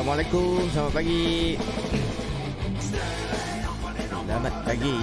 Assalamualaikum, selamat pagi. Selamat pagi.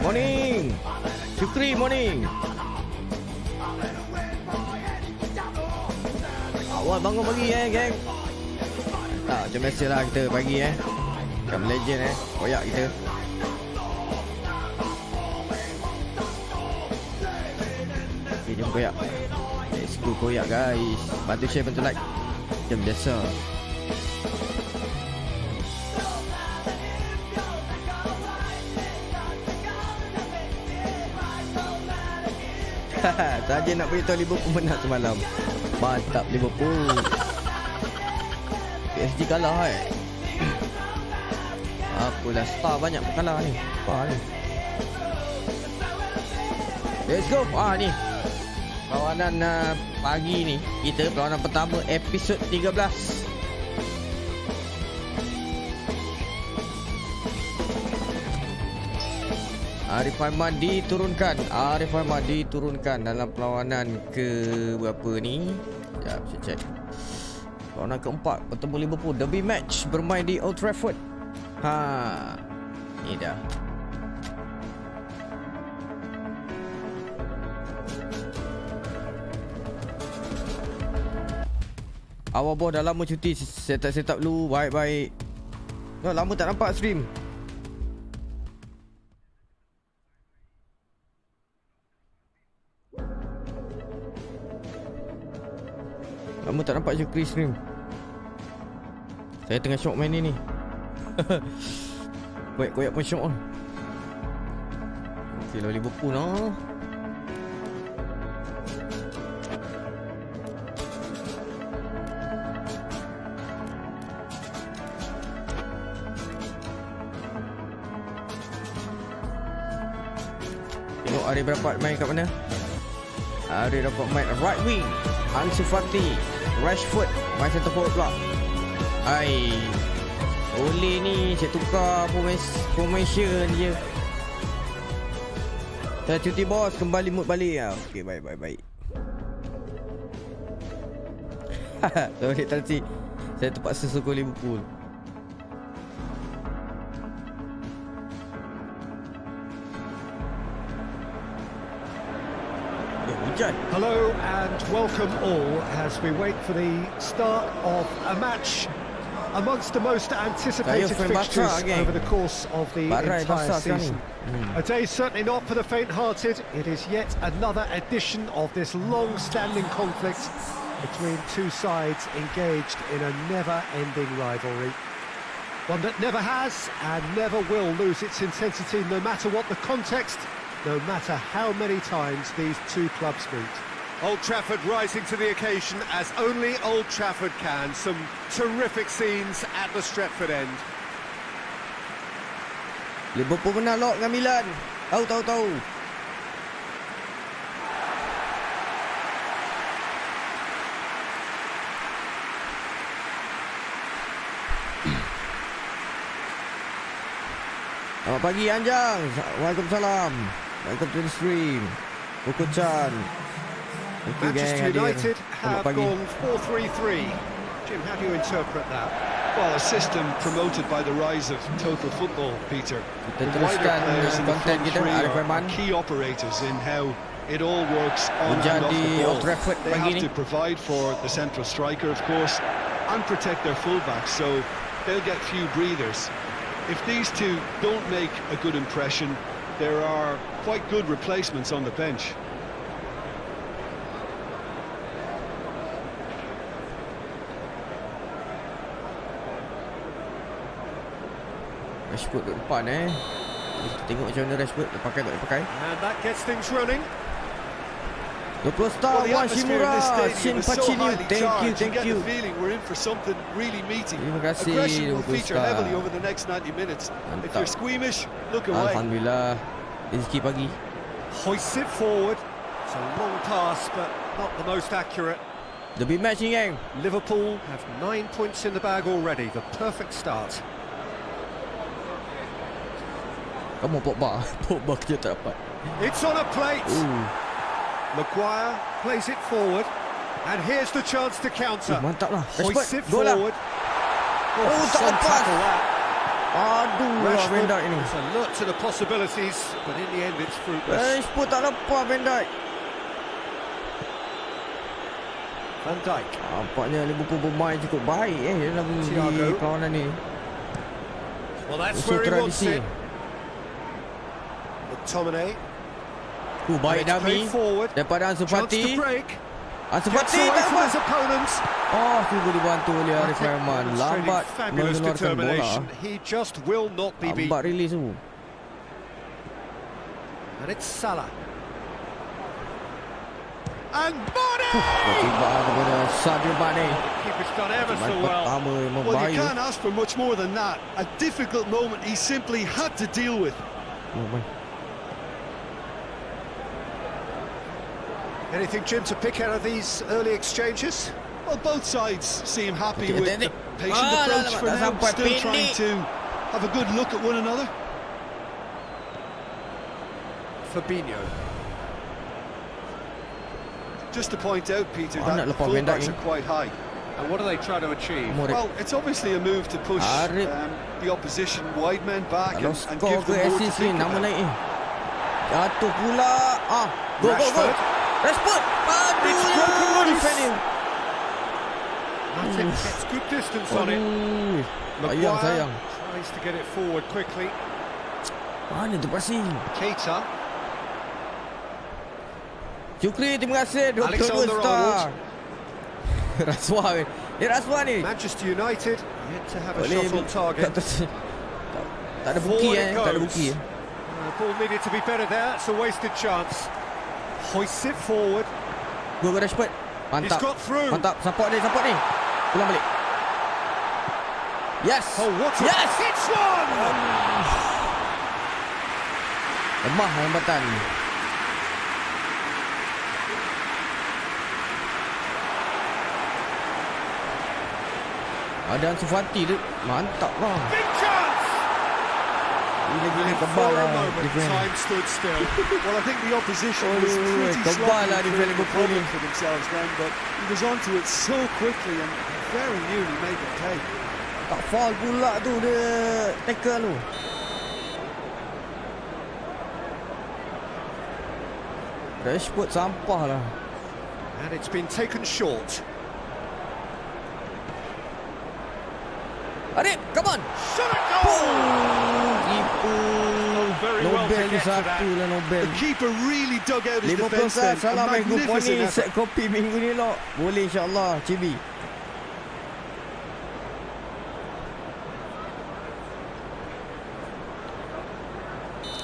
Morning. Syukri, morning. Awal bangun pagi geng. Tak, macam biasalah kita pagi Macam legend koyak kita. Okay, jom koyak. Let's go koyak guys. Bantu share, bantu like. Macam biasa. Saja nak beritahu Liverpool menang semalam. Mantap Liverpool. PSG kalah Apalah, star banyak kalah ni. Ni. Let's go. Ni perlawanan pagi ni. Kita perlawanan pertama episod 13. Arifaiman diturunkan dalam perlawanan ke berapa ni? Sekejap, saya cek. Perlawanan keempat bertemu Liverpool, derby match bermain di Old Trafford. Ni dah. Awal bawah dah lama cuti, set up dulu, baik-baik. Lama tak nampak stream. Lama tak nampak Syukri stream. Saya tengah syok main ni. Koyak-koyak pun syok on. Okay, lawan Liverpool lah. Tengok Arif dapat main kat mana. Arif dapat main right wing. Ansu Fati, Rashford main center forward pula. Oleh ni saya tukar formation je. Saya cuti bos, kembali mood balik. Okey, baik. Sorry tadi saya terpaksa sokong Liverpool. Hello and welcome all as we wait for the start of a match amongst the most anticipated fixtures over the course of the entire season. A day certainly not for the faint-hearted. It is yet another edition of this long-standing conflict between two sides engaged in a never-ending rivalry. One that never has and never will lose its intensity, no matter what the context, no matter how many times these two clubs meet. Old Trafford rising to the occasion as only Old Trafford can. Some terrific scenes at the Stretford end. Liverpool menang lock dengan Milan. Tahu. Selamat pagi Anjang. Waalaikumsalam. Welcome to the stream. Buku-chan. Manchester United have gone 4-3-3. Jim, how do you interpret that? Well, a system promoted by the rise of total football, Peter. Kita teruskan konten kita, are arifaiman. key operators in how it all works on and off Jadi the Old ball. Trafford They pagi have ni. to provide for the central striker, of course, and protect their fullbacks, so they'll get few breathers. If these two don't make a good impression, there are quite good replacements on the bench. Rashford duduk depan Kita tengok macam mana Rashford dia pakai tak dia pakai. And that gets things running. 20 star Well, the atmosphere in Washimura this stadium Shin is so Pachini. highly Thank you, charged. You thank get you. the feeling we're in for something really meaty. Terima kasih, Aggression will 20 feature star. heavily over the next 90 minutes. If Mantap. you're squeamish, look away. Alhamdulillah. Rezeki pagi. Hoists it forward. It's a long pass, but not the most accurate. The big match ni gang. Liverpool have 9 points in the bag already. The perfect start. Kamu Pogba. Pogba kerja tak dapat. It's on a plate. Maguire plays it forward. And here's the chance to counter. Mantap lah. Hoists it Rashford. Gol lah. forward. Oh, tak some lepas. tackle that. Aduh lah Van Rashford Dijk ini. was alert to the possibilities, but in the end it's fruitless. Rashford tak lepas Van Dijk. Van Dijk. Nampaknya Liverpool bermain cukup baik dalam Thiago. di perlawanan ni. Well, that's Musuh where he wants tradisi. it. McTominay. Baik And it's Dami played forward. daripada Ansu Chance Fati. to break. Ansu Gets Fati away tak from his lepas. opponents. Oh, cuba dibantu oleh Arifaiman. Demonstrating Lambat fabulous mengeluarkan bola. determination. He just will not be beaten. Lambat release tu. And it's Salah. And Mane! Tiba kepada Sadio Mane. Keeper's done ever so Main well. pertama memang Well, you bahaya. can't ask for much more than that. A difficult moment he simply had to deal with. Anything, Jim, to pick out of these early exchanges? Well, both sides seem happy Okay, with then the it- patient Ah, approach dah for now, sampai still pendek. trying to have a good look at one another. Fabinho. Just to point out, Peter, nak that lepas Van Dijk fullbacks ni. are quite high. And what do they try to achieve? Modric. Well, it's obviously a move to push Arif. the opposition wide men back Kalau and skor give ke them more to assist ni think nama about. naik ni. Jatuh pula. Gol. Rashford. Rashford. It's broken Aduh, loose. defending. Matic gets good distance on it. Aduh. Sayang. Tries to get it forward quickly. Mana tu passing? Keita. Syukri, terima kasih. 22 Alexander-Arnold. star. Rasuah ni. Rasuah ni. Manchester United yet to have a Boleh shot on target. Tak ada buki Forward it Tak ada goes. buki The ball needed to be better there. It's a wasted chance. Hoists it forward. Gol Rashford. Mantap. He's got through. Mantap. Support ni. Pulang balik. Yes. Oh, what a Yes. it's one! Lemah hambatan. Ada Ansu Fati tu. Mantap lah. Big chance! Gila-gila For kebal a lah. moment, Defend. time stood still. Well, I think the opposition Oh, was pretty kebal sloppy lah in defend creating a Liverpool ni. problem for themselves then, but he was onto it so quickly and very nearly made them pay. Tak foul pula tu dia tackle tu. Rashford sampah lah. And it's been taken short. Arif, come on. Shot at goal! Keeper. Very well to Nobel ni get to that. satu lah Nobel. The keeper really dug out his 50 defence star then. A salam minggu pun magnificent ni. effort. Set kopi minggu ni lo. Boleh insyaAllah. Cibi.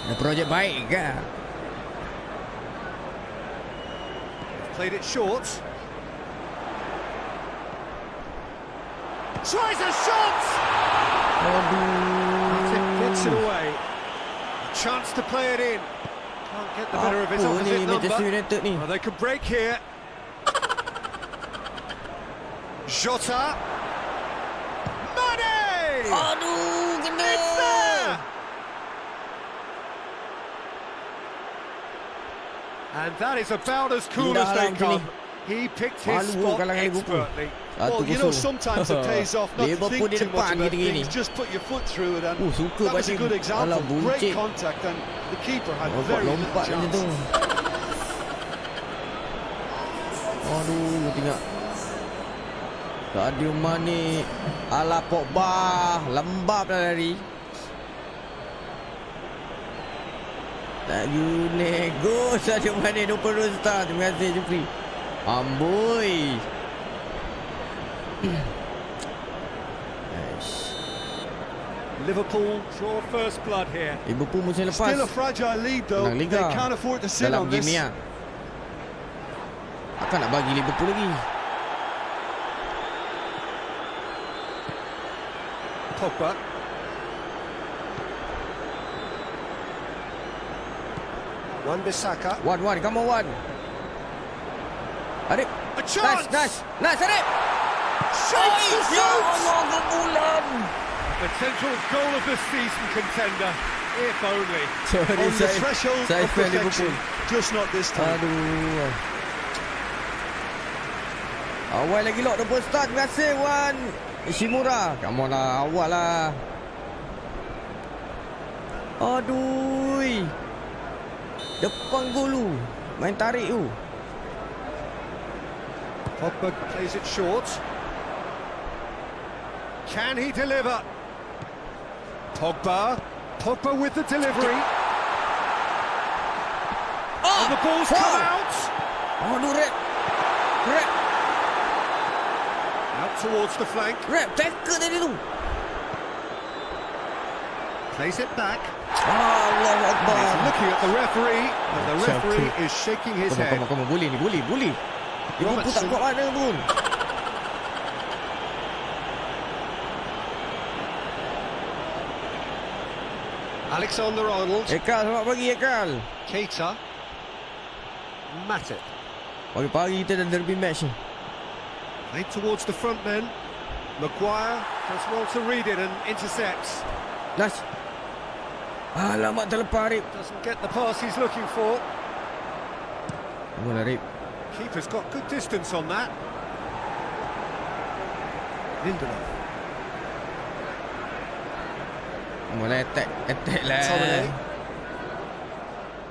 Ada projek baik ke? Played it short. Tries a shot! Matic gets it away. A chance to play it in. Can't get the better of his Apa ni opposite Manchester number. United ni? Well, they could break here. Jota. Mane! Aduh, kena. It's there! And that is about as cool Indah as they lah macam come. He picked his Malu spot kalangan Liverpool. expertly. Well, you know, 1-0. sometimes it pays off not to Liverpool think di too much depan about gitu gini. things, just put your foot through it, and Suka that was a baca. good example. Alah, Great buncit. contact, and the keeper had very little Lompat macam tu. chance. Aduh, tengok. Sadio Mane ala Pogba, lembab dah dari. Tak guna. Go Sadio Mane 22 star. Terima kasih Jupri. Amboi. Liverpool draw first blood here. Liverpool musim lepas Still a fragile lead though. menang They Liga can't afford to sit dalam on this. game ni. Takkan nak bagi Liverpool lagi. Pogba. Wan-Bissaka. Wan, come on Wan. Arif. A chance! Nice, Arif. Shapes the Ya shot! Allah, kebulan. Potential goal of the season contender, if only. Sorry, On the threshold saya of fan perfection, Liverpool. just not this time. Aduh. Awal lagi lock 20 star. Terima kasih Wan Ishimura. Come on lah, awal lah. Aduh. Depan gol tu. Main tarik tu. Pogba plays it short. Can he deliver? Pogba with the delivery. And the ball's come out. Aduh, Red. Out towards the flank. Tackle tadi tu. Plays it back. Allahu Akbar. He's looking at the referee, and the referee is shaking his head. Come on. Boleh. Liverpool tak kuat mana pun. Alexander-Arnold. Ekal, selamat pagi Ekal. Keita. Matip. Pagi-pagi kita dah derby match ni. Played towards the front men. Maguire does well to read it and intercepts. Nice. Alamak, terlepas Arif. Doesn't get the pass he's looking for. Come on Arif. Keeper's got good distance on that. Lindelof. Come on, attack lah. Tomine.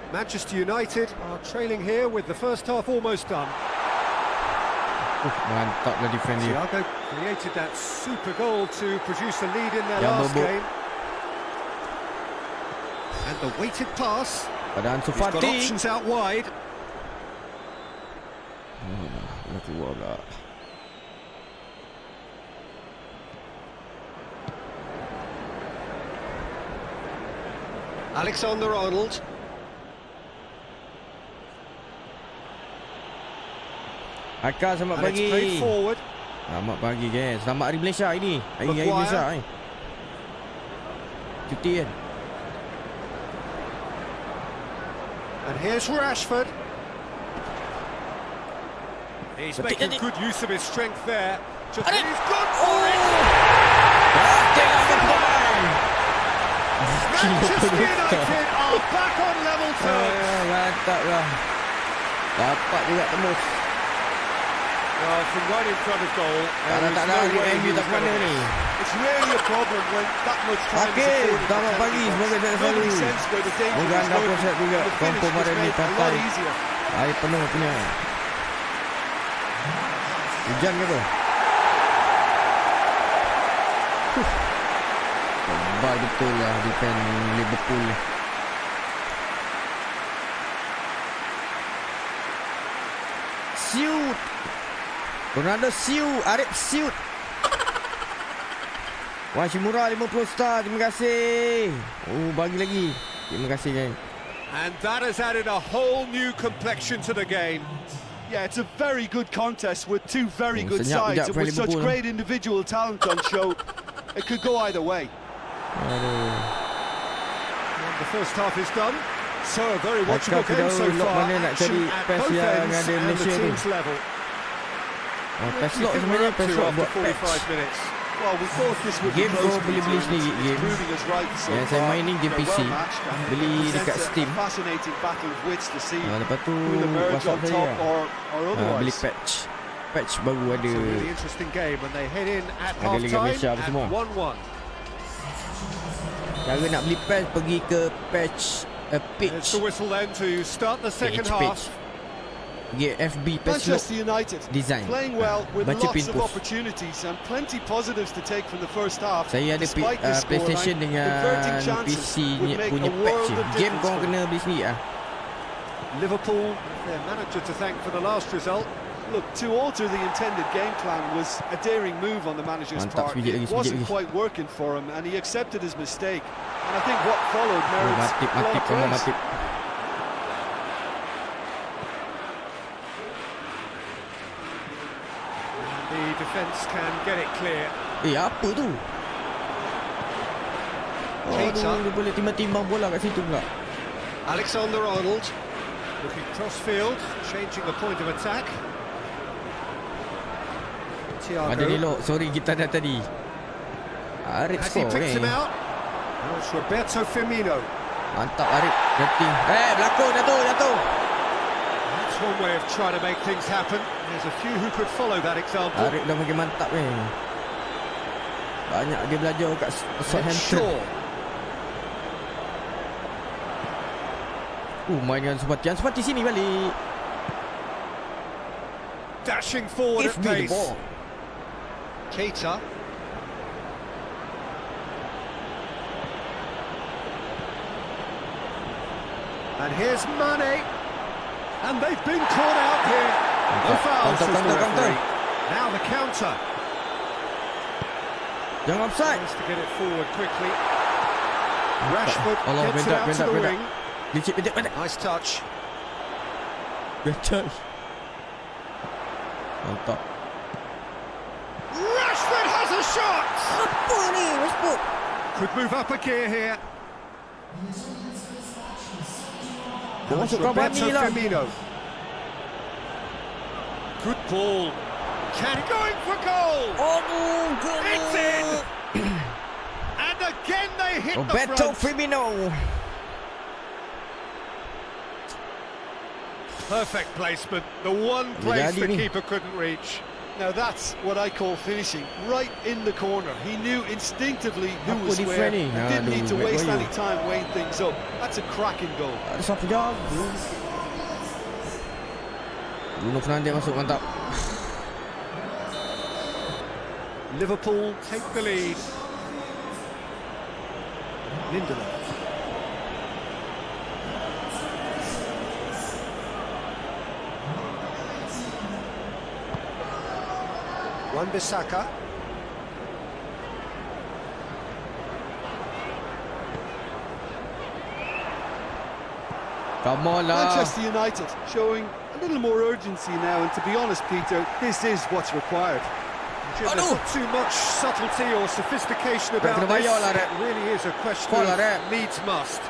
Manchester United are trailing here with the first half almost done. Mantap lah defend dia. Thiago created that super goal to produce a lead in their Yang last bobok. game. And the weighted pass. Pada Ansu He's got Fati. options out wide. Nak keluar pula. Alexander-Arnold. Akal, selamat And it's played pagi. forward. Selamat pagi guys. Selamat Hari Malaysia ini. Hari Maguire. Malaysia ni. Cuti kan. And here's Rashford. He's Betik making tadi. good use of his strength there. Just Adik. he's gone for it. Manchester United are back on level terms. Mantap lah. Dapat juga tembus. Well, from right in front of goal, Tak there was ada no way MU he tak was mana going to ni. miss. It's really a problem when that much time Okey, is afforded. selamat pagi. Semoga saya selalu. Nobody sense where the danger Moga is anda pun going. sihat juga. The finish Kampung was hari ni made a lot pantai. easier. Air penuh punya. Hujan ke apa? Tebal betul lah defend Liverpool ni. Shoot. Ronaldo shoot. Arif shoot. Washimura 50 star. Terima kasih. Oh, bagi lagi. Terima kasih guys. And that has added a whole new complexion to the game. Yeah, it's a very good contest with two very good Senyap sides sekejap and for with such Liverpool. great individual talent on show. It could go either way. Aduh. And the first half is done. So a very watchable Akak game so Firdaus, Lok far. mana nak Action cari at PES both yang ends ada and the Malaysia tu? team's level. Peslox What do you think sebenarnya we're up to Peslox after buat 45 patch. minutes? Well, we thought this would be Game close kau boleh beli between sendiri teams. game. It's proving us right so Yang saya far. main ni game They're PC. well matched and Beli it dekat presents Steam. a fascinating battle of wits to see Lepas tu who emerge WhatsApp on saya top lah. or Beli otherwise. patch baru ada. It's a really interesting game when they head in at Ada Liga Malaysia half-time apa at semua. 1-1. Cara nak beli patch pergi ke patch There's pitch. the whistle then to start the second Pitch. half. FB Peslox Manchester United design. playing well with Baca lots of pinpost. opportunities and plenty positives to take from the first half. Saya ada Despite this PlayStation scoreline, converting dengan chances PC would make punya a patch world je. of Game difference korang for kena beli sendiri Liverpool, their manager to thank for the last result. Look, to alter the intended game plan was a daring move on the manager's Mantap, part. sekejap It lagi, wasn't sekejap lagi. quite working for him, and he accepted his mistake. And I think what followed merits Matip, a lot of memang praise. Matip. The defence can get it clear. Apa tu? Keita. Aduh, dia boleh timbang-timbang bola kat situ pula. Alexander-Arnold looking cross-field, changing the point of attack. Ada Thiago. elok. Sorry kita dah tadi. Arif Has he score picked him out? Oh, it's Roberto Firmino. Mantap Arif. Rating. Berlakon jatuh. That's one way of trying to make things happen. There's a few who could follow that example. Arif dah makin mantap ni. Banyak dia belajar kat Southampton. Shaw. Main dengan Sepati sini balik. Dashing forward Give at me the pace. ball. Keita. And here's Mane. And they've been caught out here. No foul, says the referee. Now the counter. Jangan offside. Tries to get it forward quickly. Rashford Allah, gets it out to the wing. Licik pendek. Nice touch. Betul. Mantap. Rashford has a shot. Apa ni Rashford? Could move up a gear here. Dia masuk Cavani lah. Firmino. Good ball. Can going for goal. Aduh, It's in. And again they hit the Roberto front. Firmino. Perfect placement. The one place Jadi the ni. keeper couldn't reach. Now that's what I call finishing, right in the corner. He knew instinctively who Apa was different where ni? and didn't need to Aduh, waste Maguire. any time weighing things up. That's a cracking goal. Ada siapa jaga? Bruno Fernandes masuk mantap. Liverpool take the lead. Lindelof. Wan-Bissaka. Come on lah. Manchester United showing a little more urgency now, and to be honest, Peter, this is what's required. Jim, there's not too much subtlety or sophistication kena about this. bayar lah, Rep. It really is a question Call lah, of Rep. needs must.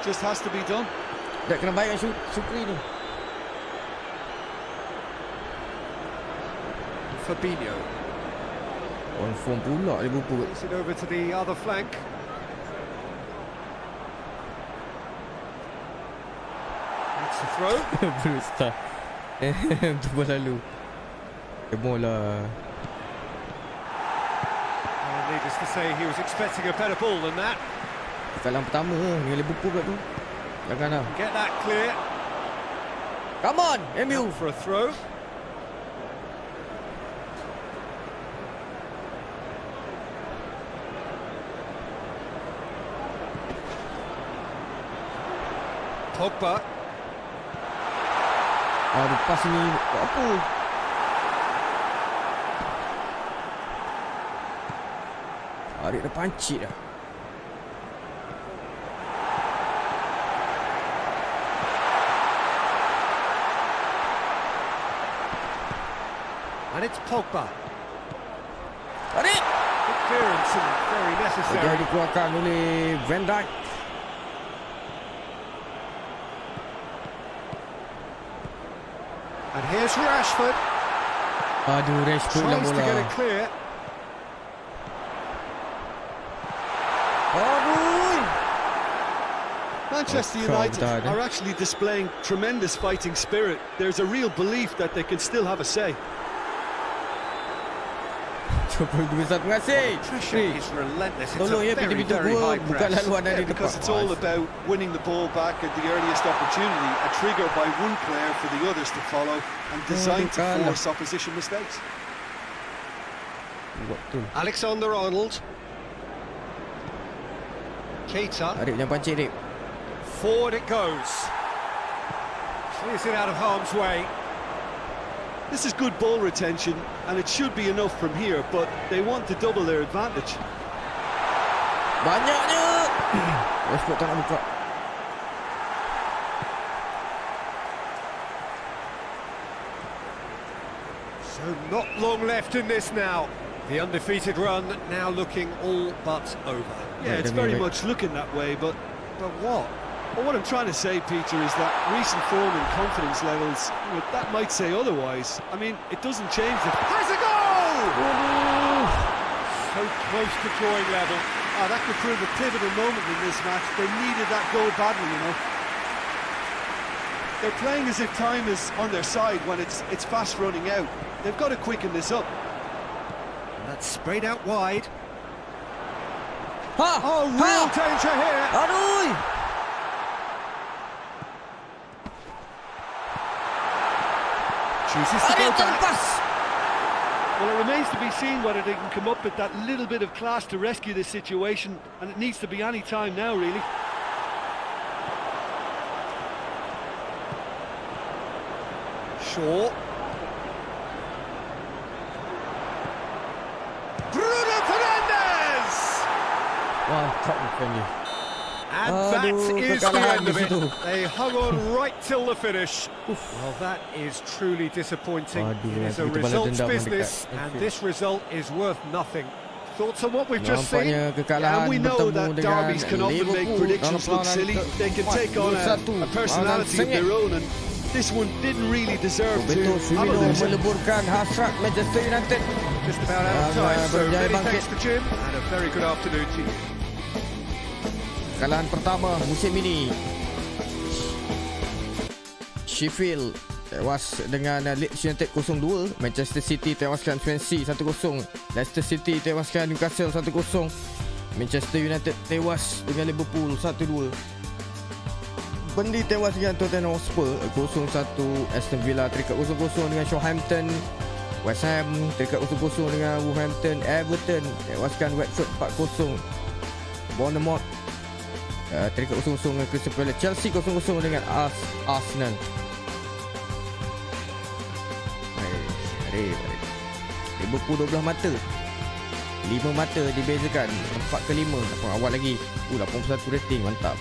Just has to be done. Dah kena bayar Sukri tu. Fabinho. Confirm pula Liverpool. Plays it over to the other flank. That's the throw. Bruce Star. Tu pun lalu. Bola. Needless to say, he was expecting a better ball than that. Kalah pertama dengan Liverpool kat tu. Jangan lah. Get that clear. Come on, MU. Out for a throw. Pogba. Aduh, pas ni apa? Arif dah pancit dah. And it's Pogba. Arif! Good clearance and very necessary. Dia dikeluarkan oleh Van Dijk. And here's Rashford. Aduh, Rashford lah Tries to get bola. it clear. Aduh! Manchester Oh, crowd United died, eh? are actually displaying tremendous fighting spirit. There's a real belief that they can still have a say. 21. Terima kasih. Pressure is relentless. It's Tolong a ya very, pintu-pintu very gua high buka press. laluan dari depan. Because it's all about winning the ball back at the earliest opportunity, a trigger by one player for the others to follow, and designed to force opposition mistakes. Alexander-Arnold. Keita. Arif yang pancing, Arif. Forward it goes. Clears it out of harm's way. This is good ball retention, and it should be enough from here, but they want to double their advantage. Banyaknya. Rashford tak nak buka. So not long left in this now. The undefeated run now looking all but over. Yeah, it's very much looking that way, but what? well, what I'm trying to say, Peter, is that recent form and confidence levels, that might say otherwise. I mean, it doesn't change the... Has a goal! So close to drawing level. Ah, that could prove a pivotal moment in this match. They needed that goal badly, you know. They're playing as if time is on their side when it's fast running out. They've got to quicken this up. And that's sprayed out wide. Ha! Oh, real danger here. Aduh! Chooses to go Arif back. terlepas. Well, it remains to be seen whether they can come up with that little bit of class to rescue this situation, and it needs to be any time now, really. Shaw. Bruno Fernandes! Wah, top defender. And that is the kekalahan end di of it. situ. They hung on right till the finish. Well, that is truly disappointing. Aduh, It is a kita balas results dendam business, mendekat. and this result is worth nothing. Thoughts on what we've just seen? Nampaknya kekalahan And we know bertemu that dengan derbies can often make Liverpool predictions dalam look silly. They can take on a personality of their own, and this one didn't really deserve to Betul, have a Firmino loser. meleburkan hasrat Manchester United. Just about out of time, so berjaya many bangkit. thanks to Jim, and a very good afternoon to you. Kekalahan pertama musim ini. Sheffield tewas dengan Leeds United 0-2. Manchester City tewaskan Swansea 1-0. Leicester City tewaskan Newcastle 1-0. Manchester United tewas dengan Liverpool 1-2. Burnley tewas dengan Tottenham Hotspur 0-1. Aston Villa terikat 0-0 dengan Southampton. West Ham terikat 0-0 dengan Wolverhampton. Everton tewaskan Watford 4-0. Bournemouth terikat 0-0 dengan Crystal Palace. Chelsea 0-0 dengan Arsenal. Liverpool 12 mata, 5 mata dibezakan, 4 ke 5 awal lagi. 81 rating, mantap.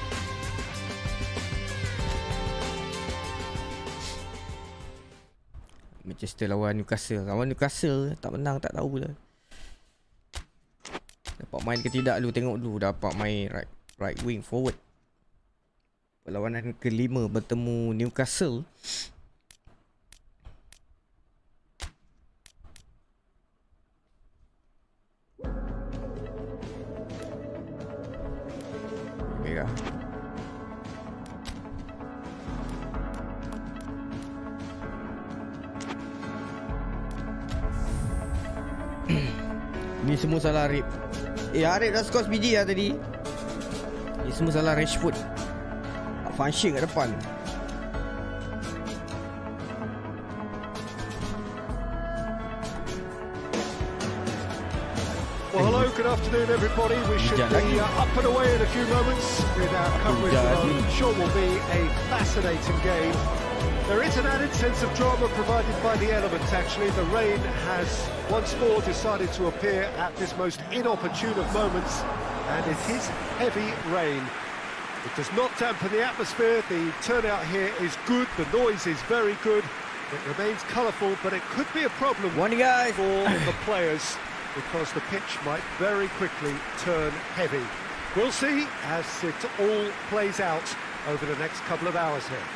Manchester lawan Newcastle. Lawan Newcastle tak menang tak tahu lah. Dapat main ke tidak dulu, tengok dulu. Dapat main right wing forward. Perlawanan kelima bertemu Newcastle. Merah. Ni semua salah Arif. Arif dah skor biji lah tadi. Ni semua salah Rashford. Function kat depan. Well, hello, good afternoon, everybody. We should be up and away in a few moments with our coverage of what I'm sure will be a fascinating game. There is an added sense of drama provided by the elements, actually. The rain has once more decided to appear at this most inopportune of moments, and it is heavy rain. It does not dampen the atmosphere. The turnout here is good. The noise is very good. It remains colourful, but it could be a problem Morning, guys. for the players, because the pitch might very quickly turn heavy. We'll see as it all plays out over the next couple of hours here.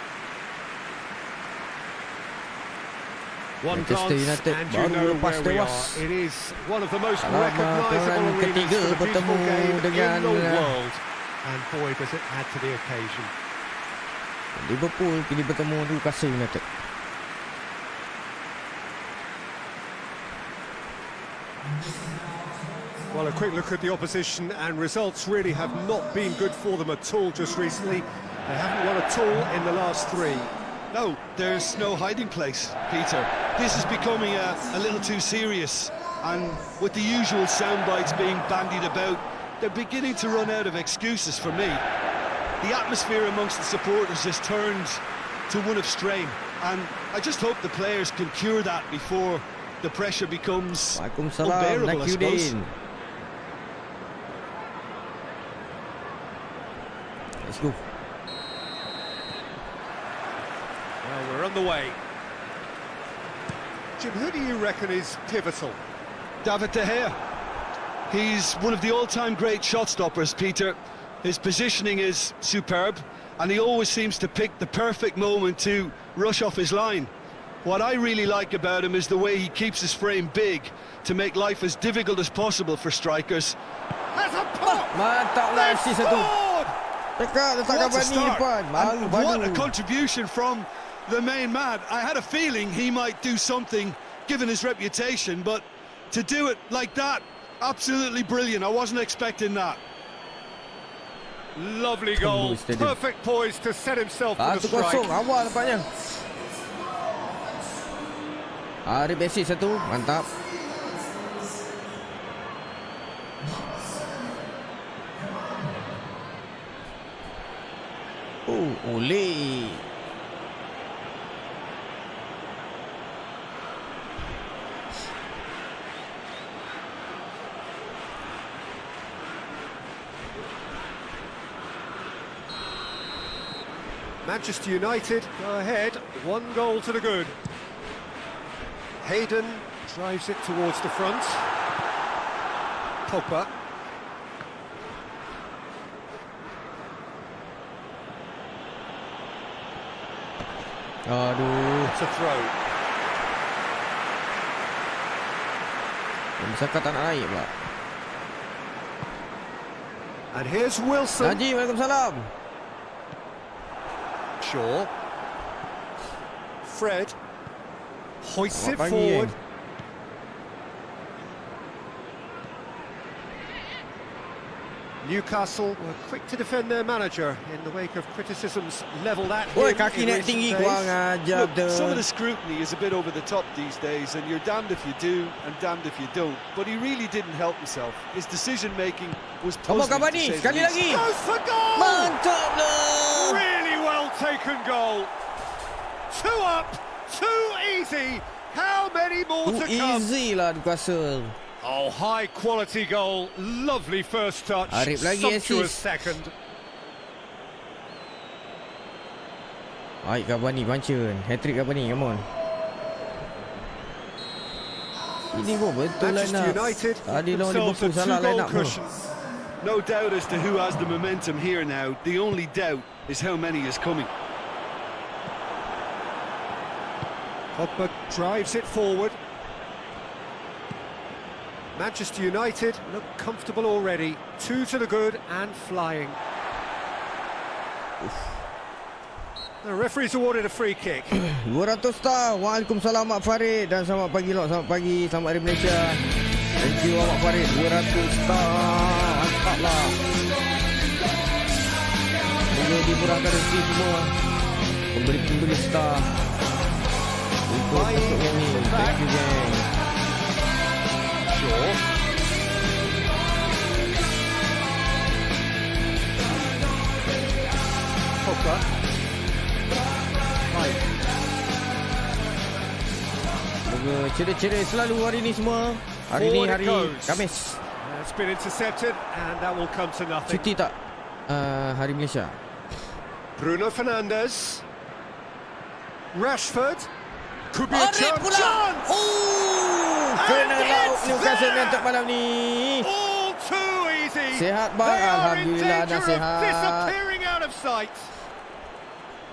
One Manchester glance United and you baru know lepas where we tewas. are. It is one of the most Dalam recognisable perlawanan arenas ketiga for the bertemu beautiful game dengan, in the world. And boy, does it add to the occasion. Liverpool kini bertemu Newcastle United. Well, a quick look at the opposition, and results really have not been good for them at all just recently. They haven't won at all in the last 3. No, there's no hiding place, Peter. This is becoming a little too serious, and with the usual sound bites being bandied about, they're beginning to run out of excuses for me. The atmosphere amongst the supporters has turned to one of strain, and I just hope the players can cure that before the pressure becomes unbearable, I suppose. Let's go. Well, we're on the way. Jim, who do you reckon is pivotal? David De Gea. He's one of the all-time great shot stoppers, Peter. His positioning is superb, and he always seems to pick the perfect moment to rush off his line. What I really like about him is the way he keeps his frame big to make life as difficult as possible for strikers. Has a pop! Mantap lah FC satu. Dekat letak What a Cavani start, depan. and what a contribution from the main man. I had a feeling he might do something given his reputation, but to do it like that, absolutely brilliant. I wasn't expecting that. Lovely goal, perfect poise to set himself for the strike. 1-0 awal nampaknya. ARIF FC satu, mantap. Oh, oleh. Manchester United go ahead, 1 goal to the good. Hayden drives it towards the front. Pogba. Aduh. It's a throw. Bisa tak nak naik pula. And here's Wilson. Haji, Waalaikumsalam. Shaw. Fred. Hoists it Selamat pagi, forward. Newcastle were quick to defend their manager in the wake of criticisms levelled at him. Oi, kaki in naik recent tinggi, days. kurang ajar Look, some of tu. the scrutiny is a bit over the top these days, and you're damned if you do and damned if you don't. But he really didn't help himself. His decision-making was Kamu puzzling, Cavani, to say the sekali least. lagi. Goes for goal! Mantap lah. Really well taken goal. 2 up, 2 easy. How many more to come? Easy lah Newcastle. Oh, high quality goal. Lovely first touch. Arif lagi Sumptuous assist. second. Baik Cavani pancen. Hat-trick Cavani, come on. Ini pun betul line Manchester up. United Tadi lawan themselves Liverpool a salah line 2-goal up tu. cushion. No doubt as to who has the momentum here now. The only doubt is how many is coming. Pogba drives it forward. Manchester United look comfortable already. 2 to the good and flying. The referee's awarded a free kick. 200 star. Waalaikumsalam Mak Farid. Dan selamat pagi Lok. Selamat pagi. Selamat Hari Malaysia. Thank you Mak Farid. 200 star. Mantap lah. Semoga dimurahkan rezeki semua. Pembeli star. Untuk ini. Thank you gang. Shaw. Pogba. Right. Semoga ceria-ceria selalu hari ini semua. Hari ini Forward it hari goes. Khamis. It's been intercepted and that will come to nothing. Cuti tak? Hari Malaysia. Bruno Fernandes. Rashford. Could be a Arif chance. pula. Chance! Kena And laut it's Newcastle there! United malam ni. All too easy. Sihat bang, They are in Alhamdulillah dah danger of sihat. disappearing out of sight.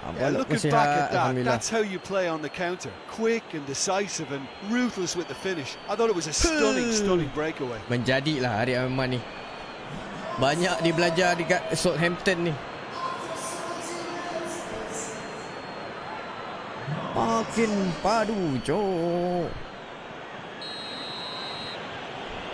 Yeah, Abang looking sihat, back at that, Alhamdulillah. that's how you play on the counter. Quick and decisive and ruthless with the finish. I thought it was a stunning breakaway. Menjadilah hari AIMAN ni. Banyak dia belajar dekat Southampton ni. Makin padu, cok.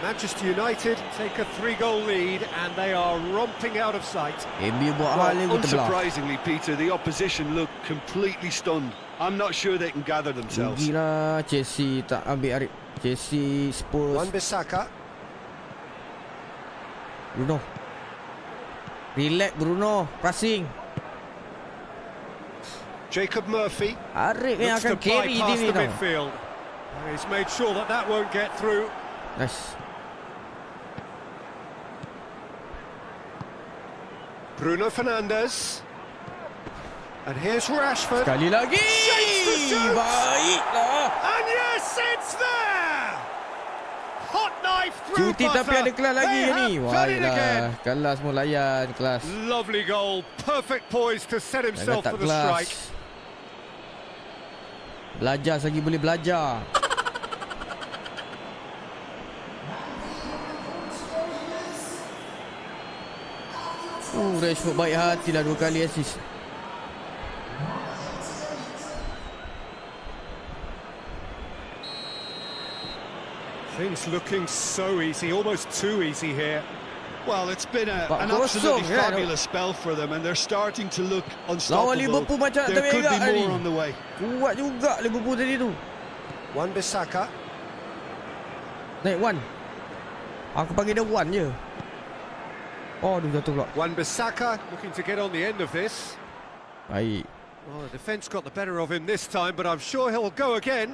Manchester United take a 3-goal lead and they are romping out of sight. MU buat hal ni betul belah. Unsurprisingly, Peter, the opposition look completely stunned. I'm not sure they can gather themselves. Rugilah Chelsea tak ambil Arif. Chelsea, Spurs. Wan-Bissaka. Bruno. Relax Bruno, passing. Jacob Murphy Arif yang looks akan to carry bypass dia ni the tau. midfield. And he's made sure that that won't get through. Nice. Bruno Fernandes. And here's Rashford. Sekali lagi. Shapes the shoot. Baiklah. And yes, it's there! Hot knife through Cuti tapi ada butter. kelas lagi They ni. have done it again. Baiklah. Kelas semua layan. Kelas. Lovely goal. Perfect poise to set Jangan himself tak for the strike. kelas. Belajar lagi boleh belajar. Rashford baik hati lah 2 kali assist. Things looking so easy, almost too easy here. Well, it's been an kosong, absolutely ya. fabulous spell for them, and they're starting to look Lawan unstoppable. Liverpool macam nak There could termegak be ni. more on the way. Kuat juga Liverpool tadi tu. Wan-Bissaka. Naik Wan. Aku panggil dia Wan je. Oh, dia jatuh pula. Wan-Bissaka looking to get on the end of this. Baik. Well, the defence got the better of him this time, but I'm sure he'll go again.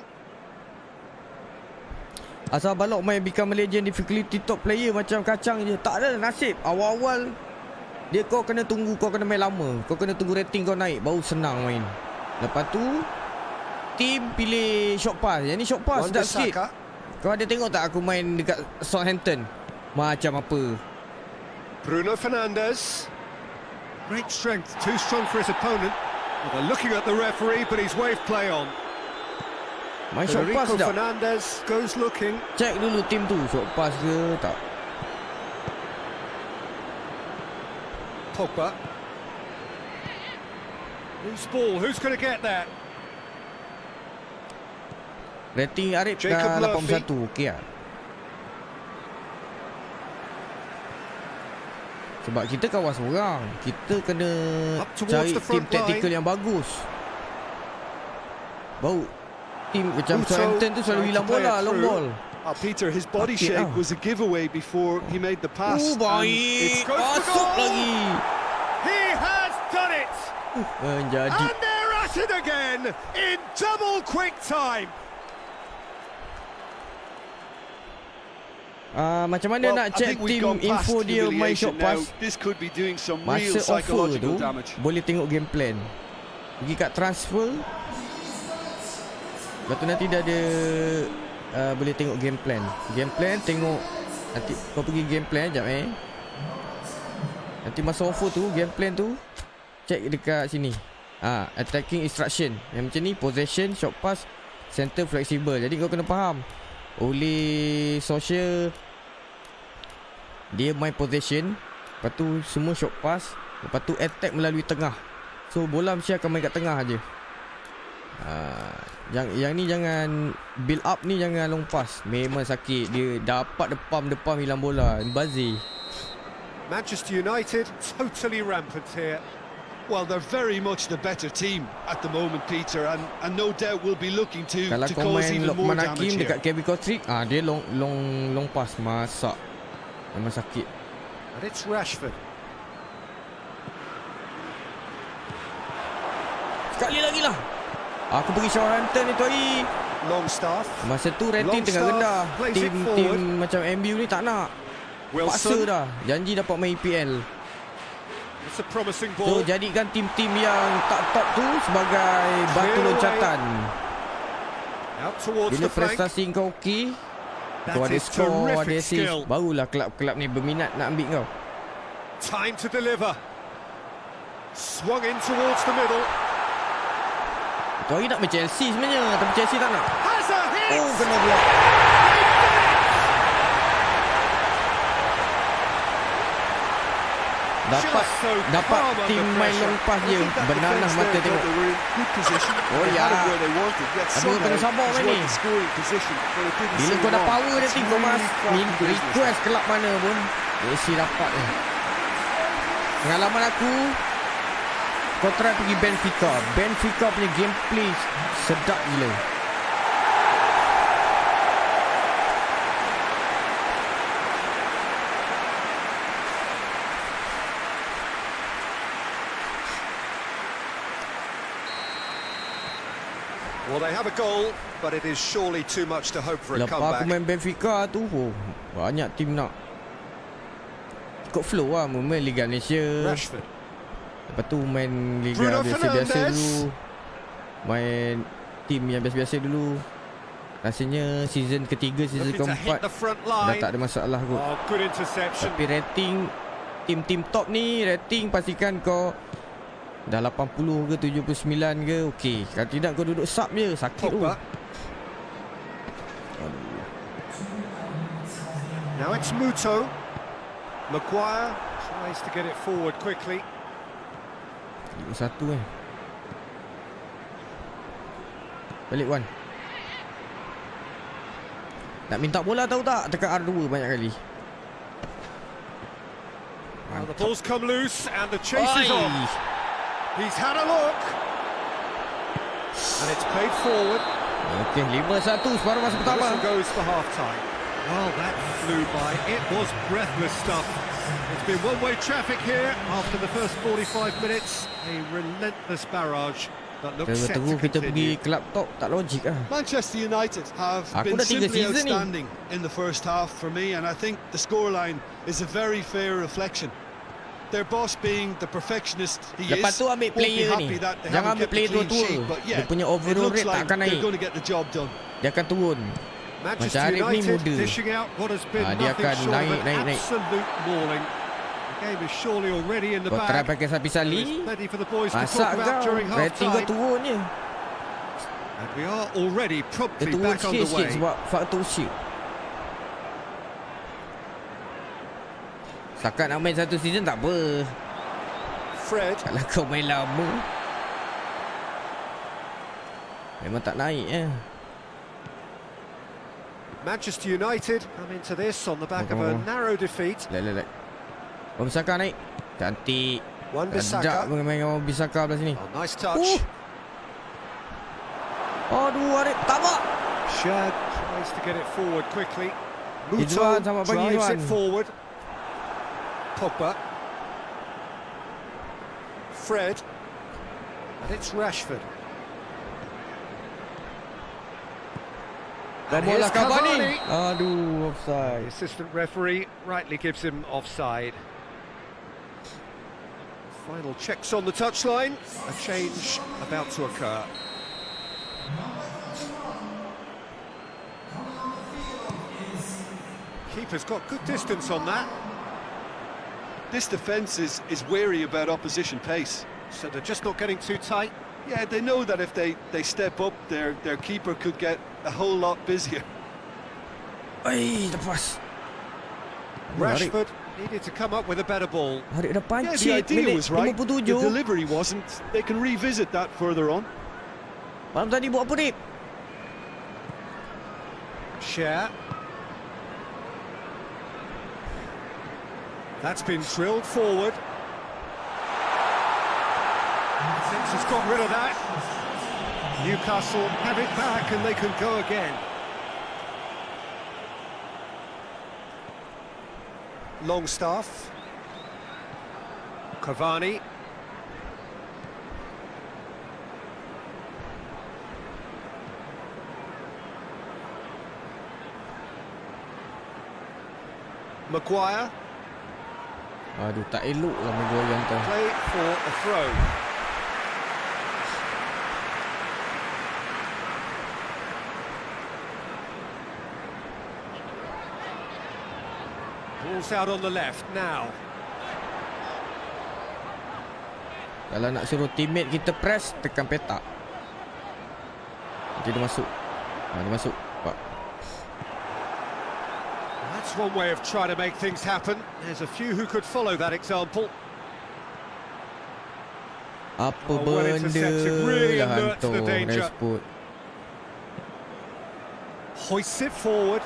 Asal balok main become a legend difficulty top player macam kacang je. Tak ada nasib. Awal-awal dia kau kena tunggu, kau kena main lama. Kau kena tunggu rating kau naik baru senang main. Lepas tu team pilih short pass. Yang ni short pass sedap sikit. Wan-Bissaka. Kau ada tengok tak aku main dekat Southampton? Macam apa? Bruno Fernandes. Great strength, too strong for his opponent. Well, they're looking at the referee, but he's waved play on. Main short pass Federico sedap. Fernandes goes looking. Check dulu team tu short pass ke tak. Pogba. Loose ball, who's going to get that? Rating Arif Jacob dah Murphy. 81. Okey lah. Sebab kita kawan seorang. Kita kena Up towards cari the tim front taktikal line. yang bagus. Baru tim macam Uto Southampton tu selalu trying hilang to play bola, it long through. ball. Peter, his body Okay, shape was a giveaway before he made the pass. and Baik. goes for Masuk goal. lagi. He has done it! Menjadi. And they're at it again in double quick time. Macam mana Well, nak I check think we've tim gone past info dia main humiliation short pass? now. This could be doing some real Masa offer psychological tu damage. boleh tengok game plan. Pergi kat transfer. Lepas tu nanti dia ada boleh tengok game plan. Game plan tengok. Nanti kau pergi game plan sekejap Nanti masa offer tu game plan tu check dekat sini. Attacking instruction. Yang macam ni possession, short pass, center flexible. Jadi kau kena faham. Oleh social dia main possession, lepas tu semua short pass, lepas tu attack melalui tengah. So bola mesti akan main kat tengah aje. Yang ni jangan build up ni, jangan long pass. Memang sakit. Dia dapat depan hilang bola. Bazir. Manchester United totally rampant here. Well, they're very much the better team at the moment, Peter, and no doubt will be looking to Kalau kau cause main even more Lokman damage Hakim here. dekat Kevin Kotrick, dia long pass masak. Memang sakit. And it's Rashford. Sekali lagi lah. Aku pergi Southampton itu hari. Longstaff. Masa tu rating tengah Longstaff rendah. plays it Tim forward. macam MU ni tak nak. Paksa Wilson. dah. Janji dapat main EPL. It's a promising So ball. jadikan tim-tim yang tak top tu sebagai batu Clear loncatan. Out towards Bila the flank. prestasi kau okey, kau That ada is skor, ada terrific assist, skill. barulah kelab-kelab ni berminat nak ambil kau. Time to deliver. Swung in towards the middle. Tu hari nak main Chelsea sebenarnya, tapi Chelsea tak nak. Has a hit! Oh, kena block. Dapat tim main long pass je. Benarlah mata tengok. Oh ya. Aduh, kena sabar main ni. Bila kau dah power dia kau mas request kelab mana pun Messi dapat je. Pengalaman aku, kau try pergi Benfica punya gameplay sedap gila. Well, they have a goal, but it is surely too much to hope for a Lepas comeback. aku main Benfica tu, banyak tim nak ikut flow lah. Main Liga Malaysia, Rashford. lepas tu main Liga Bruno biasa-biasa Fernandes. dulu, main tim yang biasa-biasa dulu. Rasanya season ketiga, season Looking to keempat hit the front dah line. tak ada masalah kot. Oh, good interception. Tapi rating tim-tim top ni, rating pastikan kau dah 80 ke 79 ke, okey. Kalau tidak kau duduk sub je, sakit tu. Pogba. Now it's Muto. Maguire tries to get it forward quickly. Satu Balik Wan. Nak minta bola tahu tak? Tekan R2 banyak kali. Now the ball's come loose and the chase is on. He's had a look. And it's played forward. Okey, 5-1 separuh masa The pertama. whistle goes for half-time. Well, that flew by. It was breathless stuff. It's been one-way traffic here after the first 45 minutes. A relentless barrage that looks set to Terus kita pergi continue. kelab top, tak logik lah. Manchester United have Aku been dah 3 simply season ni. outstanding in the first half for me, and I think the scoreline is a very fair reflection. Their boss being the perfectionist he Lepas is, tu ambil won't be player happy ni. that they Jangan haven't ambil kept player the clean tua-tua. sheet, but Dia yeah, punya it overall looks rate tak like akan naik. they're going to get the job done. Dia akan turun. Manchester Macam Arif ni United muda. dishing out what has been Dia nothing akan short of naik. an absolute mauling. The game is surely already in the Kau try bag. pakai sapi sali, There's plenty for the boys to masak talk about kau. during Rating kau half-time. turun je. And we are already Dia promptly turun back sikit-sikit underway. sebab faktor usia. Sakat nak main satu season tak apa. Fred. Kalau kau main lama, memang tak naik . Manchester United come into this on the back of a narrow defeat. Lek. Wan-Bissaka naik. Cantik. Wan-Bissaka. Sekejap main dengan Wan-Bissaka belah sini. Oh, nice touch. Aduh, Arif. Tabak. Shad tries to get it forward quickly. Izwan Muto sama bagi drives Izwan. it forward. Pogba. Fred. And it's Rashford. And here's Bola Cavani. Cavani. Aduh, The offside. assistant referee rightly gives him offside. Final checks on the touchline. A change about to occur. Keeper's got good distance on that. This defence is wary about opposition pace. So they're just not getting too tight. Yeah, they know that if they step up, their keeper could get a whole lot busier. Lepas. Rashford needed to come up with a better ball. Arif dah Yeah, the pancit idea minit was right. The 57. delivery wasn't. They can revisit that further on. Malam tadi buat apa, Rip? Share. That's been drilled forward. Since has got rid of that. Newcastle have it back and they can go again. Longstaff. Cavani. Maguire. Aduh, tak elok lah main gol yang tu. Play for a throw. Ball's out on the left now. Kalau nak suruh teammate kita press, tekan petak. Nanti dia masuk. Dia masuk. Pak. That's one way of trying to make things happen. There's a few who could follow that example. Apa Oh, well benda intercepted, really lah alert to the hantar danger. Rashford. Hoists it forward.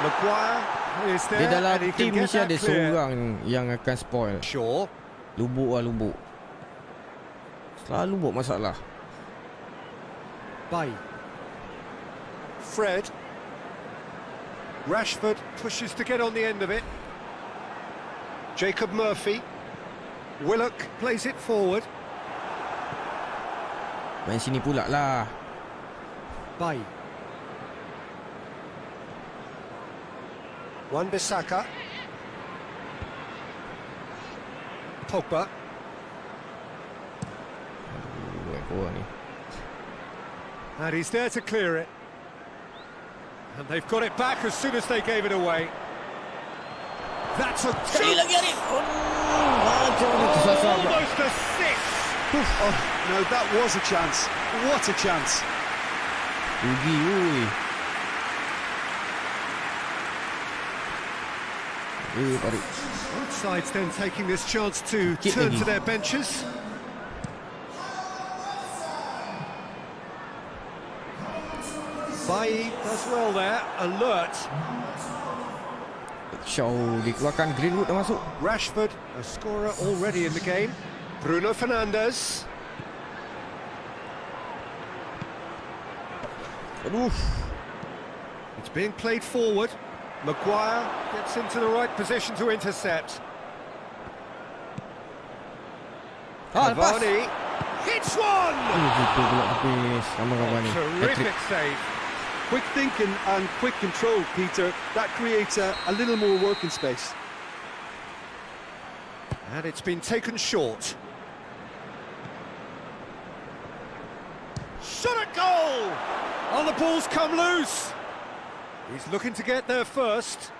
Maguire is there. Dia dalam and he tim can get mesti that ada clear. seorang yang akan spoil. Shaw. Lubuk lah lubuk. Selalu buat masalah. Bay. Fred. Rashford pushes to get on the end of it. Jacob Murphy. Willock plays it forward. Main sini pula lah. Bay. Wan-Bissaka. Pogba. Korang ni. And he's there to clear it. And they've got it back as soon as they gave it away. That's a Sekali lagi Arif. almost a six. Oh, no, that was a chance. What a chance. Rugi ui. Tarik. Both sides then taking this chance to Sikit turn lagi. to their benches. Bailly does well there, alert. Shaw dikeluarkan, Greenwood dah masuk. Rashford, a scorer already in the game. Bruno Fernandes. Aduh. It's being played forward. Maguire gets into the right position to intercept. Lepas. Cavani hits one! Gitu pula habis sama kawan ni. Terrific save. Quick thinking and quick control, Peter. That creates a little more working space. And it's been taken short. Shot at goal! Oh, the ball's come loose. He's looking to get there first.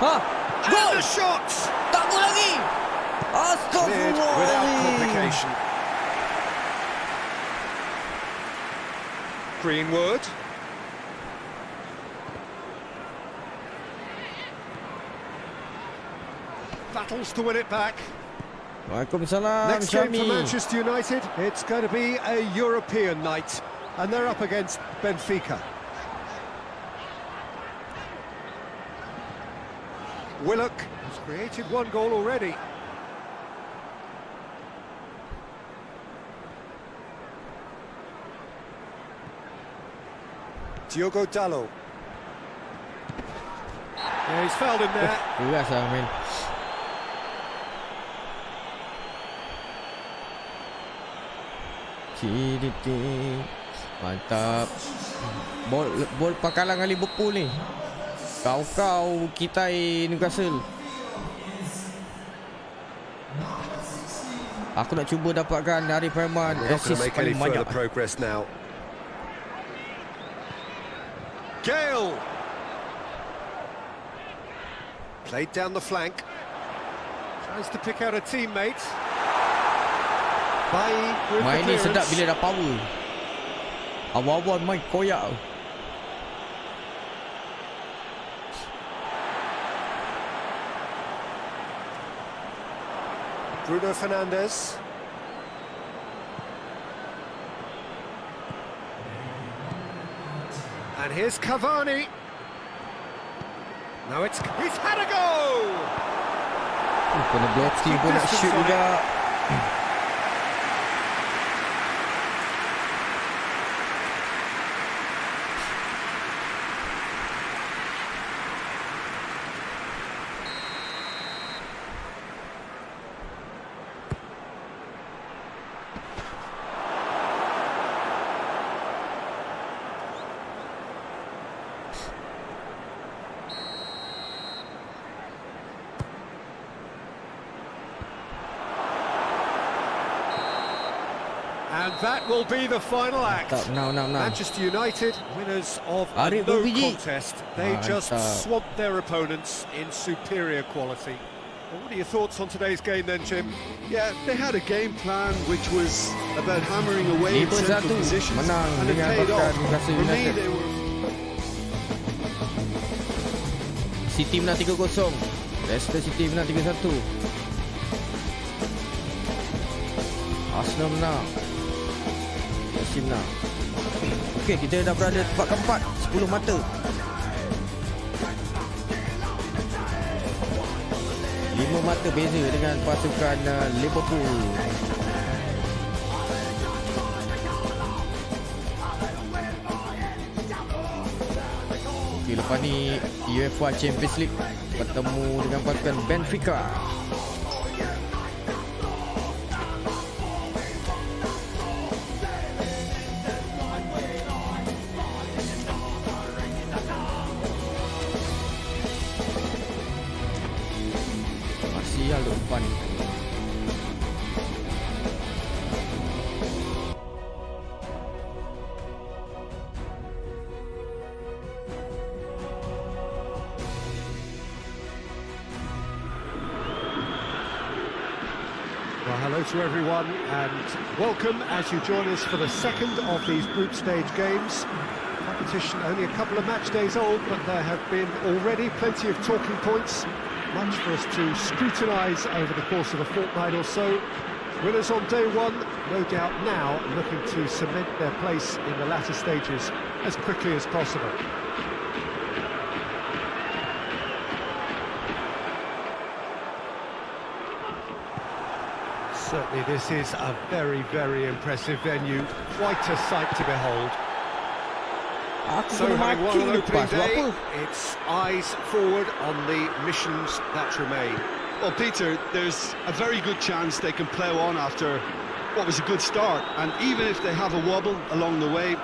Ha! And Gol! the shot! Tak gol lagi. Cleared without complication. Greenwood. Battles to win it back. Waalaikumsalam Next game for Syami. Manchester United, it's going to be a European night, and they're up against Benfica. Willock has created one goal already. Diogo Dalot. Yeah, he's fouled in there. Keras lah main. Cididik. Mantap. Bol pakalan dengan Liverpool ni. Kau kitai Newcastle. Aku nak cuba dapatkan arifaiman assist paling banyak. Progress now. Gale. Played down the flank. Tries to pick out a teammate. Bailly with Main the ni sedap clearance. bila dah power. Awal-awal main koyak. Bruno Fernandes. And here's Cavani. Now he's had a go. Kena blocking pun nak shoot juga. And that will be the final act. Now. Manchester United, winners of a Arif no berbiji. contest. They just Mantap. swamped their opponents in superior quality. Well, what are your thoughts on today's game then, Jim? Yeah, they had a game plan which was about hammering away in 5-1 central positions, menang and it dengan paid bahkan off. Newcastle For me, United. they were... City menang 3-0. Leicester City menang 3-1. Arsenal menang. Chelsea menang. Okey, kita dah berada tempat keempat, 10 mata. 5 mata beza dengan pasukan Liverpool. Okey, lepas ni UEFA Champions League bertemu dengan pasukan Benfica. Depan. Well, hello to everyone and welcome as you join us for the second of these group stage games. Competition only a couple of match days old, but there have been already plenty of talking points. Much for us to scrutinise over the course of a fortnight or so. Winners on day one, no doubt now looking to cement their place in the latter stages as quickly as possible. Certainly this is a very, very impressive venue. Quite a sight to behold. So having won on opening day, it's eyes forward on the missions that remain. Well, Peter, there's a very good chance they can plough on after what was a good start. And even if they have a wobble along the way...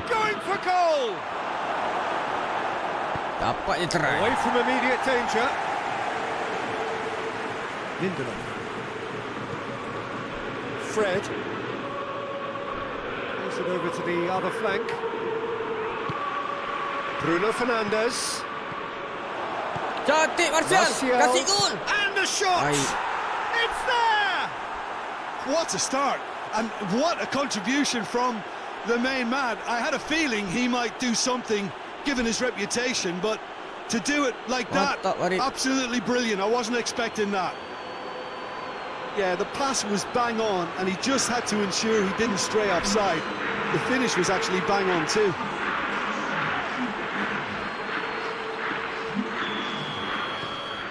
Going for goal! Dapat dia try. Away from immediate danger. Lindelof. Fred. Pass it over to the other flank. Bruno Fernandes. Cantik Martial. Kasih gol. And the shot! It's there! What a start! And what a contribution from the main man. I had a feeling he might do something, given his reputation, but to do it like that, absolutely brilliant. I wasn't expecting that. Yeah, the pass was bang on, and he just had to ensure he didn't stray offside. The finish was actually bang on too.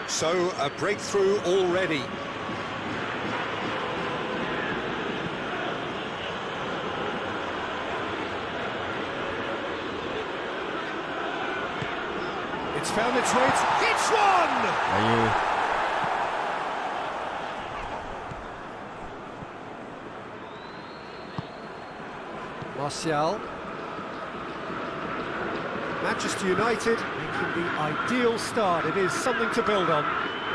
So, a breakthrough already. It's found its way to... It's one! Martial. Manchester United making the ideal start. It is something to build on.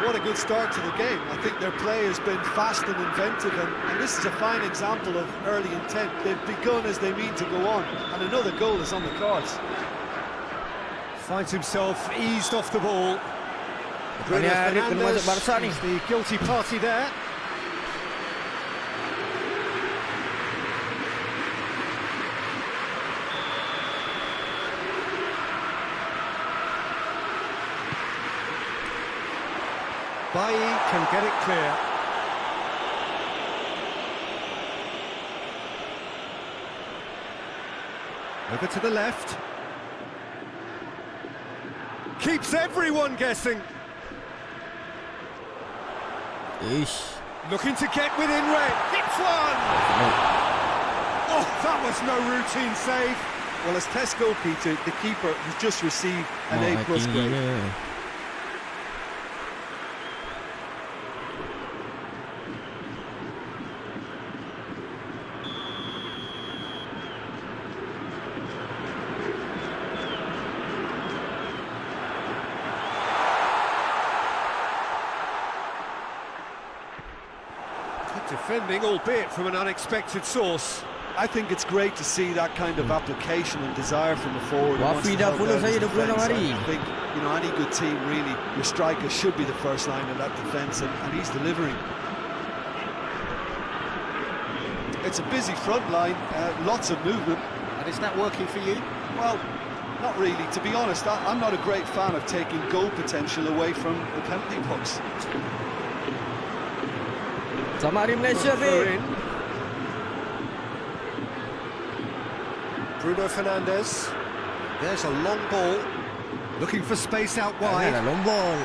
What a good start to the game. I think their play has been fast and inventive, and this is a fine example of early intent. They've begun as they mean to go on, and another goal is on the cards. Finds himself eased off the ball. Bruno Fernandes is the guilty party there. Bailly can get it clear. Over to the left. Keeps everyone guessing. Looking to get within range. Hits one! Oh, that was no routine save. Well, as test goalkeeper, the keeper has just received an A+ grade. Defending, albeit from an unexpected source. I think it's great to see that kind of application and desire from the forward. Wafi dah follow saya 26 hari. I think, you know, any good team really, your striker should be the first line of that defence, and he's delivering. It's a busy front line, lots of movement. And is that working for you? Well, Not really. To be honest, I'm not a great fan of taking goal potential away from the penalty box. Selamat hari Malaysia, Fik. Bruno Fernandes. There's a long ball. Looking for space out wide. Ada long ball.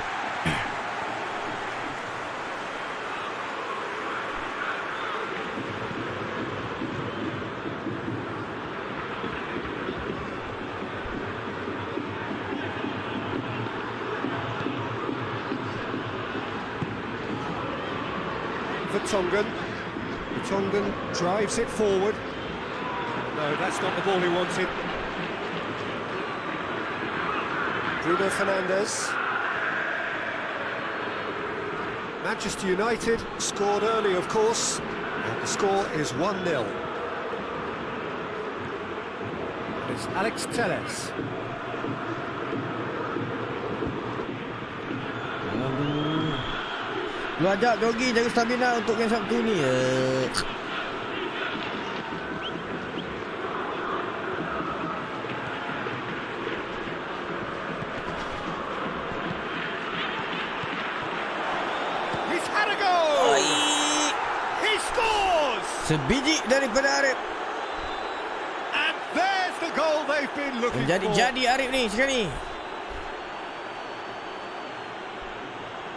Tongan drives it forward. No, that's not the ball he wanted. Bruno Fernandes. Manchester United scored early, of course, and the score is 1-0. It's Alex Telles. Lu ajak Dogi jaga stamina untuk game Sabtu ni. He's had a goal! He scores! Sebiji daripada Arif. And there's the goal they've been looking for. Jadi Arif ni sekarang ni.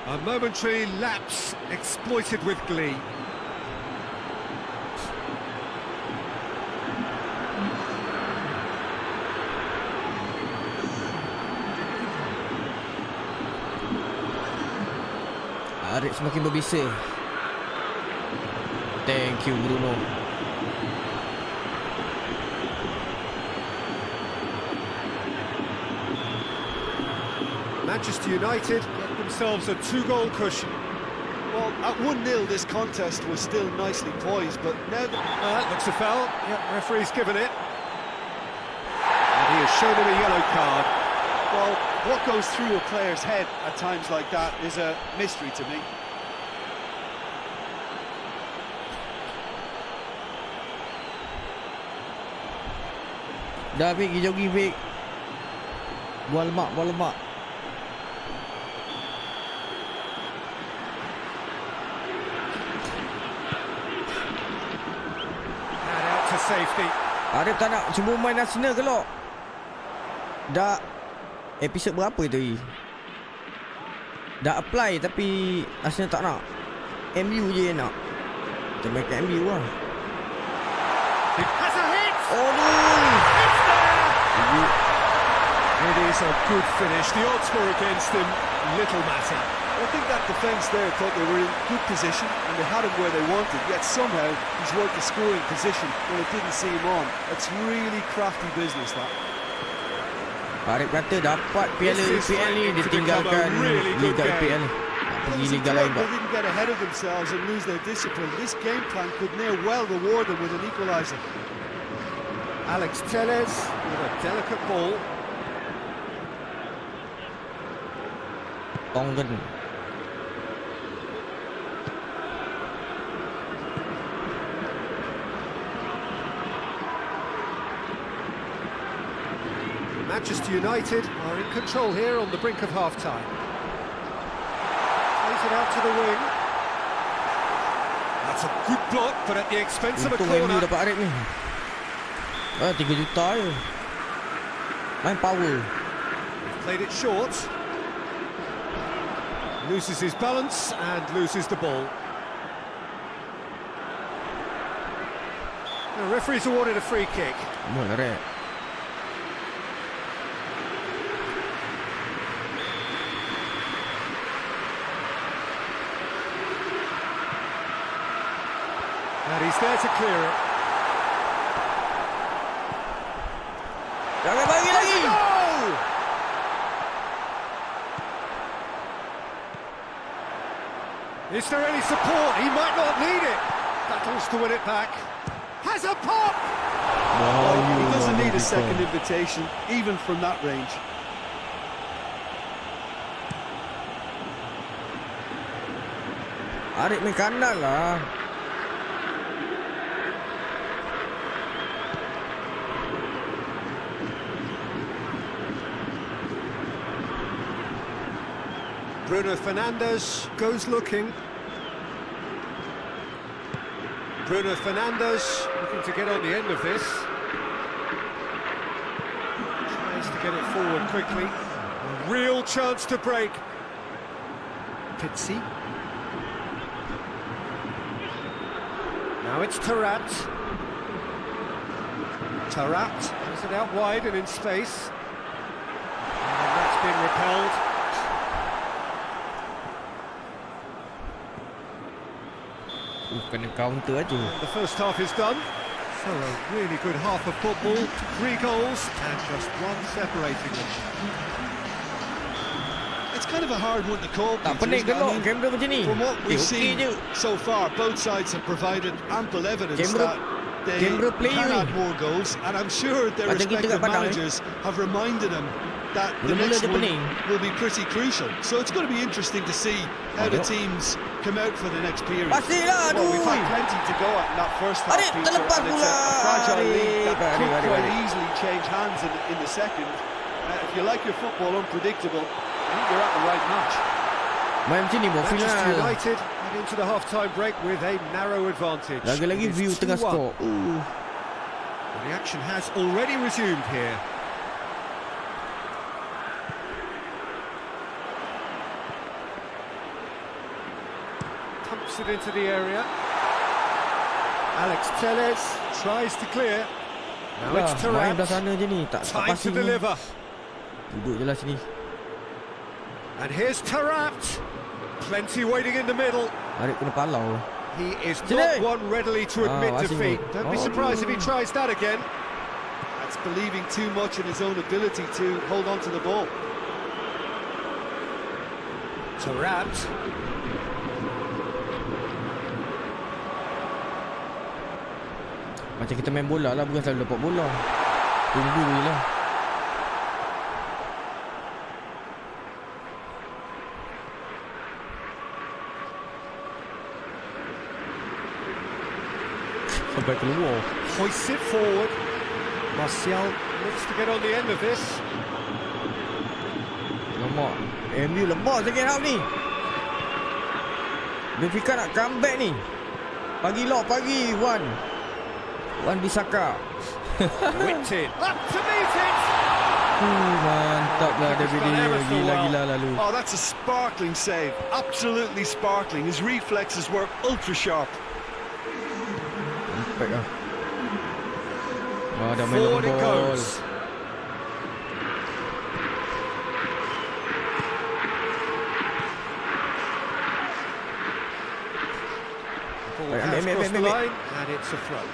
A momentary lapse exploited with glee. Arif semakin berbisa. Thank you, Bruno. Manchester United get themselves a 2-goal cushion. Well, at 1-0, this contest was still nicely poised, but now That looks a foul. Yep, referee's given it. And he has shown him a yellow card. well, what goes through a player's head at times like that is a mystery to me. Dah Fik, pergi jogging Fik. Buang lemak, buang lemak. And out to safety. Arif tak nak cuba main Arsenal ke lo? Dah episod berapa itu? Dah apply tapi Arsenal tak nak. MU je yang nak. Kita main kat MU lah. It has a hit! Oh no! It's there! It is a good finish. The odds were against him. Little matter. I think that defence there thought they were in good position and they had him where they wanted, yet somehow he's worked a scoring position when it didn't see him on. It's really crafty business, that. Arif kata dapat piala EPL ni, dia tinggalkan Liga EPL ni. Nak pergi Liga lain They tak? didn't get ahead of themselves and lose their discipline. This game plan could near well reward them with an equaliser. Alex Telles with a delicate ball. Tongan. Manchester United are in control here on the brink of half-time. Plays it out to the wing. That's a good block, but at the expense of a Untung MU corner. dapat Arif ni. 3 juta je. Main power. Played it short. Loses his balance and loses the ball. The referee's awarded a free kick. Boleh Arif. And he's there to clear it. Jangan bagi lagi. Oh! Is there any support? He might not need it. Battles to win it back. Has a pop! He doesn't need a second invitation, even from that range. Arif main kanan lah. Bruno Fernandes goes looking. Bruno Fernandes looking to get on the end of this. Tries to get it forward quickly. A real chance to break. Pizzi. Now it's Tarat. Tarat has it out wide and in space. And that's been repelled. Kena counter aja. The first half is done. So a really good half of football. 3 goals and just 1 separating them. It's kind of a hard one to call. Tak pening gelok kamera macam ni. From what we've Okey seen je. so far, both sides have provided ample evidence Kamera- that they Kamera Player can ni. add more goals, and I'm sure their Macam kita kat respective padang, managers have reminded them that the Mula-mula next dia one pening. will be pretty crucial. So it's going to be interesting to see how the Tengok. teams come out for the next period. Pasir lah, Well, we've had aduh. plenty to go at in that first half, Adik, Peter, terlepas and it's pula. a fragile league that Adik, could adik, quite adik. easily change hands in the second. If you like your football unpredictable, I think you're at the right match. Main macam ni buat Manchester final. United head into the half-time break with a narrow advantage. Lagi-lagi It is view tengah 2-1. skor. Well, the action has already resumed here. Pumps it into the area. Alex Telles tries to clear. Now it's Main belah Tarat. sana je ni. Tak Time to passing ni. deliver. Duduk je lah sini. And here's Tarat. Plenty waiting in the middle. Arif kena palau. He is Sini. not one readily to admit Masih defeat. gol. Don't be surprised if he tries that again. That's believing too much in his own ability to hold on to the ball. Tarat. Macam kita main bola lah, bukan selalu dapat bola. Tunggu je lah. Sampai keluar. Hoists it forward. Martial looks to get on the end of this. Lemak. MU lemak second half ni. Benfica nak comeback ni. Pagi lock, pagi Wan Bisaka. Whipped in. Up to meet it. Mantap lah David dia. Gila-gila lalu. Oh, that's a sparkling save. Absolutely sparkling. His reflexes were ultra sharp. Impact lah. Dah main Forward long it ball. goes. The ball Right, has ambil, crossed the ambil. line, and it's a throw.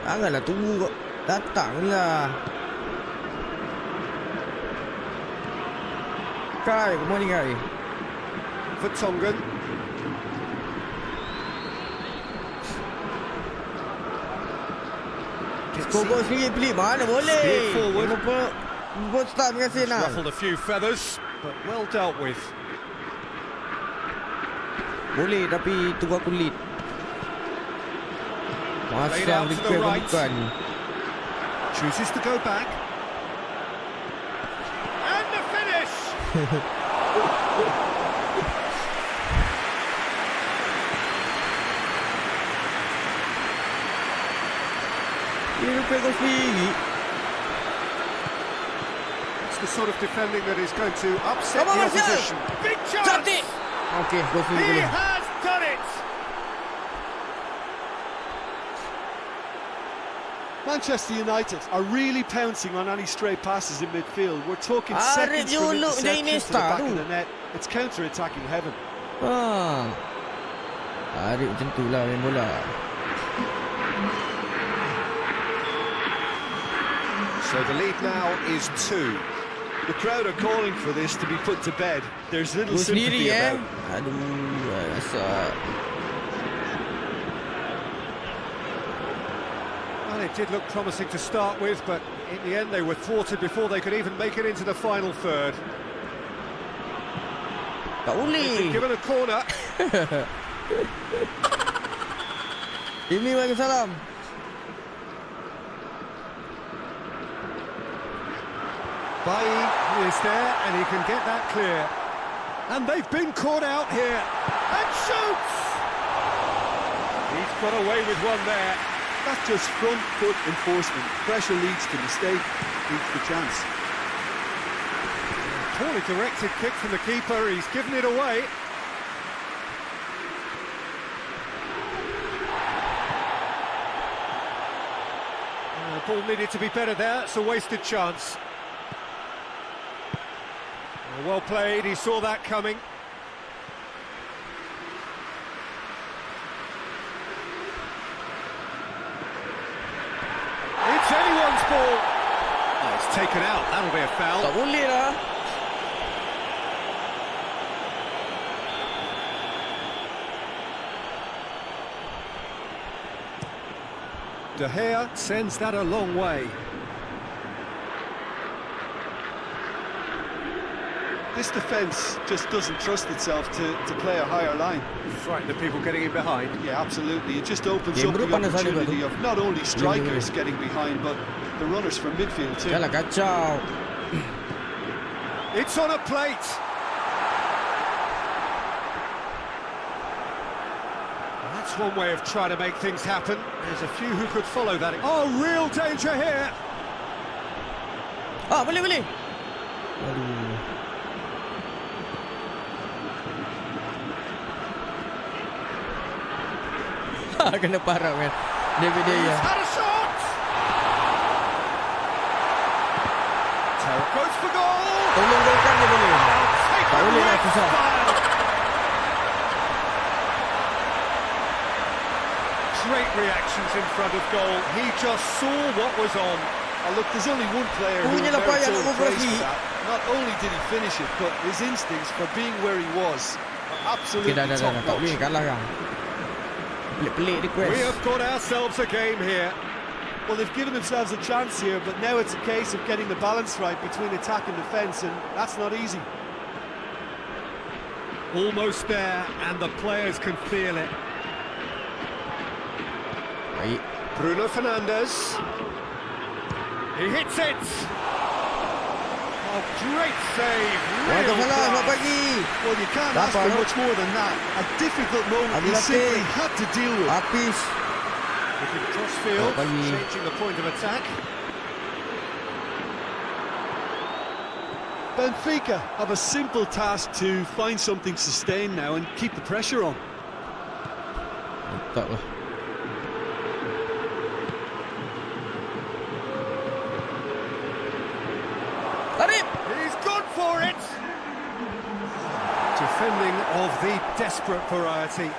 Janganlah tunggu kau. Datanglah. Kai, good morning Kai. Vertonghen. Skor sendiri pelik mana boleh. Steer forward. Buat start dengan Senal. Ruffled a few feathers, but well dealt with. Boleh tapi tunggu aku lead. Played Masa out to the repair right. bukan. Chooses to go back. And the finish! Dia repair kau sendiri. It's the sort of defending that is going to upset Come on, the Martial! opposition. Big chance! Cantik. Okey, gol sendiri He boleh. has done it! Manchester United are really pouncing on any stray passes in midfield. We're talking Arif seconds from Juluk je interception to the Iniesta back tu. of the net. It's counter-attacking heaven. Arif macam tu lah main bola. So the lead now is 2. The crowd are calling for this to be put to bed. There's little Gol sendiri sympathy about. Aduh, rasa. Well, it did look promising to start with, but in the end they were thwarted before they could even make it into the final third. Tak They've been boleh. given a corner. Imi Waalaikumsalam. Bailly is there and he can get that clear. And they've been caught out here. And shoots! He's got away with one there. That's just front foot enforcement. Pressure leads to mistake, leads to chance. Poorly directed kick from the keeper. He's given it away. The ball needed to be better there. It's a wasted chance. Well played. He saw that coming. It's anyone's ball. Oh, it's taken out. That'll be a foul. Tak boleh lah. De Gea sends that a long way. This defence just doesn't trust itself to play a higher line. Frighten the people getting in behind. Yeah, absolutely. It just opens up the opportunity of not only strikers getting behind, but the runners from midfield too. Yalah, kacau. It's on a plate. That's one way of trying to make things happen. There's a few who could follow that. Oh, real danger here. Ah, boleh. Aduh. Kena parah, man. David De Gea. Had a shot. Terror goes for goal. Tolong golkan dia boleh. Tak boleh lah, susah. Great reactions in front of goal. He just saw what was on. Oh, look, there's only one player who merits all praise for that. Not only did he finish it, but his instincts for being where he was are absolutely top Tak boleh notch. kalah kan. Pelik-pelik request. We have got ourselves a game here. Well, they've given themselves a chance here, but now it's a case of getting the balance right between attack and defence, and that's not easy. Almost there, and the players can feel it. Baik. Bruno Fernandes. He hits it. Oh, great save. Wah, tak Real salah, selamat class. pagi. Well, you can't ask for much more than that. A difficult moment he simply had to deal with. Habis. Looking crossfield, Selamat pagi. changing the point of attack. Benfica have a simple task to find something sustained now and keep the pressure on. Tak lah. ARIF. He's gone for it. Defending of the desperate variety.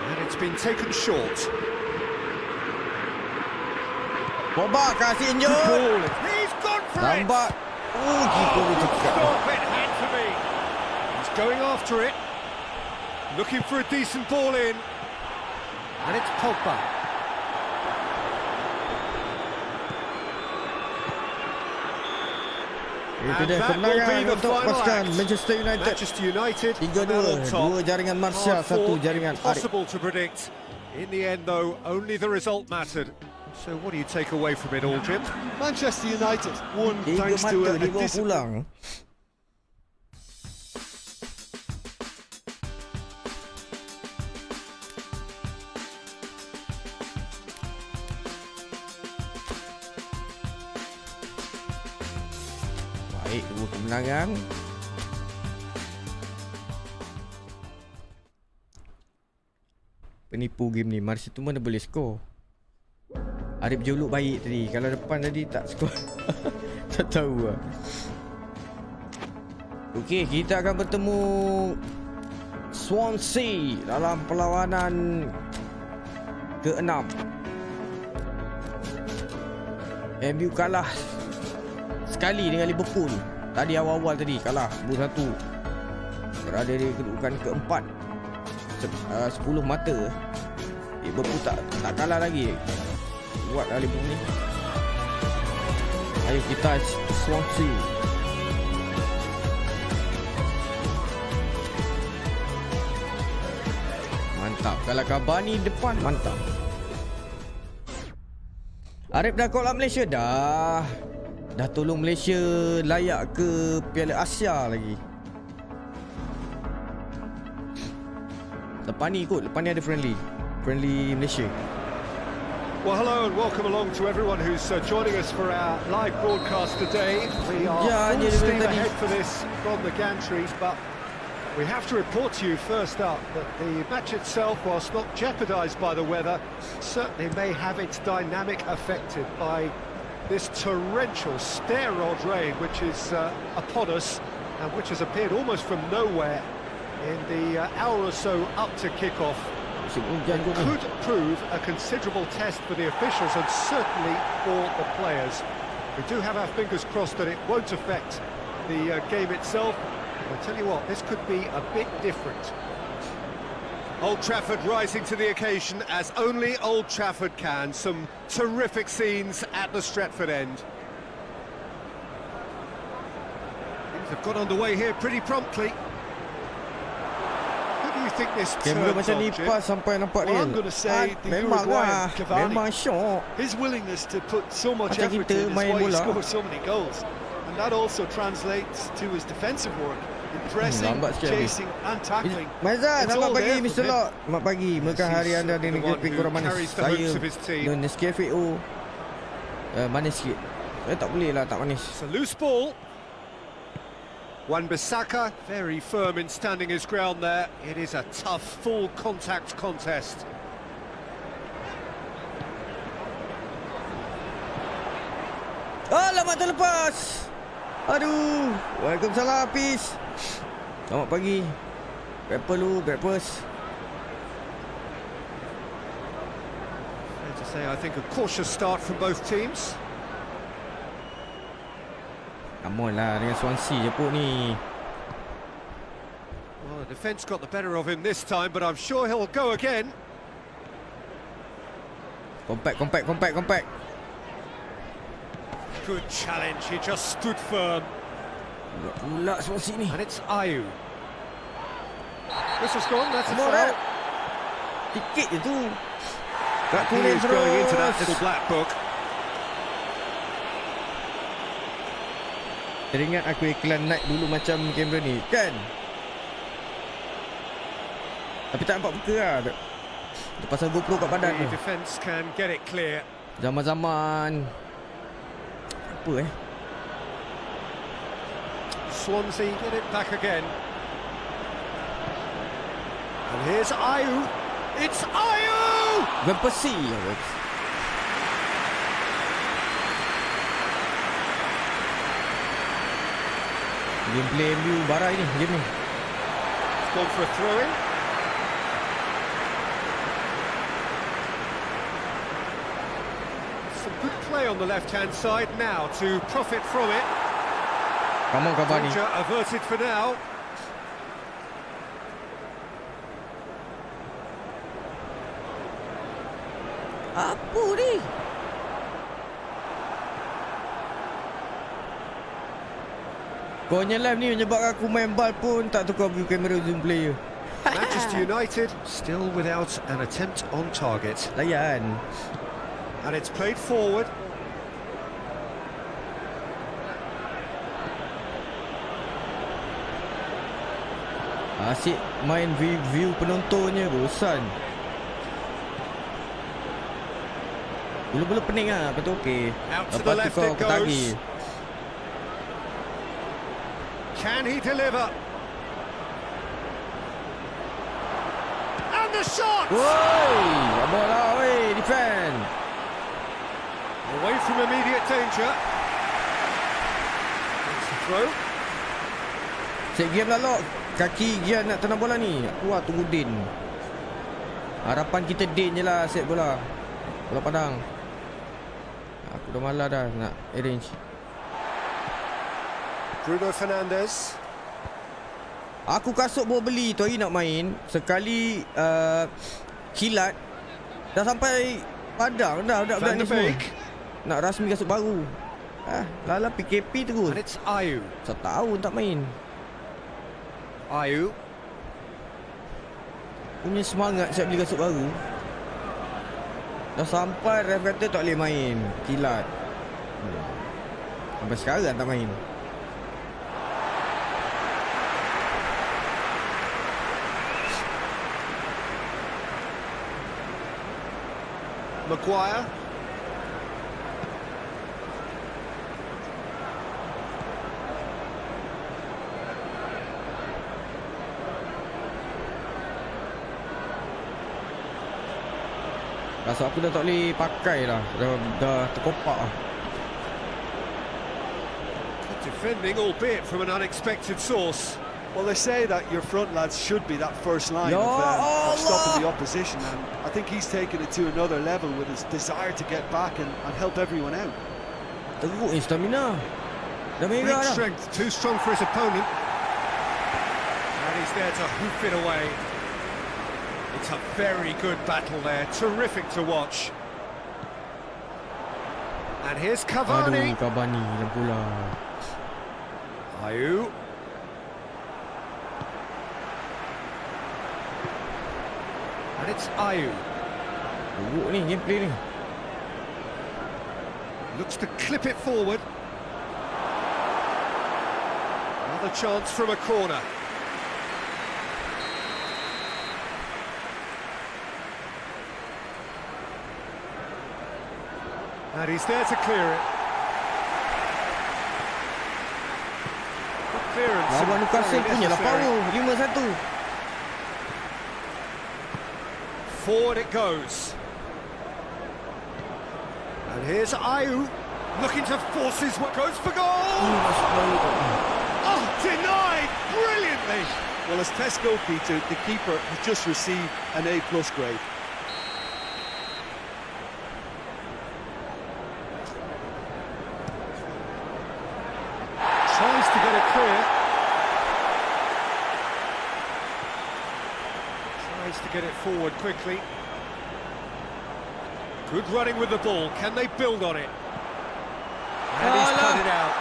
And it's been taken short. Bobak kasih Good injur. ball. He's gone for it. Lambat. Oh, keeper dia cekat. Stop it, had to be. He's going after it. Looking for a decent ball in. And it's Pogba. Itu dia And that will be kemenangan the untuk final pasukan act. Manchester United. Manchester United 3-2. Dua jaringan Martial, satu jaringan ARIF. Possible to predict. In the end, though, only the result mattered. So what do you take away from it all, Jim? Manchester United won Tiga thanks mata to a dia bawa discipline. pulang. Baik, dua kemenangan. Penipu game ni. Mari situ mana boleh skor. Arif juluk baik tadi. Kalau depan tadi tak skor. Tak tahu lah. Okey, kita akan bertemu Swansea dalam perlawanan ke-6. MU kalah sekali dengan Liverpool. Tadi awal-awal tadi kalah 2-1. Berada di kedudukan ke-4. 10 mata. Liverpool tak kalah lagi. Kuat lah Liverpool ni. Ayo kita Swansea. mantap. Kalau Cavani depan, mantap. Arif dah call up Malaysia dah. Dah tolong Malaysia layak ke Piala Asia lagi. Lepas ni ada friendly Malaysia. Well, hello and welcome along to everyone who's joining us for our live broadcast today. We are full steam ahead for this from the gantry, but we have to report to you first up that the match itself, whilst not jeopardised by the weather, certainly may have its dynamic affected by this torrential stair-rod rain which is upon us and which has appeared almost from nowhere in the hour or so up to kick-off. It could prove a considerable test for the officials and certainly for the players. We do have our fingers crossed that it won't affect the game itself. I'll tell you what, this could be a bit different. Old Trafford rising to the occasion as only Old Trafford can. Some terrific scenes at the Stretford end. Things have got underway here pretty promptly. Who do you think this Kamera turns macam on, ni Jim? pas sampai nampak Well, real. I'm going to say the Memang Uruguayan lah. Cavani. Memang syok. His willingness to put so much Macam effort kita in is main why he bola. scores so many goals. And that also translates to his defensive work. In pressing, lambat sikit habis. chasing and tackling. Maizan, It's selamat all pagi there Mr. for him. Lot. Selamat pagi. Mereka hari anda di the negeri one lebih who kurang manis. carries the Saya hopes of his team. dan Nescafe manis sikit. Saya tak boleh lah tak manis. It's a loose ball. Wan-Bissaka very firm in standing his ground there. It is a tough full contact contest. Alamak, terlepas. Aduh. Waalaikumsalam, Hafiz. Selamat pagi. Breakfast. Fair to say, I think a cautious start from both teams. Come on lah, dengan Swansea je pun ni. Well, the defence got the better of him this time, but I'm sure he'll go again. Compact. Good challenge, he just stood firm. Pula Swansea ni. And it's Ayu. This was gone, that's a Come on, foul. Sikit je tu. Tak He kuning is going into that terus. little black book. Teringat aku iklan night dulu macam kamera ni, kan? Tapi tak nampak muka lah. Dia pasal GoPro kat badan The tu. defence can get it clear. Zaman-zaman apa Swansea get it back again. And here's Ayu. It's Ayu! Van Persie. Gameplay MU barai ni game ni. It's gone for a throw-in. Some good play on the left-hand side now to profit from it. Come on Cavani. Danger averted for now. Apa ni? Kau live ni menyebabkan aku main bal pun tak tukar view kamera zoom player. Manchester United still without an attempt on target. Layan. And it's played forward. Asyik main view penontonnya, bosan. Mula-mula pening lah, lepas tu okey. Out to the Lepas tu left kau it ketagi. goes. Can he deliver? And the shot! Woi, bola woi, defend. Away from immediate danger. It's a throw. Set game lah Lok. Kaki Gian nak tenang bola ni. Aku lah tunggu Din. Harapan kita Din je lah set bola. Bola padang. Aku dah malas dah nak arrange. Bruno Fernandes. Aku kasut bawa beli tu hari nak main. Sekali kilat. Dah sampai padang dah budak-budak ni semua. Nak rasmi kasut baru. Lala PKP terus. And it's Ayu. Setahun tak main. Ayu. Punya semangat siap beli kasut baru. Dah sampai ref kata tak boleh main. Kilat. Sampai sekarang tak main. Maguire. Rasa aku dah tak boleh pakai dah. Dah terkopak lah. Defending, albeit from an unexpected source. Well, they say that your front lads should be that first line Ya of stopping the Allah. opposition, and I think he's taken it to another level with his desire to get back and help everyone out. Teruk ni stamina. Dah Great merah dah. strength, too strong for his opponent. And he's there to hoof it away. It's a very good battle there, terrific to watch. And here's Cavani. Aduh, Cavani dalam pula. Ayew. And it's Ayew. Teruk ni gameplay ni. Looks to clip it forward. Another chance from a corner. And he's there to clear it. Good clearance. Lawan and Newcastle very punya lah necessary. power. 5-1. Forward it goes. And here's Ayew, looking to force his what goes for goal. Oh, denied brilliantly. Well, as test goalkeeper, the keeper has just received an A+ grade. Tries to get it clear. Tries to get it forward quickly. Good running with the ball. Can they build on it? And he's cut it out.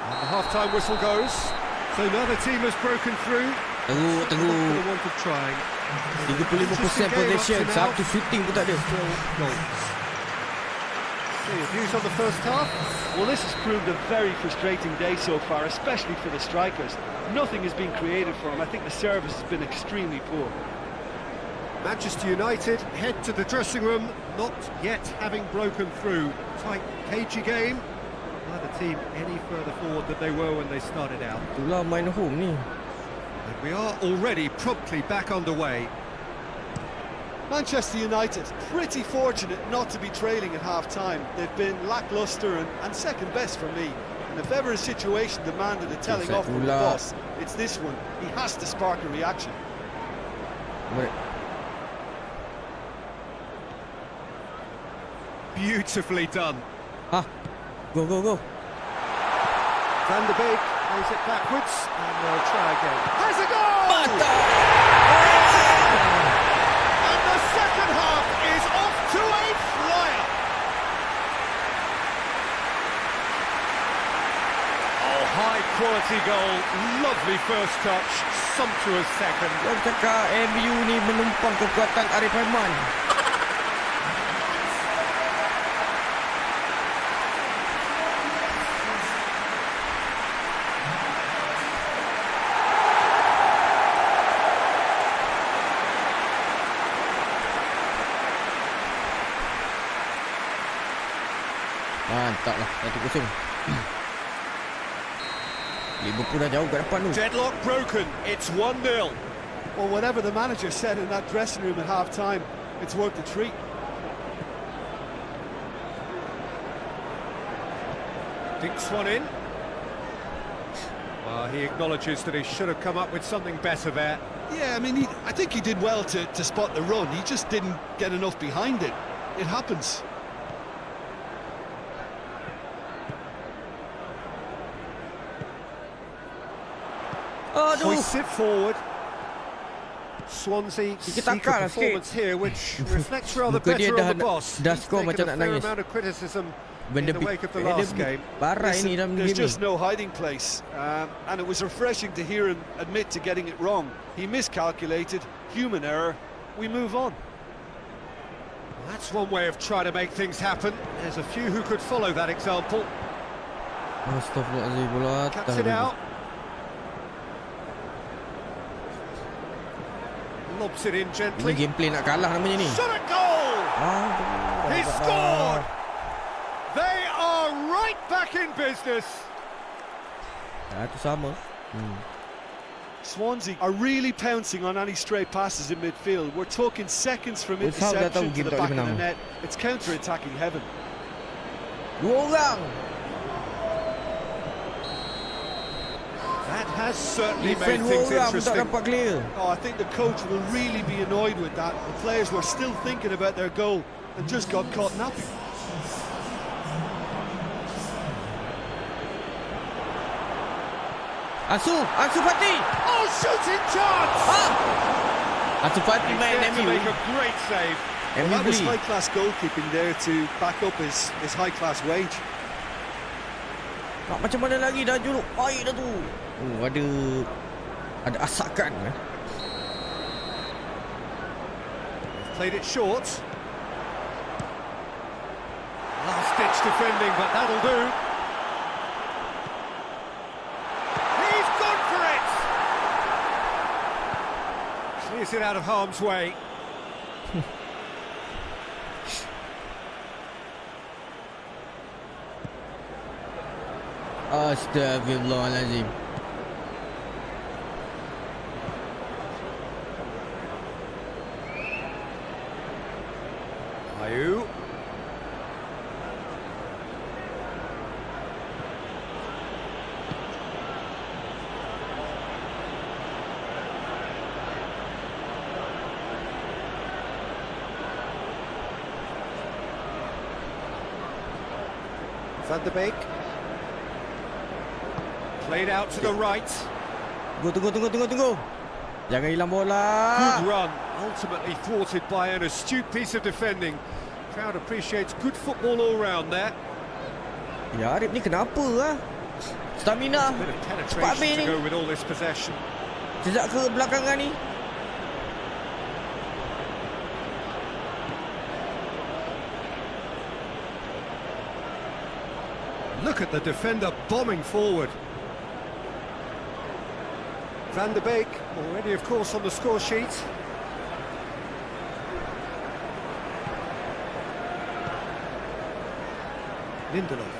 And the half-time whistle goes. So now the team has broken through. Teruk. For the want of trying. 35% possession. Satu shooting pun tak ada. Still goals. So your views on the first half? Well, this has proved a very frustrating day so far, especially for the strikers. Nothing has been created for them. I think the service has been extremely poor. Manchester United head to the dressing room, not yet having broken through. Tight, cagey game. Neither team any further forward than they were when they started out. Itulah main home ni. And we are already promptly back underway. Manchester United, pretty fortunate not to be trailing at half-time. They've been lacklustre and second best for me. And if ever a situation demanded a telling off from the boss, it's this one. He has to spark a reaction. Beautifully done. Go. Van der Beek plays it backwards, and they'll try again. Has a goal! And the second half is off to a flyer. Oh, high quality goal, lovely first touch, sumptuous second. Kau cakap MU ni menumpang kekuatan arifaiman. Mantap lah, 1-0. Liverpool dah jauh kat depan tu. Deadlock broken, it's 1-0. Well, whatever the manager said in that dressing room at half-time, it's worth the treat. Dinks one in. Well, he acknowledges that he should have come up with something better there. Yeah, I mean, I think he did well to spot the run. He just didn't get enough behind it. It happens. Hoists it forward. Swansea seek a performance here which reflects rather Muka dia better on the dah boss. dah He's skor taken macam a nak fair nangis. amount of criticism benda In the wake of the last game. Barai ni dalam There's game just ni. no hiding place, and it was refreshing to hear him admit to getting it wrong. He miscalculated, human error. We move on. That's one way of trying to make things happen. There's a few who could follow that example. Astaghfirullahaladzim pula. Cuts it out. Lobs it in Ini gently. gameplay nak kalah namanya ni. Shot at goal! He scored! They are right back in business. Itu sama. Swansea are really pouncing on any stray passes in midfield. We're talking seconds from Wes Hall dah tahu interception to game the tak back boleh of the menang. net. It's counter-attacking heaven. 2 orang. That has certainly Defend made things 2 orang pun tak interesting. dapat clear. Oh, I think the coach will really be annoyed with that. The players were still thinking about their goal and just got caught napping. Ansu Fati. Oh, shooting chance! Ansu Fati main There to MU. make a great save. Well, MU that was beli. high-class goalkeeping there to back up his high-class wage. Nak macam mana lagi dah juruk baik dah tu. Oh, ada asakan Played it short. Last-ditch defending, but that'll do. He's gone for it! Clears it out of harm's way. Astaghfirullahaladzim. Ayu. Van de Beek. Played out to the right. Tunggu. Jangan hilang bola. Good run, ultimately thwarted by an astute piece of defending. Crowd appreciates good football all round there. Ya, Arif ni kenapa ah? Stamina. Bit of Cepat habis penetration ni. to go with all this possession. Sejak ke belakangan ni. Look at the defender bombing forward. Van de Beek, already of course on the score sheet. Lindelof.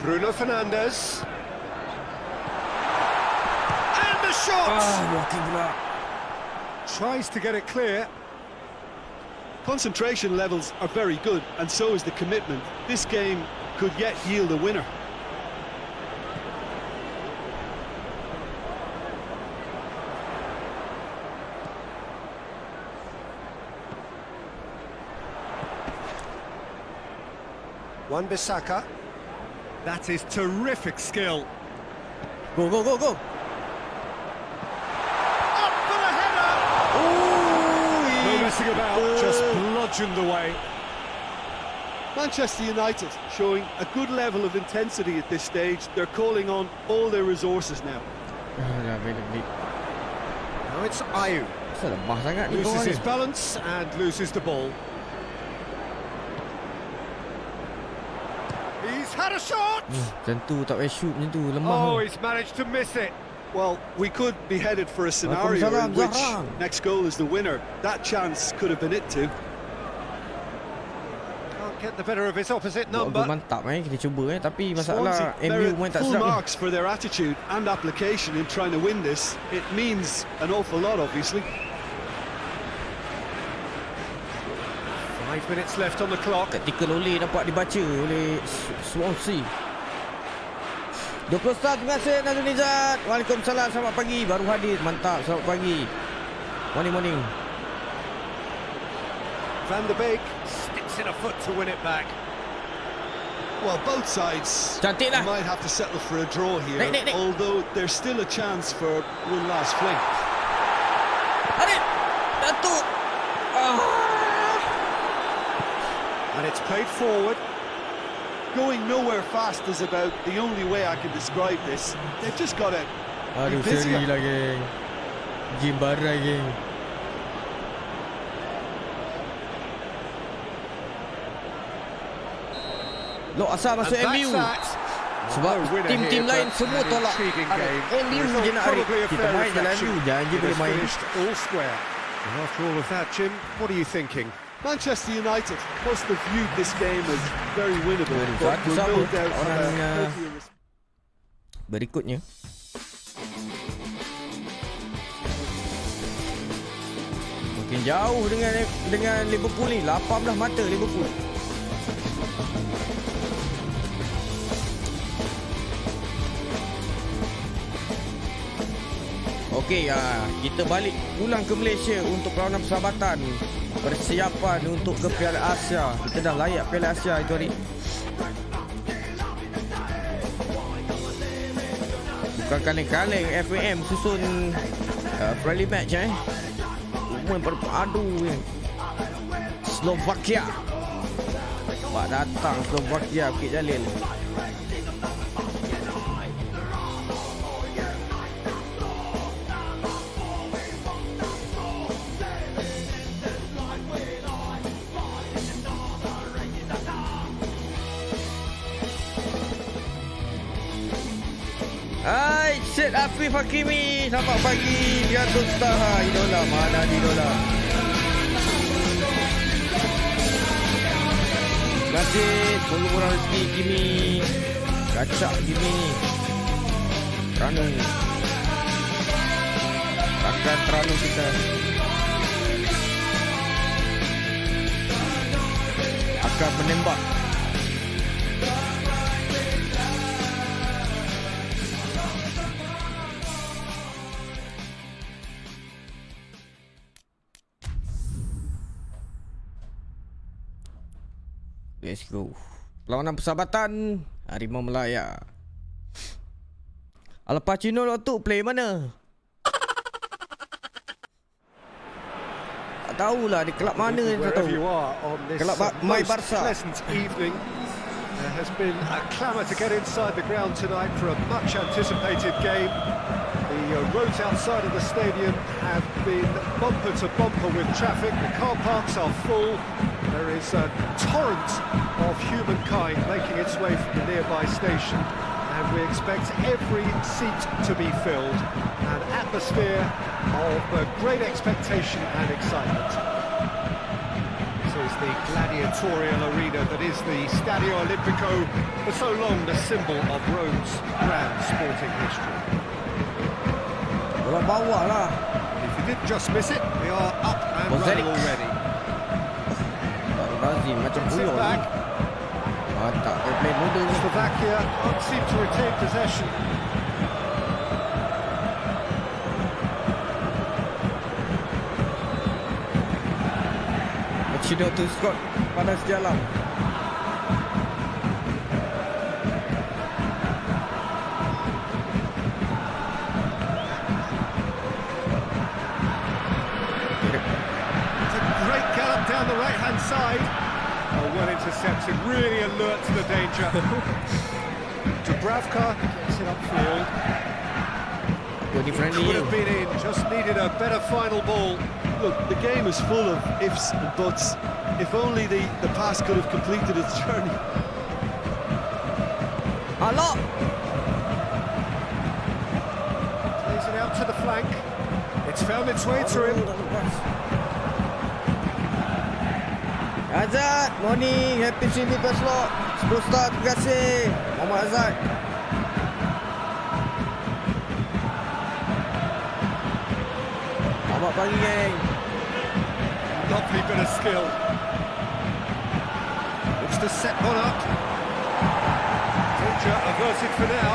Bruno Fernandes. And the shot! Walking pula. Tries to get it clear. Concentration levels are very good, and so is the commitment. This game could yet yield a winner. Wan-Bissaka. That is terrific skill. Go. Up for the header! No messing about, just bludgeoned away. Manchester United showing a good level of intensity at this stage. They're calling on all their resources now. Alah, Now it's Ayu. Asal lemah sangat ni Loses korang his ni. balance and loses the ball. He's had a shot! Macam tu tak payah shoot macam tu. Lemah. Oh, tu. he's managed to miss it. Well, we could be headed for a scenario in which Siaran. next goal is the winner. That chance could have been it too. Can't get the better of his opposite Buat number. gol mantap kita cuba tapi masalah Swansea MU merit main tak full sedap ni. marks for their attitude and application in trying to win this. It means an awful lot, obviously. 5 minutes left on the clock. Taktikal oleh dapat dibaca oleh Swansea. 20 start, terima kasih Nazrul Nizat. Waalaikumsalam, selamat pagi. Baru hadir, mantap, selamat pagi. Morning. Van de Beek sticks in a foot to win it back. Well, both sides Cantik lah. might have to settle for a draw here, Nick. although there's still a chance for one last fling. Arif. Datuk. And it's played forward. Going nowhere fast is about the only way I can describe this. They've just got to Aduh, be busier. seri lah, geng. Game barai, geng. Loh, asal masuk And MU. that's that. Sebab No winner tim-tim here, lain but semua an tolak intriguing Arif. game. MU Result je nak Arif. probably a Kita fair main jalan reflection. MU. Janji It boleh has main. finished all square. And after all of that, Jim, what are you thinking? Manchester United must have viewed this game as very winnable, but Satu will sama no doubt have orang, a healthier Berikutnya. Makin jauh dengan Liverpool ni. 18 mata Liverpool. Okey, kita balik pulang ke Malaysia untuk perlawanan persahabatan. Persiapan untuk ke Piala Asia. Kita dah layak Piala Asia itu hari. Bukan kaleng-kaleng FAM susun friendly match Semua yang berpadu Slovakia. Pak datang Slovakia Bukit Jalil. Hai, Syed Afif Hakimi. Selamat pagi. Dia Tustaha. Idola. Mana idola? Terima kasih. Tolong orang rezeki Kimi. Kacak Kimi ni. Teranu. Akan teranu kita. Akan menembak. Let's go. Perlawanan persahabatan Harimau Melaya. Al Pacino untuk play mana? Tak tahulah di kelab mana ni, tak tahu. Wherever you are on this Kelab My most Barca. pleasant evening, there has been a clamour to get inside the ground tonight for a much anticipated game. The roads outside of the stadium have been bumper to bumper with traffic. The car parks are full. There is a torrent of humankind making its way from the nearby station, and we expect every seat to be filled. An atmosphere of great expectation and excitement. This is the gladiatorial arena that is the Stadio Olimpico, for so long the symbol of Rome's grand sporting history. Bola bawah lah. If you didn't just miss it, we are up and running already. Brazil macam buyur ni. Tak, dia play muda ni. Slovakia can't seem to retain possession. Macam tu Scott panas jalan. It's a great gallop down the right-hand side. Oh, well intercepted, really alert to the danger. Dubravka gets it upfield. Good friendly. Could have been in, just needed a better final ball. Look, the game is full of ifs and buts. If only the pass could have completed its journey. Alok. Plays it out to the flank. It's found its way to him. Azad, morning. Happy Sydney Peslox. Superstar, terima kasih. Muhammad Azad. Selamat pagi, geng. Lovely bit of skill. Looks to set one up. Danger averted for now.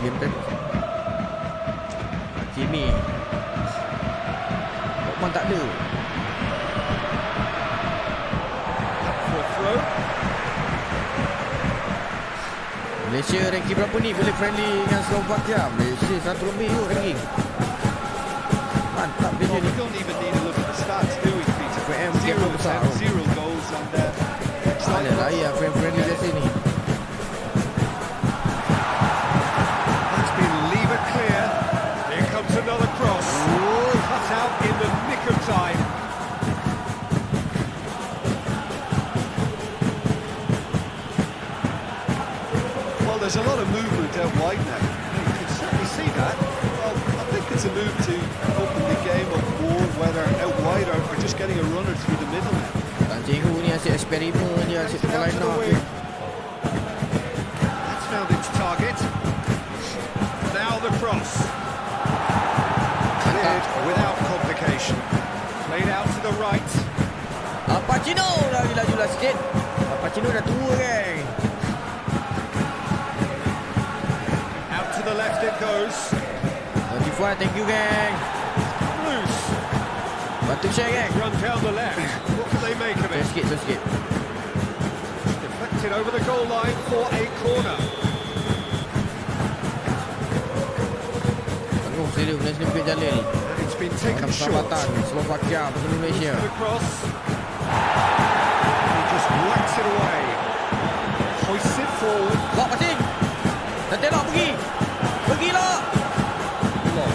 Gameplan. Kimi. Lokman tak ada. Malaysia ranking berapa ni? Boleh friendly dengan Slovakia. Malaysia 1 lebih yuk ranking. Mantap dia Well, ni. we don't even need to look at the stats, do we, Peter? PM 0 besar. attempts, 0 goals, and Boleh lah ya, friendly biasa ni. That's been lever clear. Here comes another cross. Cut out in the nick of time. well, there's a lot of movement out wide now. You can certainly see that. Well, I think it's a move to open the game up more, whether out wide or just getting a runner through the middle now. Tak cikgu ni asyik eksperimen je, asyik Out line to the up. wing. That's found its target. Now the cross. Cleared without complication. Played out to the right. Pacino lagi laju lah sikit. Pacino dah tua geng. Out to the left it goes. Notify, thank you geng. Loose. Bantu share geng. Run down the left. What can they make of it? Terus sikit. Deflected over the goal line for a corner. Tengok stadium National Field Jalil. And it's been taken Dalam short. persahabatan Slovakia bersama Malaysia. The cross. He just whacks it away. Hoists it forward. Lock passing. Nanti lock pergi. Pergi lock. Lock.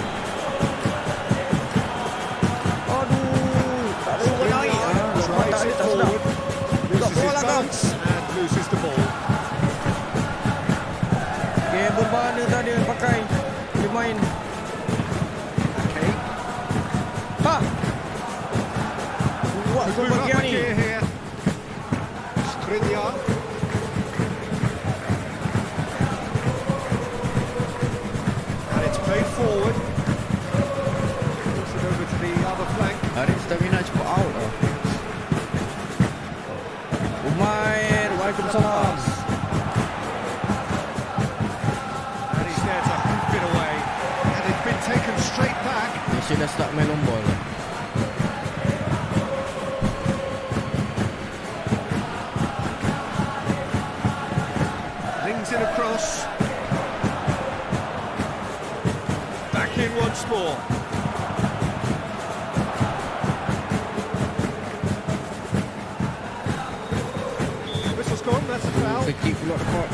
Aduh. Tak ada orang naik. Drives it forward. Loses Lock his bola kau. balance and loses the ball. Kabel mana tadi yang pakai pemain. Okay. Ha. Buat Move up Slovakia a ni. gear here. Skriniar. And it's played forward. Puts it over to the other flank. Arif stamina cepat out lah. Umair, waalaikumsalam. And he's there to hoof it away. And it's been taken straight back. Malaysia dah start main long ball. Lings it across. Back in once more. Whistle's gone, that's a foul. Kecil pula dekat.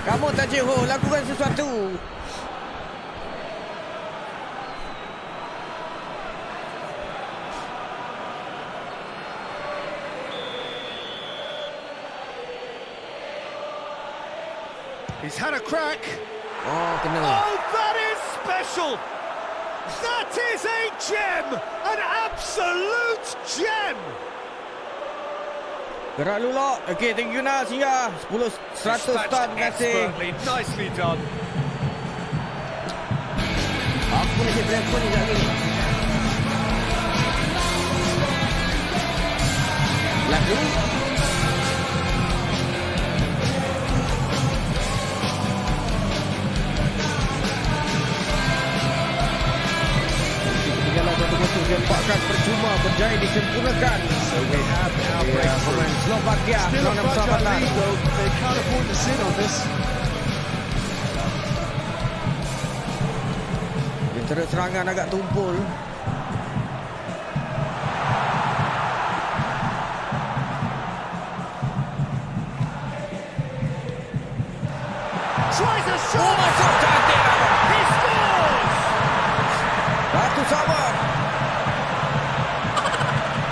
Kamu tak Jeho, lakukan sesuatu. He's had a crack. Oh, kena. Oh, that is special! That is a gem! An absolute gem! Gerak lu lock. Okey, thank you Nas hingga 10 100 Dispatched start. Terima kasih. expertly, nicely done. Aku nak cek telefon ni sekejap lagi. Lagu. Ketinggalan 1-0 diempakkan percuma berjaya disempurnakan. So we have our breakthrough. Pemain Slovakia Still a melawan fragile persahabatan. lead, though. They can't afford to sit on this. Dia terus serangan agak tumpul. Tries a Oh, shot! masuk cantik lah. He scores! Ratu sama.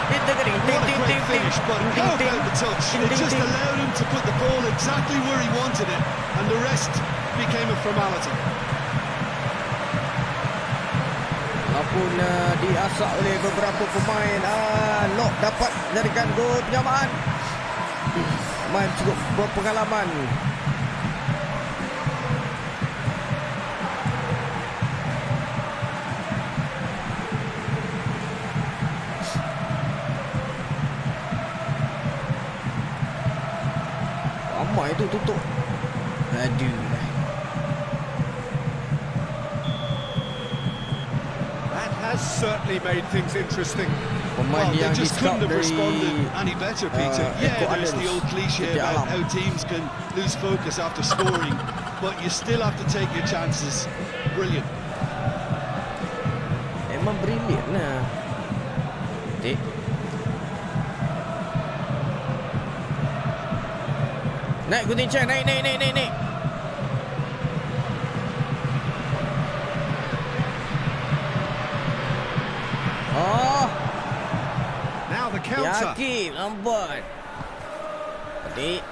Ting ting ting What a ting great ting ting finish, but ting how ting about the touch? ting It ting just ting. allowed him to put the ball exactly where he wanted it, and the rest became a formality. Walaupun diasak oleh beberapa pemain, Lock dapat jadikan gol penyamaan. Pemain cukup berpengalaman. Ramai tu tutup. Aduh. That has certainly made things interesting. Pemain Well, they yang di just scout couldn't have dari responded any better, Peter. Yeah, there's the old cliche Tidak about alam. how teams can lose focus after scoring, but you still have to take your chances. Brilliant. Emang brilliant lah. Tik. Naik gunting cang, naik. Oh, Now the counter. yakin, lambat. Tik.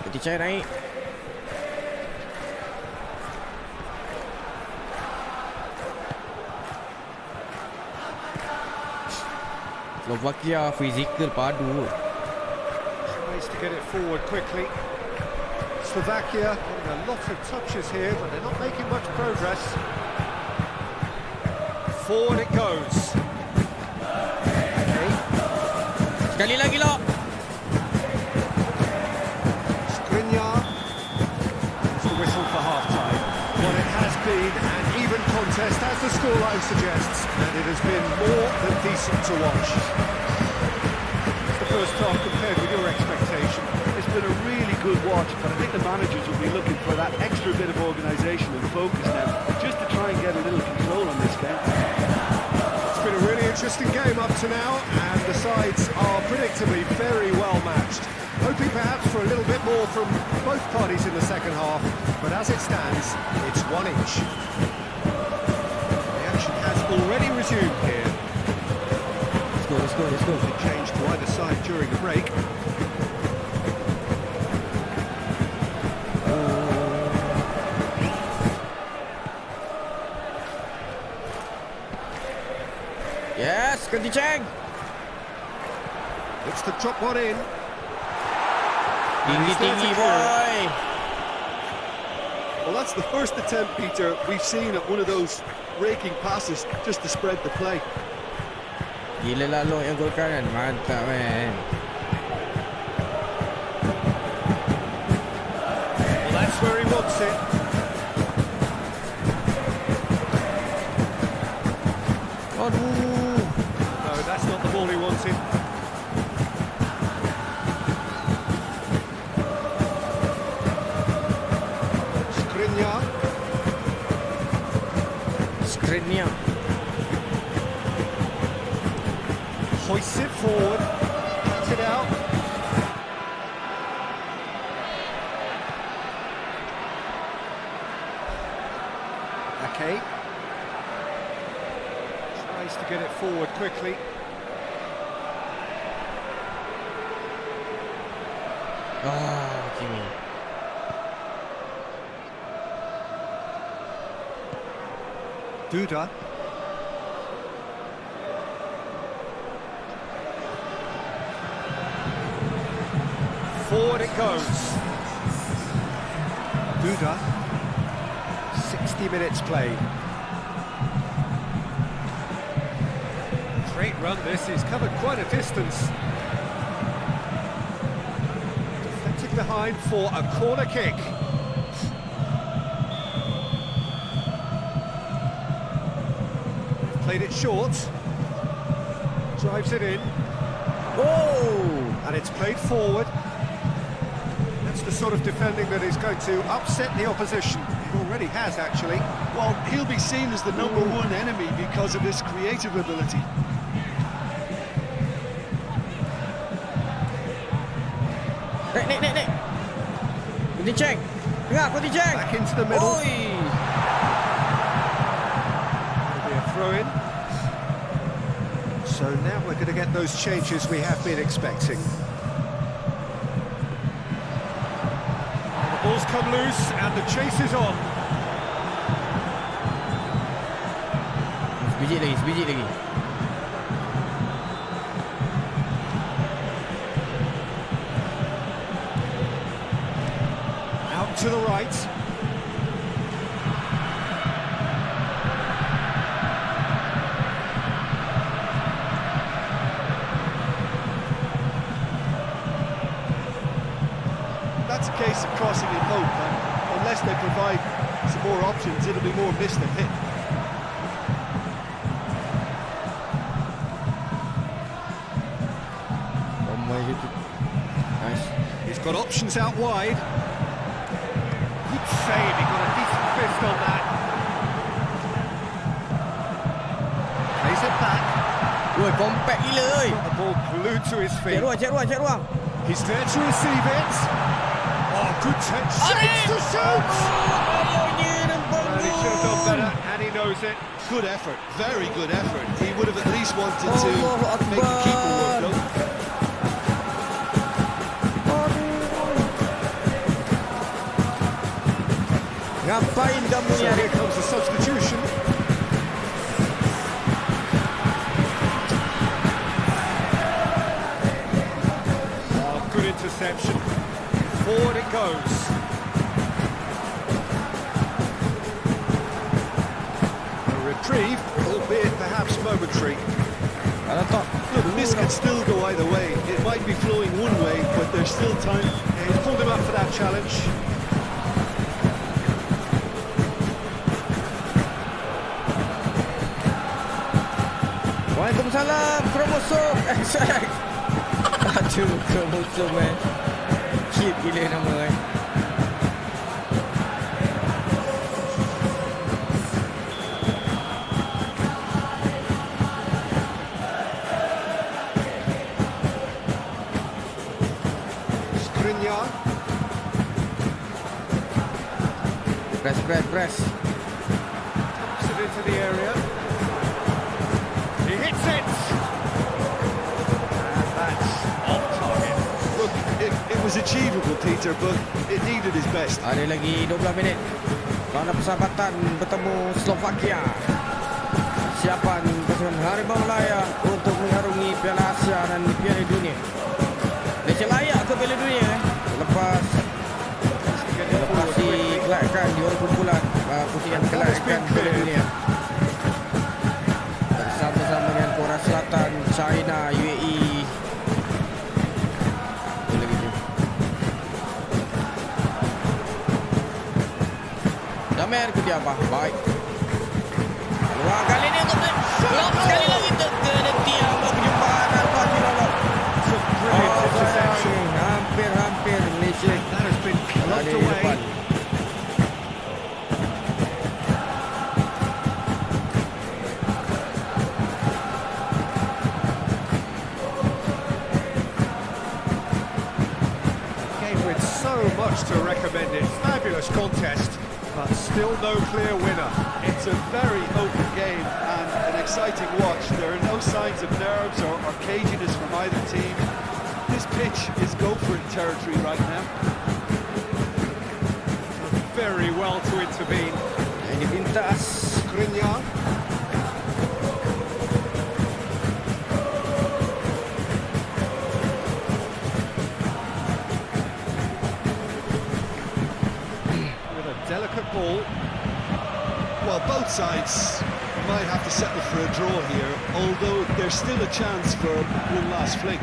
Gunting cang naik. Slovakia fizikal padu. Tries to get it forward quickly. Slovakia getting a lot of touches here, but they're not making much progress. Forward it goes. Okay, Sekali lagi lo. Skriniar. It's the whistle for half-time. Well, it has been an even contest, as the scoreline suggests, and it has been more than decent to watch. It's the first half compared with your expectation. It's been a really good watch, but I think the managers will be looking for that extra bit of organisation and focus now, just to try and get a little control on this game. It's been a really interesting game up to now, and the sides are predictably very well matched. Hoping perhaps for a little bit more from both parties in the second half, but as it stands, it's one each. The action has already resumed here. Let's go. It changed to either side during the break. Yes, gunting cang. Looks to drop one in. Tinggi boy. Well, that's the first attempt, Peter, we've seen at one of those raking passes just to spread the play. Gila lah lo yang gol kanan. Mantap man. Well, that's where he wants it. Aduh. No, that's not the ball he wanted. Skriniar. Hoists it forward, cuts it out. Okay. Tries to get it forward quickly. Kimi. Duda. Forward it goes. Duda. 60 minutes played. Great run this, he's covered quite a distance. Deflected behind for a corner kick. Played it short. Drives it in. Oh. And it's played forward. That's the sort of defending that is going to upset the opposition. It already has, actually. Well, he'll be seen as the number one enemy because of his creative ability. Naik. Gunting cang. Tengah, gunting cang. Back into the middle. Oi. It'll be a throw-in. So now we're going to get those changes we have been expecting. And the ball's come loose and the chase is on. Sebiji lagi. Out to the right. That's a case of crossing in hope, and unless they provide some more options, it'll be more miss than hit. Got options out wide. Good save, he got a decent fist on that. Plays it back. Woi, compact gila oi. Got the ball glued to his feet. Cek ruang. He's there to receive it. Oh, good touch. Shapes to shoot! And he should have done better, and he knows it. Good effort, very good effort. He would have at least wanted to make the keeper work, though. Ngapain kamu ni So Arif? here comes the substitution. Oh, good interception. Forward it goes. A reprieve, albeit perhaps momentary. Kalau tak, Look, this could still go either way. It might be flowing one way, but there's still time. Yeah, he's pulled him up for that challenge. Waalaikumsalam, kromosum. Aduh, kromosum Cute gila nama Skriniar. Press. Taps it into the area. He hits it! And that's off target. Look, it was achievable, Peter, but it needed his best. Ada lagi 12 minit. Ronda persahabatan bertemu Slovakia. Siapan pasukan Harimau Malaya untuk mengarungi Piala Asia dan Piala Dunia. Malaysia layak ke Piala Dunia Lepas dikelakkan di orang kumpulan pusingan kelakkan Piala Dunia bersama-sama dengan Korea Selatan, China, UAE. Boleh gitu. Damer ke dia apa? Baik. Keluar kali ni untuk lock sekali lagi untuk keletihan perjumpaan Al-Fatihah. Brilliant interception. Hampir Malaysia That has been ada blocked di away. depan. Game with so much to recommend it. Fabulous contest, but still no clear winner. It's a very open game and an exciting watch. There are no signs of nerves or caginess from either team. This pitch is go-for-it territory right now. Very well to intervene. Ini pintas. Skriniar. With a delicate ball. Well, both sides might have to settle for a draw here, although there's still a chance for one last fling.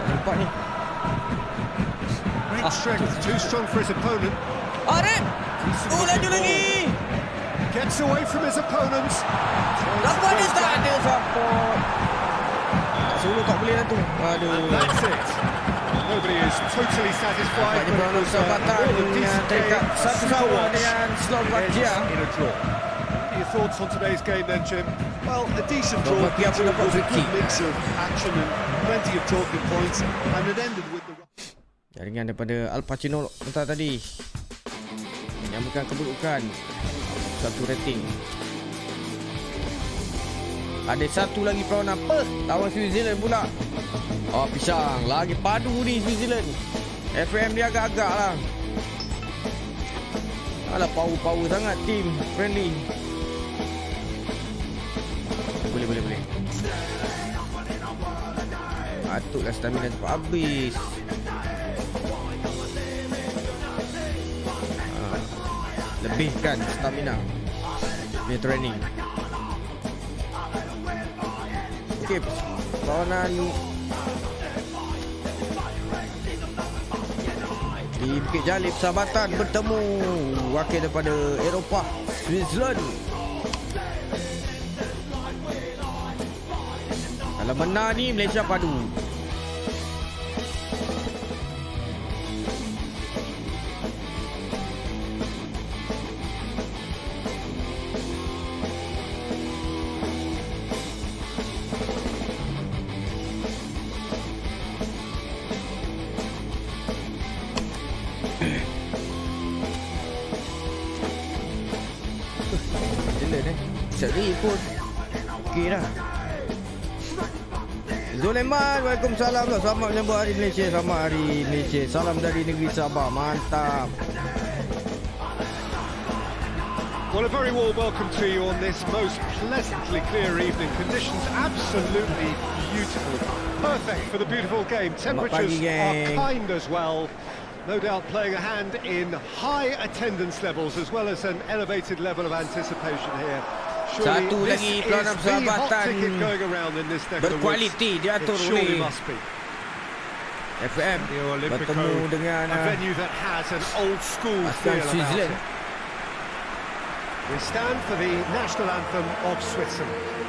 Nampak ni. Great strength, too strong for his opponent. Arif! Decent Laju looking lagi! ball. Gets away from his opponent. Nampak dia tak ada support. Solo tak boleh dah tu. And Aduh. that's it. Nobody is totally satisfied, Nampaknya but it Ronda was a persahabatan real dengan decent tekad game. satu Super sama watch. dengan Slovakia. Ends in a draw. What are your thoughts on today's game then, Jim? Well, a decent draw, Slovakia Peter, pun dapat with a free good kick. mix of action and plenty of talking points, and it ended with the... Jaringan daripada Al Pacino mentah tadi menyambutkan kedudukan satu rating. Ada satu lagi perlawanan apa? Lawan New Zealand pula. Oh, pisang. Lagi padu ni New Zealand. FM dia agak-agak lah. Alah, power sangat tim friendly. Boleh. Patutlah stamina cepat habis. Lebihkan stamina punya training. Okey, perlawanan di Bukit Jalil persahabatan bertemu wakil daripada Eropah, Switzerland. Kalau menang ni Malaysia padu. Seri pun okey dah. Zulaiman, waalaikumsalam. Selamat menyambut Hari Malaysia. Selamat Hari Malaysia. Salam dari negeri Sabah. Mantap. Well, a very warm welcome to you on this most pleasantly clear evening. Conditions absolutely beautiful. Perfect for the beautiful game. Temperatures are kind as well. No doubt playing a hand in high attendance levels as well as an elevated level of anticipation here. Satu lagi peluang persahabatan berkualiti diatur oleh FM bertemu dengan pasukan Switzerland. We stand for the national anthem of Switzerland.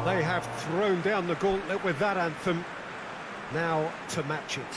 They have thrown down the gauntlet with that anthem. Now to match it.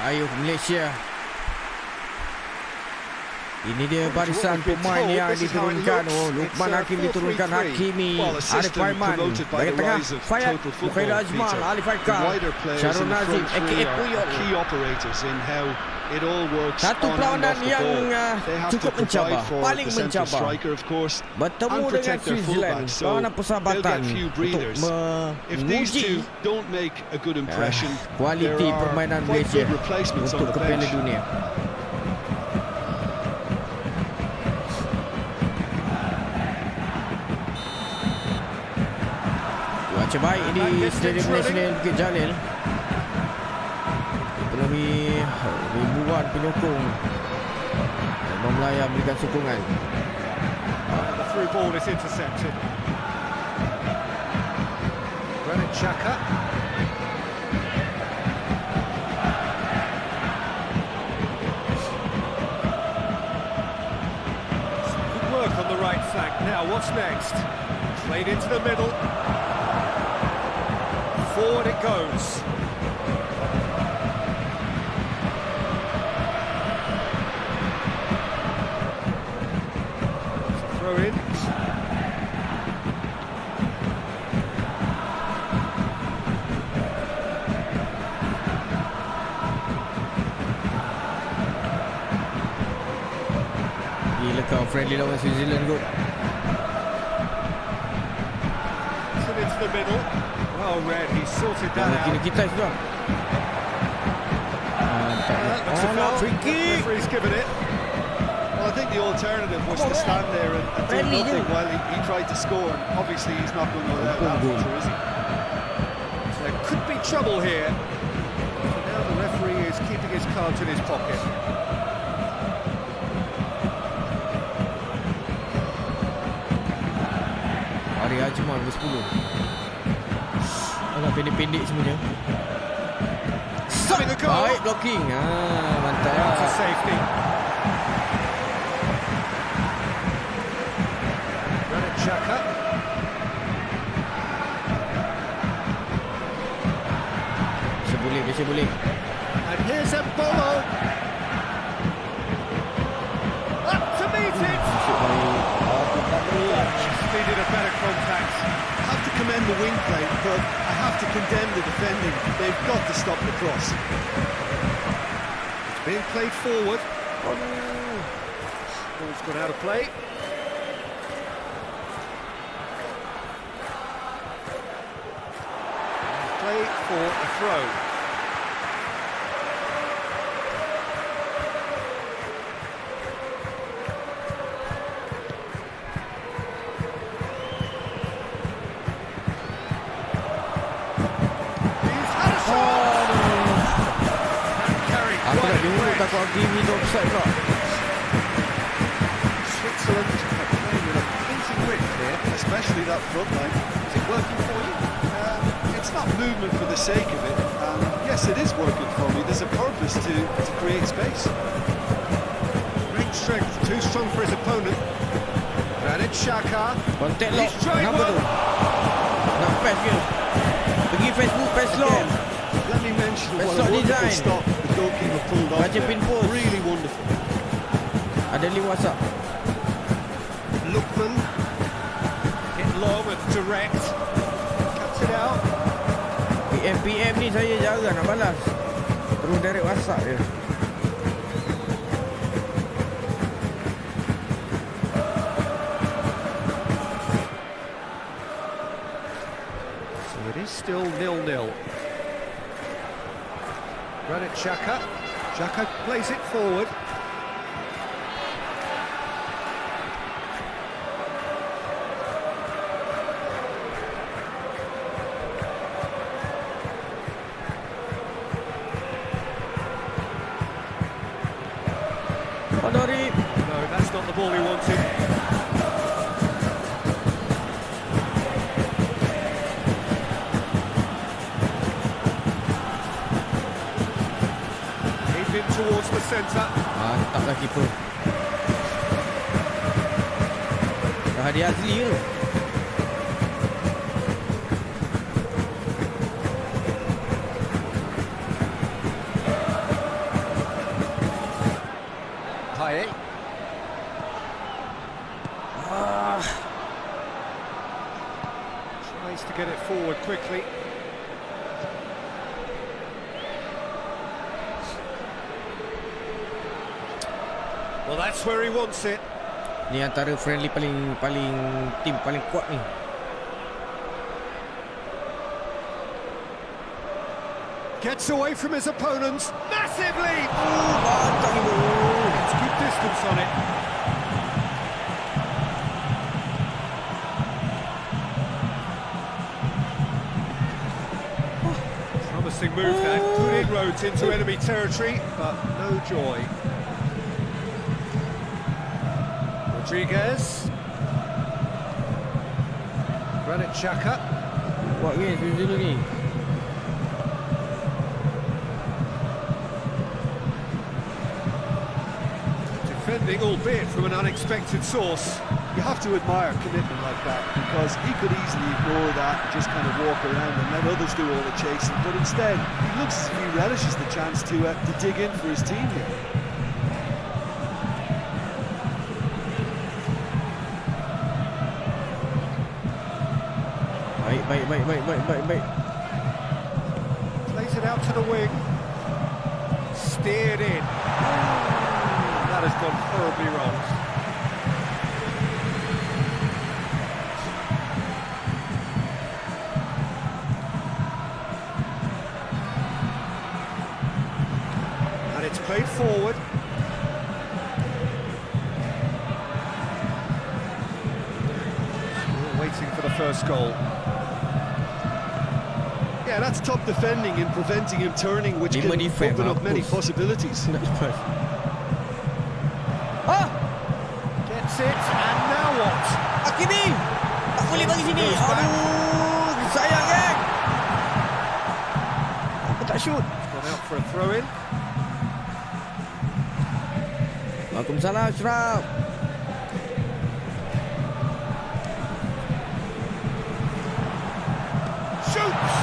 Ayo Malaysia. Ini dia barisan pemain yang diturunkan. Oh, Lukman Hakim diturunkan, Hakimi, Arifaiman, bahagian tengah Fayad, Mukhair Ajmal, Alifaikar, Syarul Nazim, a.k.a. Puyol. Satu perlawanan yang cukup mencabar, paling mencabar. Bertemu dengan Switzerland, perlawanan persahabatan untuk menguji kualiti permainan Malaysia untuk ke Piala Dunia. Cuaca baik di Stadium Nasional Bukit Jalil, dipenuhi ribuan penyokong yang memelayang berikan sokongan. The through ball is intercepted. Granit Xhaka. Good work on the right flank. Now what's next? Played into the middle. Forward it goes. Throw in. Gila kau, friendly lawan Switzerland kot. Into the middle. Well read, he sorted that out. Kini kita sudah. Free kick. Referee's given it. Well, I think the alternative was to stand there and do nothing while he tried to score. Obviously, he's not going to allow that feature, is he? So there could be trouble here. So now the referee is keeping his cards in his pocket. Hari Ajmal ke 10. Alah, pendek-pendek semuanya. Baik blocking. Mantap. That's a safety. Granit Xhaka. Bisa boleh. And here's a Bolo. commend the wing play, but I have to condemn the defending. They've got to stop the cross. It's being played forward. Ball's gone out of play. Play for a throw. Switzerland are playing with a pleasing width here, especially that front line. Is it working for you? It's not movement for the sake of it. Yes, it is working for me. There's a purpose to create space. Great strength, too strong for his opponent. Granit Xhaka. Kontak lock. Kenapa tu? Nak pass ke? Pergi Facebook Peslox. Let me mention what Peslox a wonderful design. stop the goalkeeper pulled off Baca there. pin post. Really wonderful. Ada link WhatsApp. Lookman. Hit long and direct. Cuts it out. PM ni saya jarang nak balas. Terus direct WhatsApp je. So it is still 0-0. Granit Xhaka. Xhaka plays it forward. Dari. No, that's not the ball he wanted. He's in towards the centre. Mantaplah keeper. Dah hadiah asli ke? Tries to get it forward quickly. Well, that's where he wants it. Ni antara friendly paling tim paling kuat ni. Gets away from his opponents massively. Mantap ni bro. Gets good distance on it. Promising move there. Good inroads into enemy territory, but no joy. Rodriguez. Granit Xhaka. Buat game dulu ni. Defending, albeit from an unexpected source. You have to admire commitment like that, because he could easily ignore that and just kind of walk around and let others do all the chasing, but instead he looks as if he relishes the chance to dig in for his team here. Baik. Plays it out to the wing. Steered in. That has gone horribly wrong. And it's played forward. Still waiting for the first goal. Yeah, that's top defending and preventing him turning, which can open up many possibilities. Gets it, and now what? Hakimi! Tak boleh bagi sini. Aduh, sayang kan? Apa tak shoot? Gone out for a throw-in. Waalaikumsalam, Ashraf. Shoots!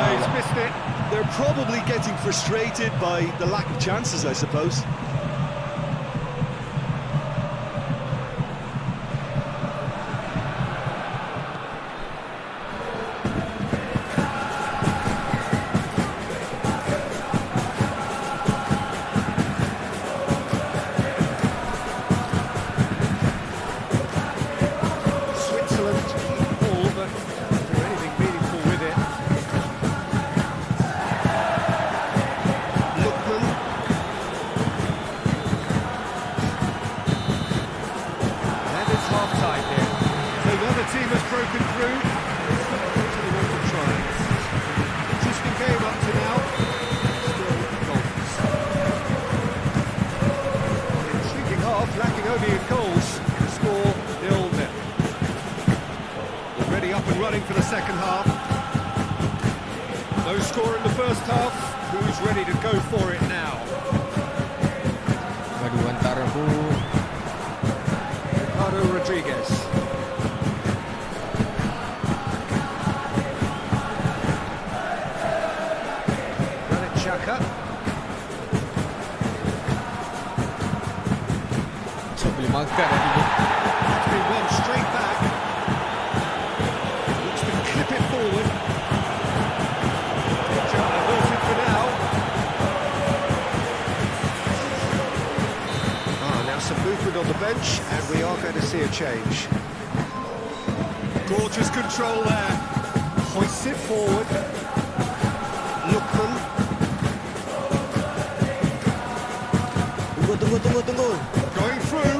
He's missed it. They're probably getting frustrated by the lack of chances, I suppose. team has broken through. To the water trials. Interesting game up to now. Still goals. Intriguing half, lacking only in goals. The score 0-0. Already up and running for the second half. No score in the first half. Who's ready to go for it now? Aduh, antara bu. Ricardo Rodriguez. Granit Xhaka. Cok boleh makan lagi ni. It's been won straight back. Looks to clip it forward. Averted for now. Now some movement on the bench, and we are going to see a change. Gorgeous control there. Hoists it forward. Lookman. Tunggu. Going through.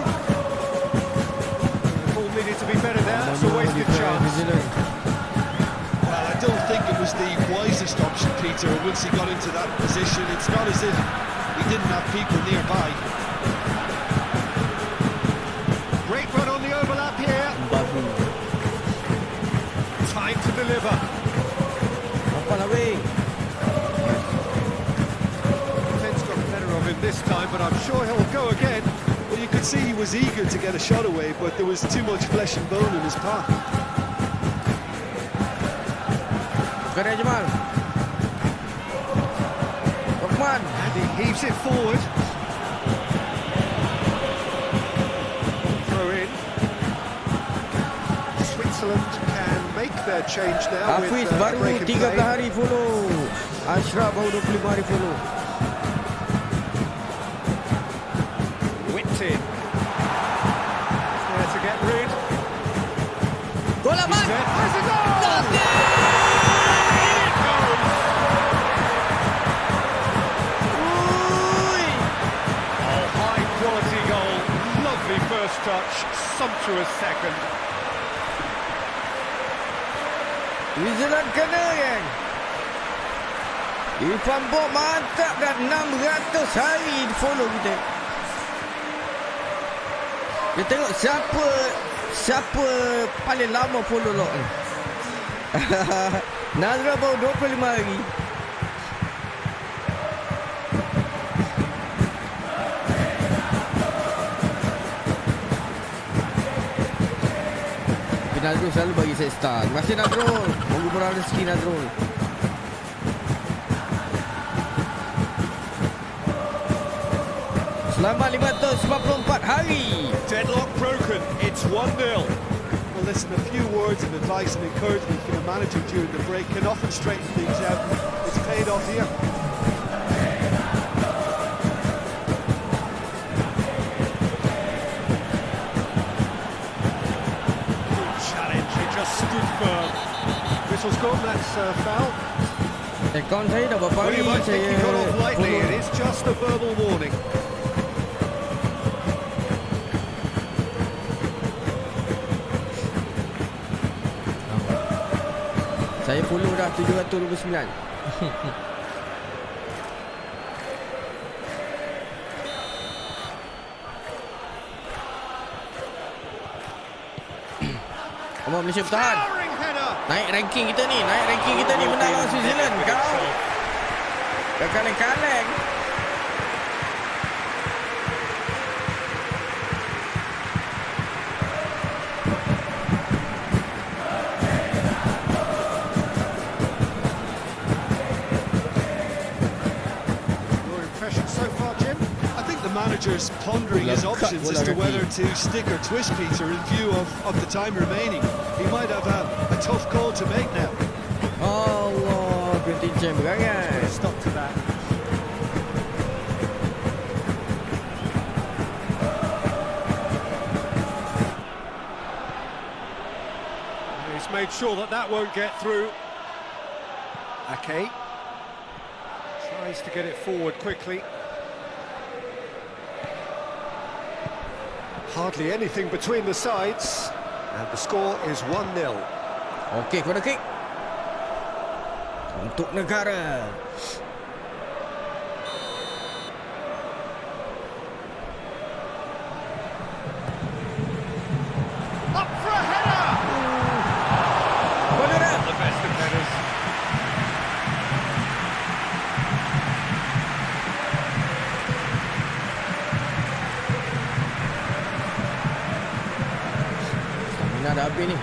The ball needed to be better there. That's a wasted chance. Well, I don't think it was the wisest option, Peter, once he got into that position. It's not as if he didn't have people nearby. Great run on the overlap here. Time to deliver. Apa lah weh? Defence got the better of him this time, but I'm sure he'll go again. Well, you could see he was eager to get a shot away, but there was too much flesh and bone in his path. Keren Jamal. Lokman. And he heaves it forward. Throw in. Switzerland can make their change now Hafiz with baru break and 13 play. hari follow. Ashraf baru 25 hari follow. Whipped in. There to get rid. Gol Aman. There. Has a goal! Ui. Oh, high quality goal. Lovely first touch. Sumptuous second. New Zealand kena kan. Irfan Bob mantap dah 600 hari follow kita. Kita tengok siapa paling lama follow lock ni. Nazra baru 25 hari. Nazrul selalu bagi set star. Terima kasih Nazrul. Moga murah rezeki Nazrul. Selamat 594 hari. Deadlock broken. It's 1-0. Well, listen, a few words of advice and encouragement from a manager during the break can often straighten things out. It's paid off here. Challenge, he just stood firm. Whistle's gone, that's foul. Akaun saya dah berapa Well, hari you might think he got off lightly, follow. it is just a verbal warning. Saya follow dah 729. Kamu Malaysia bertahan. Towering header. Naik ranking kita ni menang lawan New Zealand. Kau dah kaleng-kaleng. Your impression so far, Jim? I think the manager's pondering his options as to whether to stick or twist Peter in view of the time remaining. He might have a tough call to make now. Allah, ketincan berangan. Stop to that. He's made sure that won't get through. Ake tries to get it forward quickly. Hardly anything between the sides. And the score is 1-0. Okey, corner kick. Untuk negara. Up for a header! Corner. The best of headers. Stamina dah habis ni.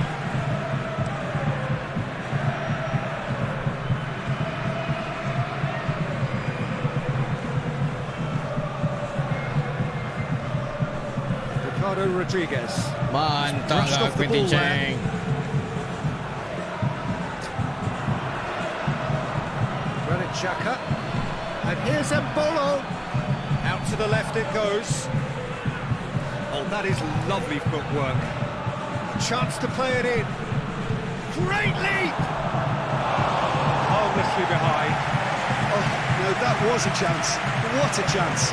Ricardo Rodriguez. Mantap Brushed lah off the Quentin ball there. Cheng. Granit Xhaka. And here's Embolo. Out to the left it goes. Oh, that is lovely footwork. A chance to play it in. Great leap! Harmlessly behind. Oh, no, that was a chance. What a chance.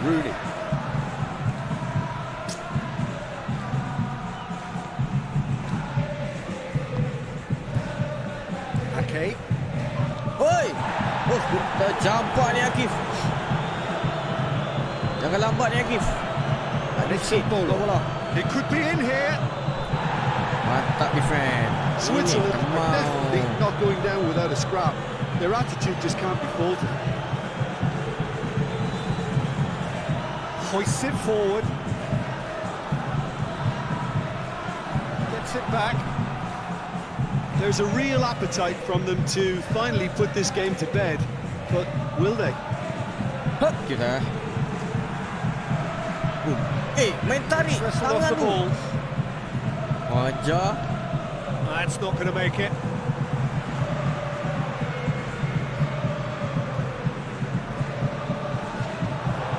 Rooney. Ake. Oi! Oh, tercampak ni Akif. Jangan lambat ni Akif. Ada It's sikit Embolo. bola. It could be in here. Mantap defend. Switzerland are Mau. definitely not going down without a scrap. Their attitude just can't be faulted. Hoists it forward. Gets it back. There's a real appetite from them to finally put this game to bed, but will they? Hop kita. Main tarik Wrestled off tangan the tu. ball. Ajar. That's not going to make it.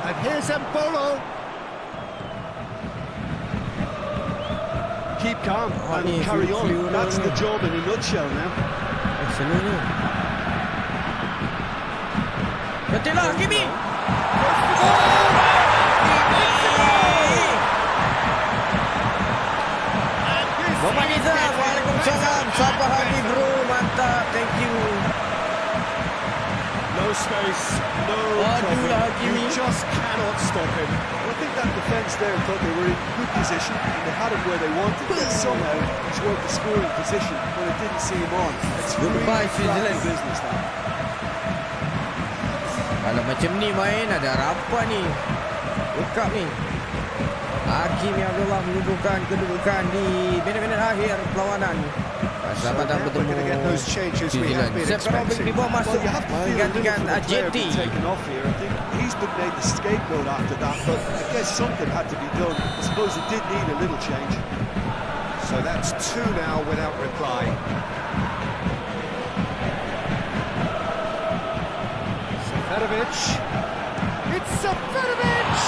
And here's Embolo. Keep calm Oh, ni and carry flew on. That's the ni. job in a nutshell now. Seluruhnya. Betul lah Kimi. Bapak Nizam, Waalaikumsalam. Siapa hari bro, mantap, thank you. No space, no Aduh problem. lah, Hakimi. You just cannot stop him. I think that defence there thought they were in good position and they had him where they wanted, but somehow swerved the scoring position when it didn't see him on. It's Goodbye, really crappy Switzerland. business now. Kalau macam ni main, ada harapan ni. World Cup ni. Hakim yang Abdullah menuduhkan kedudukan di minit-minit akhir perlawanan. Persahabatan now we're gonna get bertemu those changes we have been Seferovic expecting. di bawah masuk Well, you have to feel a little menggantikan for the player JT. being taken off here. I think he's been made the scapegoat after that, but I guess something had to be done. I suppose it did need a little change. So that's two now without reply. Seferovic. It's Seferovic!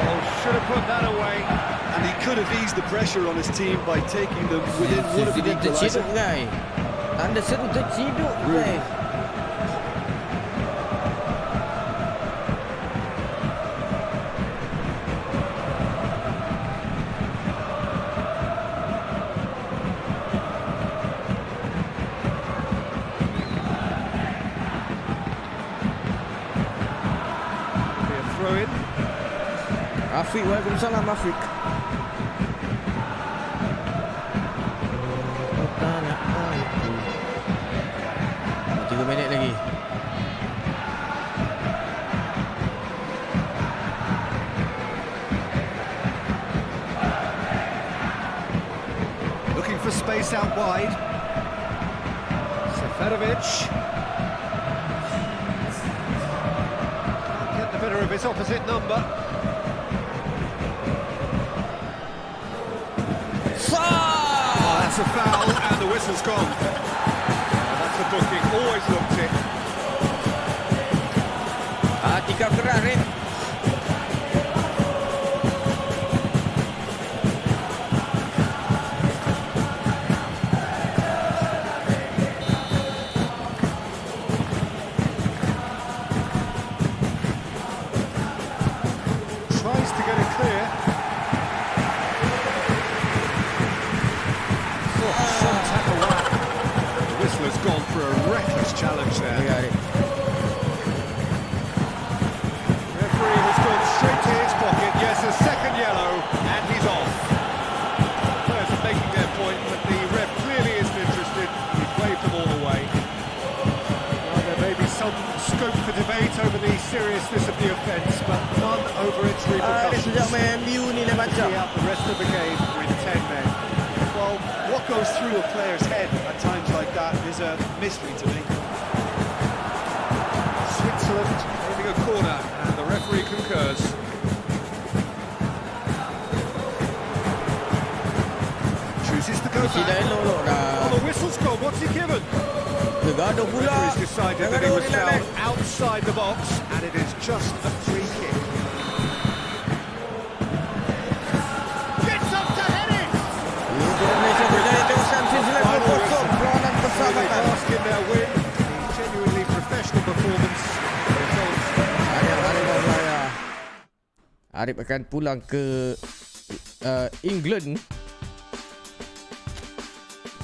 Oh, should have put that away. And he could have eased the pressure on his team by taking them within one of the Tidak terciduk equaliser. guys. Tanda seru terciduk guys. Be a throw in. Afiq, Waalaikumsalam Afiq. Tiga minit lagi. Looking for space out wide. Seferovic. Can't get the better of his opposite number. That's a foul and the whistle's gone. That's a booking, always looked it. Hati kau keras, Rin. for a reckless challenge there. Referee has gone straight to his pocket. Yes, a second yellow, and he's off. Players are making their point, but the ref clearly isn't interested. He's waved them all away. Well, there may be some scope for debate over the seriousness of the offence, but none over its repercussions. See out the rest of the game with 10 men. Well, what goes through a player's head at times like that is a mystery to me. Switzerland aiming a corner, and the referee concurs. Chooses to go back. Oh, the whistle's gone. What's he given? The referee's decided that he was fouled outside the box, and it is just a free kick. Gets up to head it! Really bask in their win. A genuinely professional performance. Arif akan pulang ke England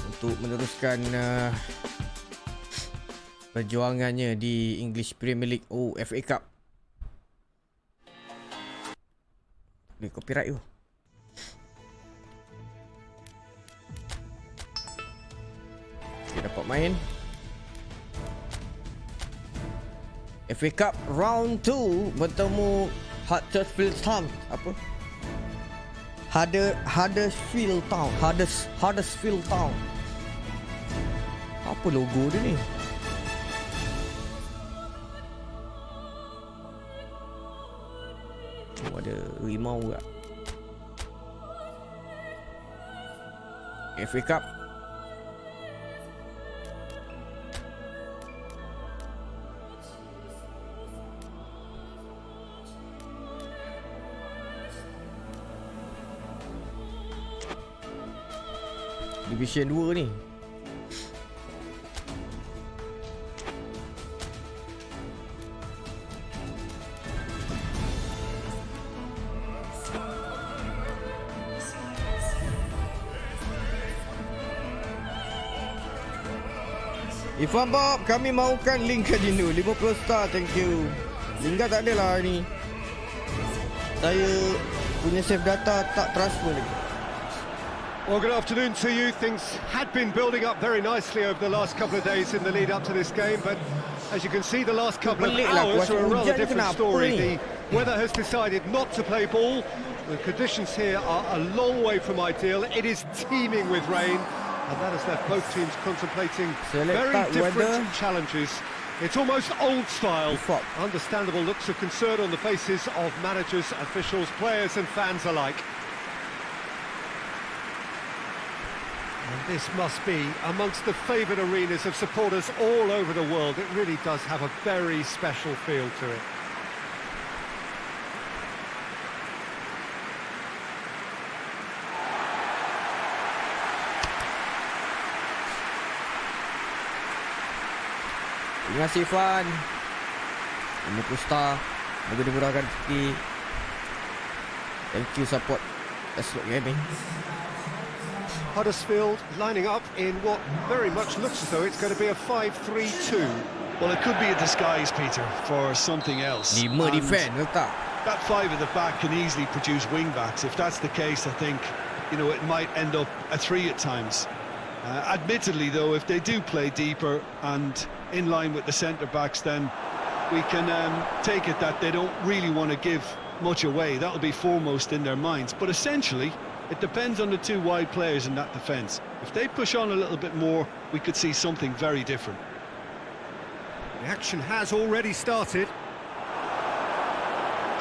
untuk meneruskan perjuangannya di English Premier League. Oh, FA Cup. Ni copyright tu. Dia dapat main FA Cup Round 2 bertemu Huddersfield Town. Apa? Huddersfield Town. Huddersfield Town. Apa logo dia ni? Oh, ada rimau juga. FA Cup. Division 2 ni. Ifan Bob, kami mahukan link ke Dino 50 star, thank you. Lingga tak ada lah ni. Saya punya save data tak transfer lagi. Well, good afternoon to you. Things had been building up very nicely over the last couple of days in the lead up to this game, but as you can see, the last couple of hours are a rather different story. The weather has decided not to play ball. The conditions here are a long way from ideal. It is teeming with rain, and that has left both teams contemplating very different challenges. It's almost old style. Understandable looks of concern on the faces of managers, officials, players and fans alike. And this must be amongst the favoured arenas of supporters all over the world. It really does have a very special feel to it. Terima kasih Fan. 50 star. Moga dimurahkan rezeki. Thank you support Peslox Gaming. Huddersfield lining up in what very much looks as though it's going to be a 5-3-2. Well, it could be a disguise, Peter, for something else. 5 defend letak. That 5 at the back can easily produce wing-backs. If that's the case, I think, you know, it might end up a 3 at times. Admittedly, though, if they do play deeper and in line with the centre-backs, then we can take it that they don't really want to give much away. That'll be foremost in their minds. But essentially, it depends on the 2 wide players in that defence. If they push on a little bit more, we could see something very different. The action has already started.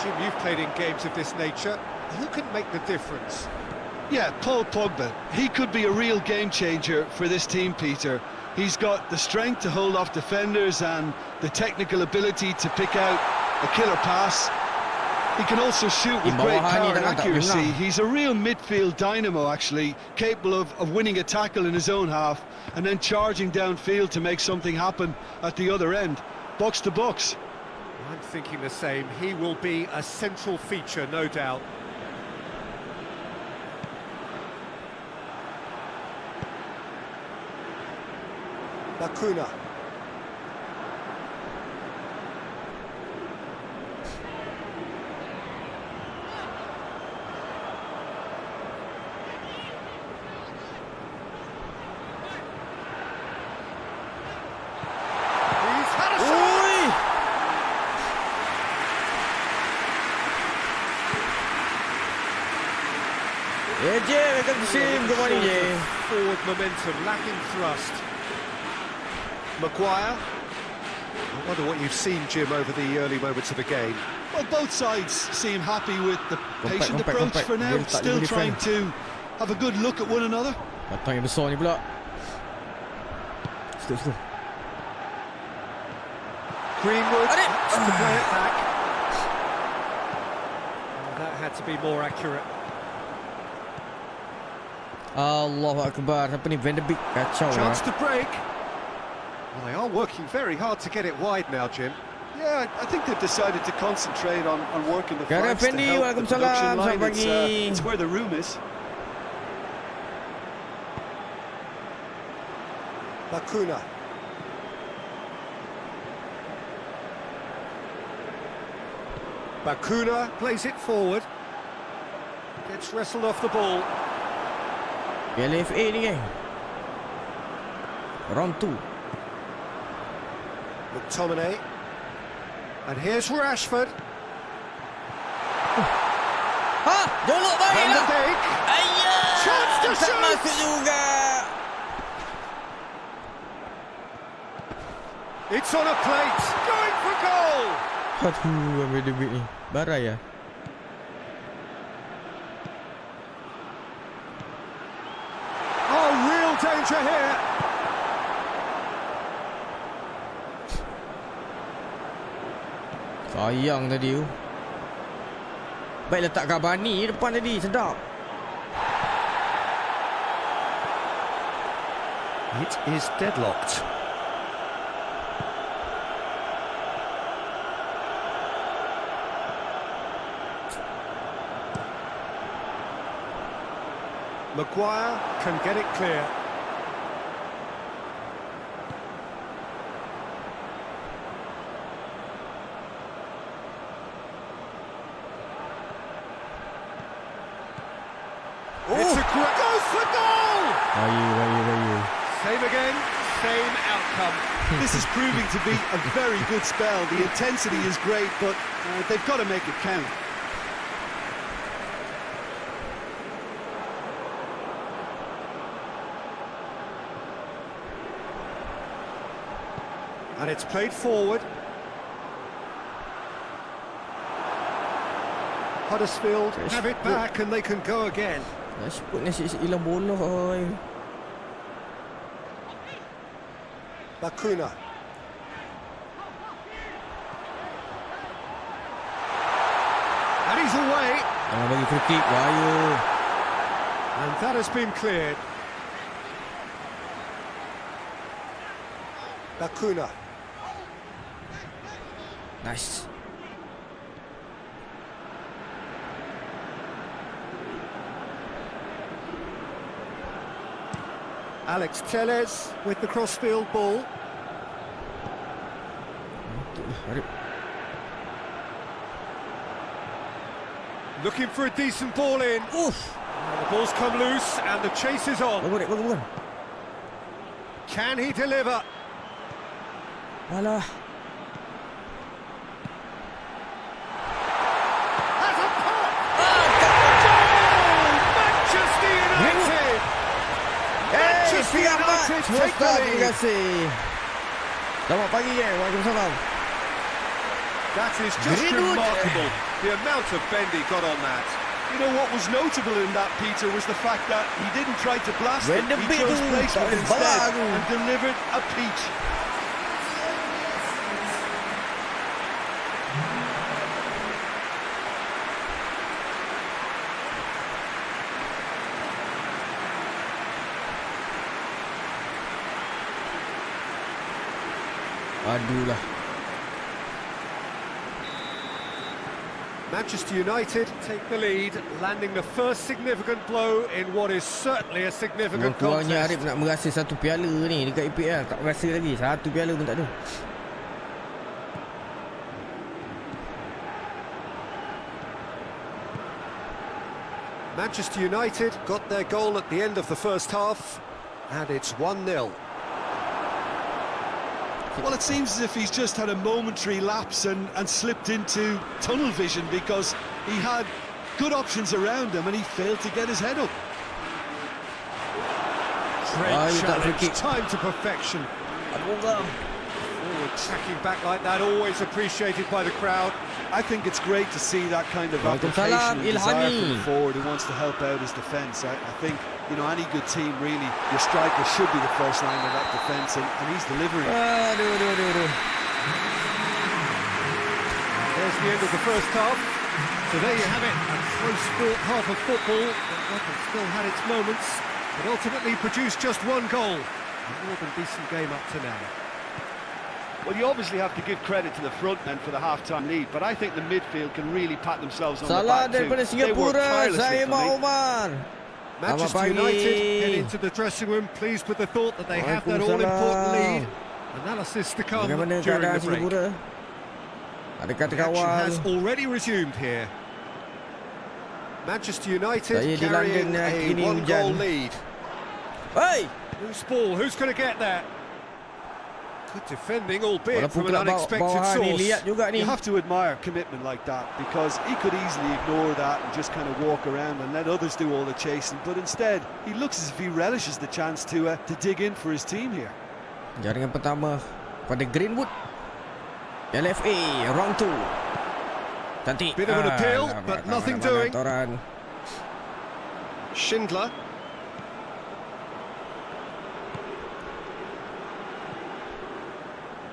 Jim, you've played in games of this nature. Who can make the difference? Yeah, Paul Pogba. He could be a real game changer for this team, Peter. He's got the strength to hold off defenders and the technical ability to pick out a killer pass. He can also shoot with great power and accuracy. He's a real midfield dynamo, actually, capable of winning a tackle in his own half and then charging downfield to make something happen at the other end. Box to box. I'm thinking the same. He will be a central feature, no doubt. Bakuna. He's had a shot. Ui. Yeah, Jay, welcome to stream. Good morning, Jay. Forward momentum, lacking thrust. Maguire. I wonder what you've seen, Jim, over the early moments of the game. Well, both sides seem happy with the patient compact, approach compact. for now, Dia letak still dia trying defend. to have a good look at one another. Datang yang besar ni pula. Stop. Greenwood Adik. to play it back. That had to be more accurate. Allahu Akbar. Apa ni? Van de Beek. Kacau Chance lah. to break. Well, they are working very hard to get it wide now, Jim. Yeah, I think they've decided to concentrate on working the Gara flanks to Fendi, help the Waalaikumsalam, production line. selamat pagi. It's where the room is. Bakuna. Bakuna plays it forward. Gets wrestled off the ball. Piala FA ni geng. Round 2. McTominay. And here's Rashford. Ha! Jolok baik Van de lah. Beek. Ayah! Chance to Tak shoot. masuk juga. It's on a plate. Going for goal. Aduh, Van de Beek ni. Barai lah. Oh, real danger here. Sayang tadi tu. Baik letak Cavani depan tadi. Sedap. It is deadlocked. Maguire can get it clear. It's a great goes for goal. Bayu. Same again, same outcome. This is proving to be a very good spell. The intensity is great, but they've got to make it count. And it's played forward. Huddersfield have it back and they can go again. Rashford ni asyik hilang bola. Oi. Bakuna. And he's away. Jangan bagi free kick. Bayu. And that has been cleared. Bakuna. Nice. Alex Telles with the crossfield ball. Arif. Looking for a decent ball in. Uff. And the ball's come loose and the chase is on. Bagus. Can he deliver? Alah. Has a pop! Goal! Manchester United! Manchester United take the Terima lead. kasih. Selamat pagi ya. Waalaikumsalam. That is just Greenwood. remarkable. The amount of bend he got on that. You know what was notable in that, Peter, was the fact that he didn't try to blast it. When the He big chose dude placement started instead balang. and delivered a peach. Aduh lah. Manchester United take the lead, landing the first significant blow in what is certainly a significant Kurangnya contest. Arif nak merasa satu piala ni dekat EPL. Tak rasa lagi. Satu piala pun tak ada. Manchester United got their goal at the end of the first half, and it's 1-0. Well, it seems as if he's just had a momentary lapse and slipped into tunnel vision, because he had good options around him and he failed to get his head up. Great challenge, time to perfection. Forward tracking back like that, always appreciated by the crowd. I think it's great to see that kind of application and desire from the forward who wants to help out his defence. I think, you know, any good team, really, your striker should be the first line of that defence, and he's delivering. There's the end of the first half. So there you have it, a close-fought half of football that still had its moments, but ultimately produced just one goal. A more than decent game up to now. Well, you obviously have to give credit to the front men for the half-time lead, but I think the midfield can really pat themselves on the back too. They work tirelessly for me. Manchester United get into the dressing room pleased with the thought that they have that all-important lead. Analysis to come during the break. The action has already resumed here. Manchester United carrying a one-goal lead. Hey! Whose ball? Who's going to get there? Good defending, albeit from an unexpected source. You have to admire commitment like that, because he could easily ignore that and just kind of walk around and let others do all the chasing, but instead he looks as if he relishes the chance to dig in for his team here. Jaringan pertama pada Greenwood. LFA round 2. Cantik. Bit of an appeal, but nothing doing. Schindler.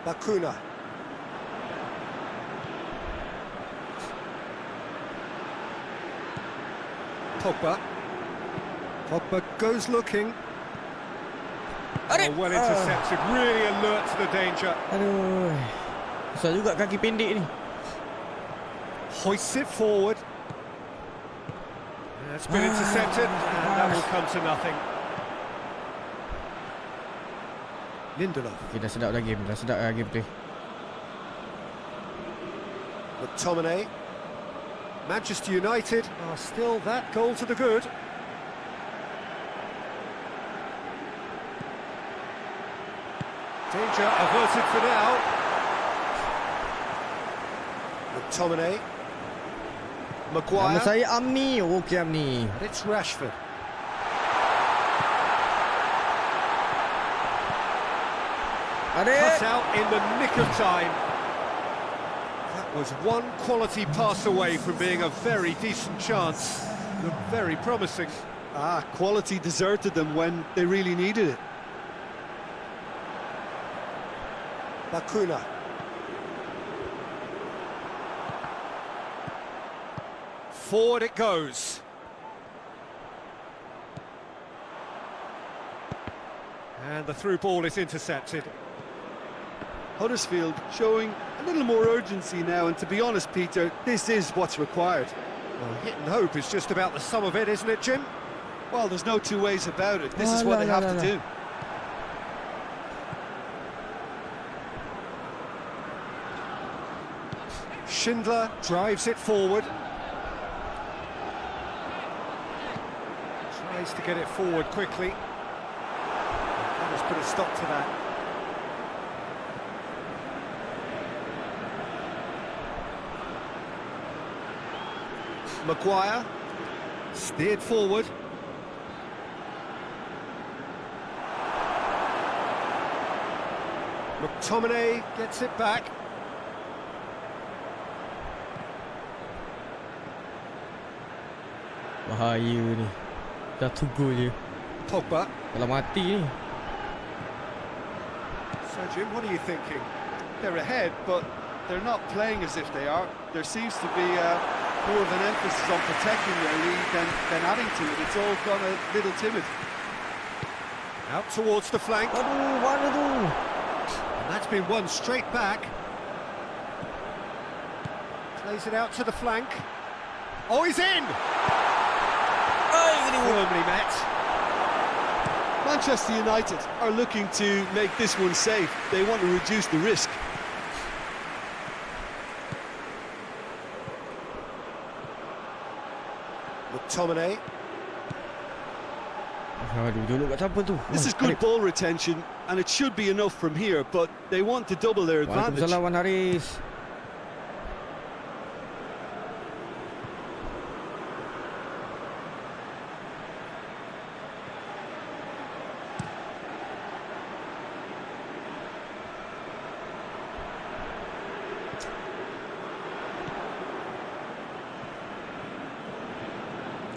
Bakuna. Pogba. Pogba goes looking. Oh, well intercepted, really alert to the danger. Aduh. Susah juga kaki pendek ni. Hoists it forward. It's been intercepted, and that will come to nothing. Lindelof. Okay, dah sedap dah game play. McTominay. Manchester United are still that goal to the good. Danger averted for now. McTominay. Maguire. Nama saya Amni. Okey Amni. And it's Rashford. Cut out in the nick of time. That was one quality pass away from being a very decent chance. Looked very promising. Quality deserted them when they really needed it. Bakuna. Forward it goes. And the through ball is intercepted. Huddersfield showing a little more urgency now, and to be honest, Peter, this is what's required. Well, hit and hope is just about the sum of it, isn't it, Jim? Well, there's no two ways about it. This is what they have to do. Schindler drives it forward. Tries to get it forward quickly. Let's put a stop to that. Maguire steered forward. McTominay gets it back. Bahaya ni. Dah tunggu je. Pogba. Kalau mati ni. So Jim, what are you thinking? They're ahead, but they're not playing as if they are. There seems to be more of an emphasis on protecting their lead than adding to it. It's all gone a little timid. Out towards the flank. Aduh, mana tu? And that's been won straight back. Plays it out to the flank. Oh, he's in! Firmly met. Manchester United are looking to make this one safe. They want to reduce the risk. McTominay. Aduh, dulu kat siapa tu? This is good ball retention, and it should be enough from here, but they want to double their advantage. Waalaikumsalam Wan Haris.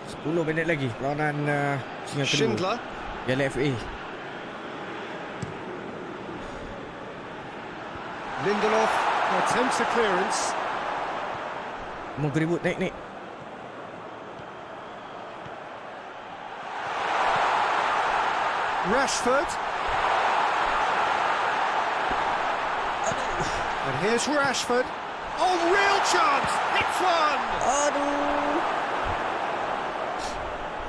Sepuluh minit lagi perlawanan singa kedua Schindler. Piala FA. Lindelof attempts a clearance. Mau geribut naik. Rashford. And here's Rashford. Oh, real chance! Hits one!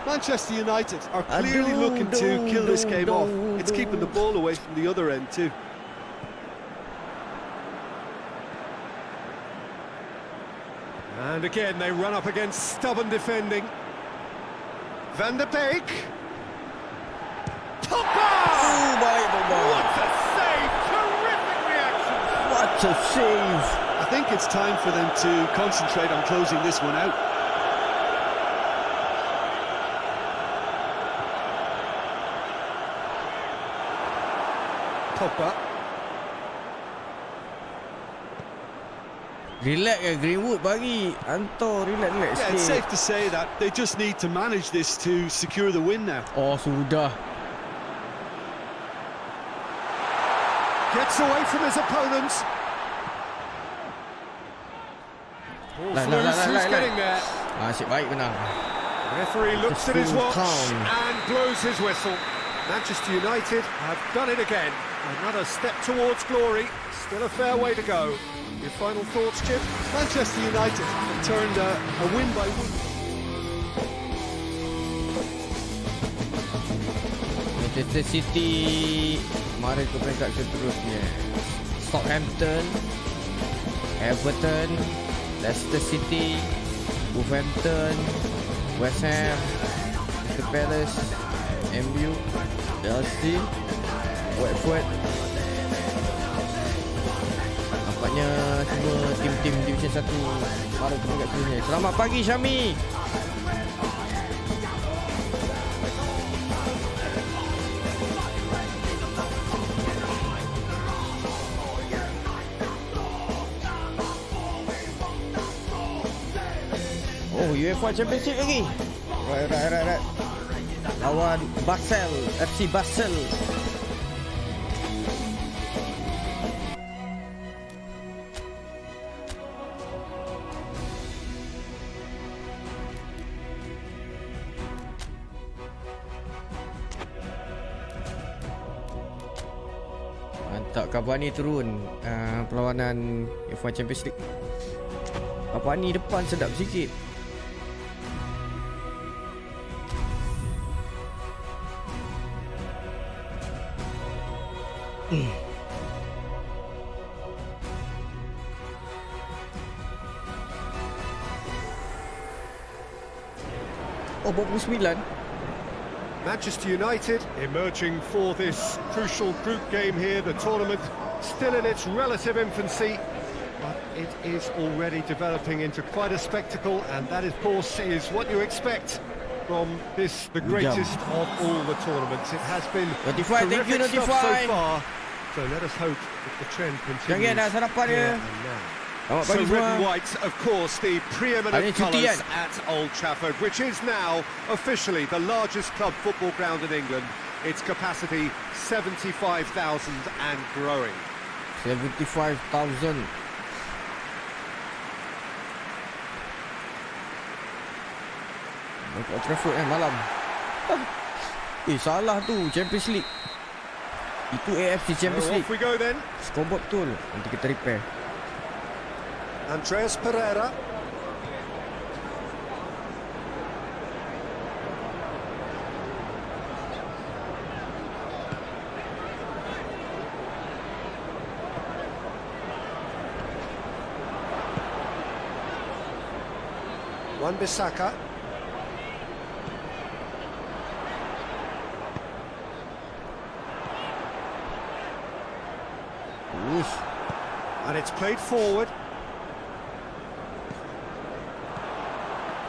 Manchester United are clearly looking to kill this game off. It's keeping the ball away from the other end too. And again, they run up against stubborn defending. Van der Beek. Pogba! Oh, baik Pogba. What a save! Terrific reaction! What a save. I think it's time for them to concentrate on closing this one out. Pogba. Relax Greenwood bagi. Anto relax Yeah, it's sikit. safe to say that they just need to manage this to secure the win now. Oh, sudah. Gets away from his opponents. Ball's loose, who's getting there? Asyik baik menang. Referee looks at his full watch count. and blows his whistle. Manchester United have done it again. Another step towards glory. Still a fair way to go. Your final thoughts, Chip? Manchester United have turned a win by win. Manchester City mara ke peringkat seterusnya. Southampton, Everton, Leicester City, Wolverhampton, West Ham, Crystal Palace, MU, Chelsea, Watford. Nampaknya semua tim-tim Division 1 mara ke peringkat seterusnya. Selamat pagi Syami. Oh, UEFA Champions League lagi. Right. Lawan Basel, FC Basel. Mantap, Cavani turun perlawanan UEFA Champions League. Cavani depan sedap sikit. Oh, 49. Manchester United emerging for this crucial group game here. The tournament still in its relative infancy, but it is already developing into quite a spectacle, and that, of course, is what you expect from this, the greatest of all the tournaments. It has been Notify, thank you, terrific stuff so Notify. far, so let us hope that the trend continues. Jangan dah sarapan dia. here and now. Selamat So pagi red and semua. white, of course, the Hari preeminent ni cuti colours kan? at Old Trafford, which is now officially the largest club football ground in England. Its capacity 75,000 and growing. 75,000. Old Trafford malam. Salah tu Champions League. Itu AFC Champions So League. off we go then. Scoreboard betul. Nanti kita repair. Andreas Pereira. Wan-Bissaka. And it's played forward.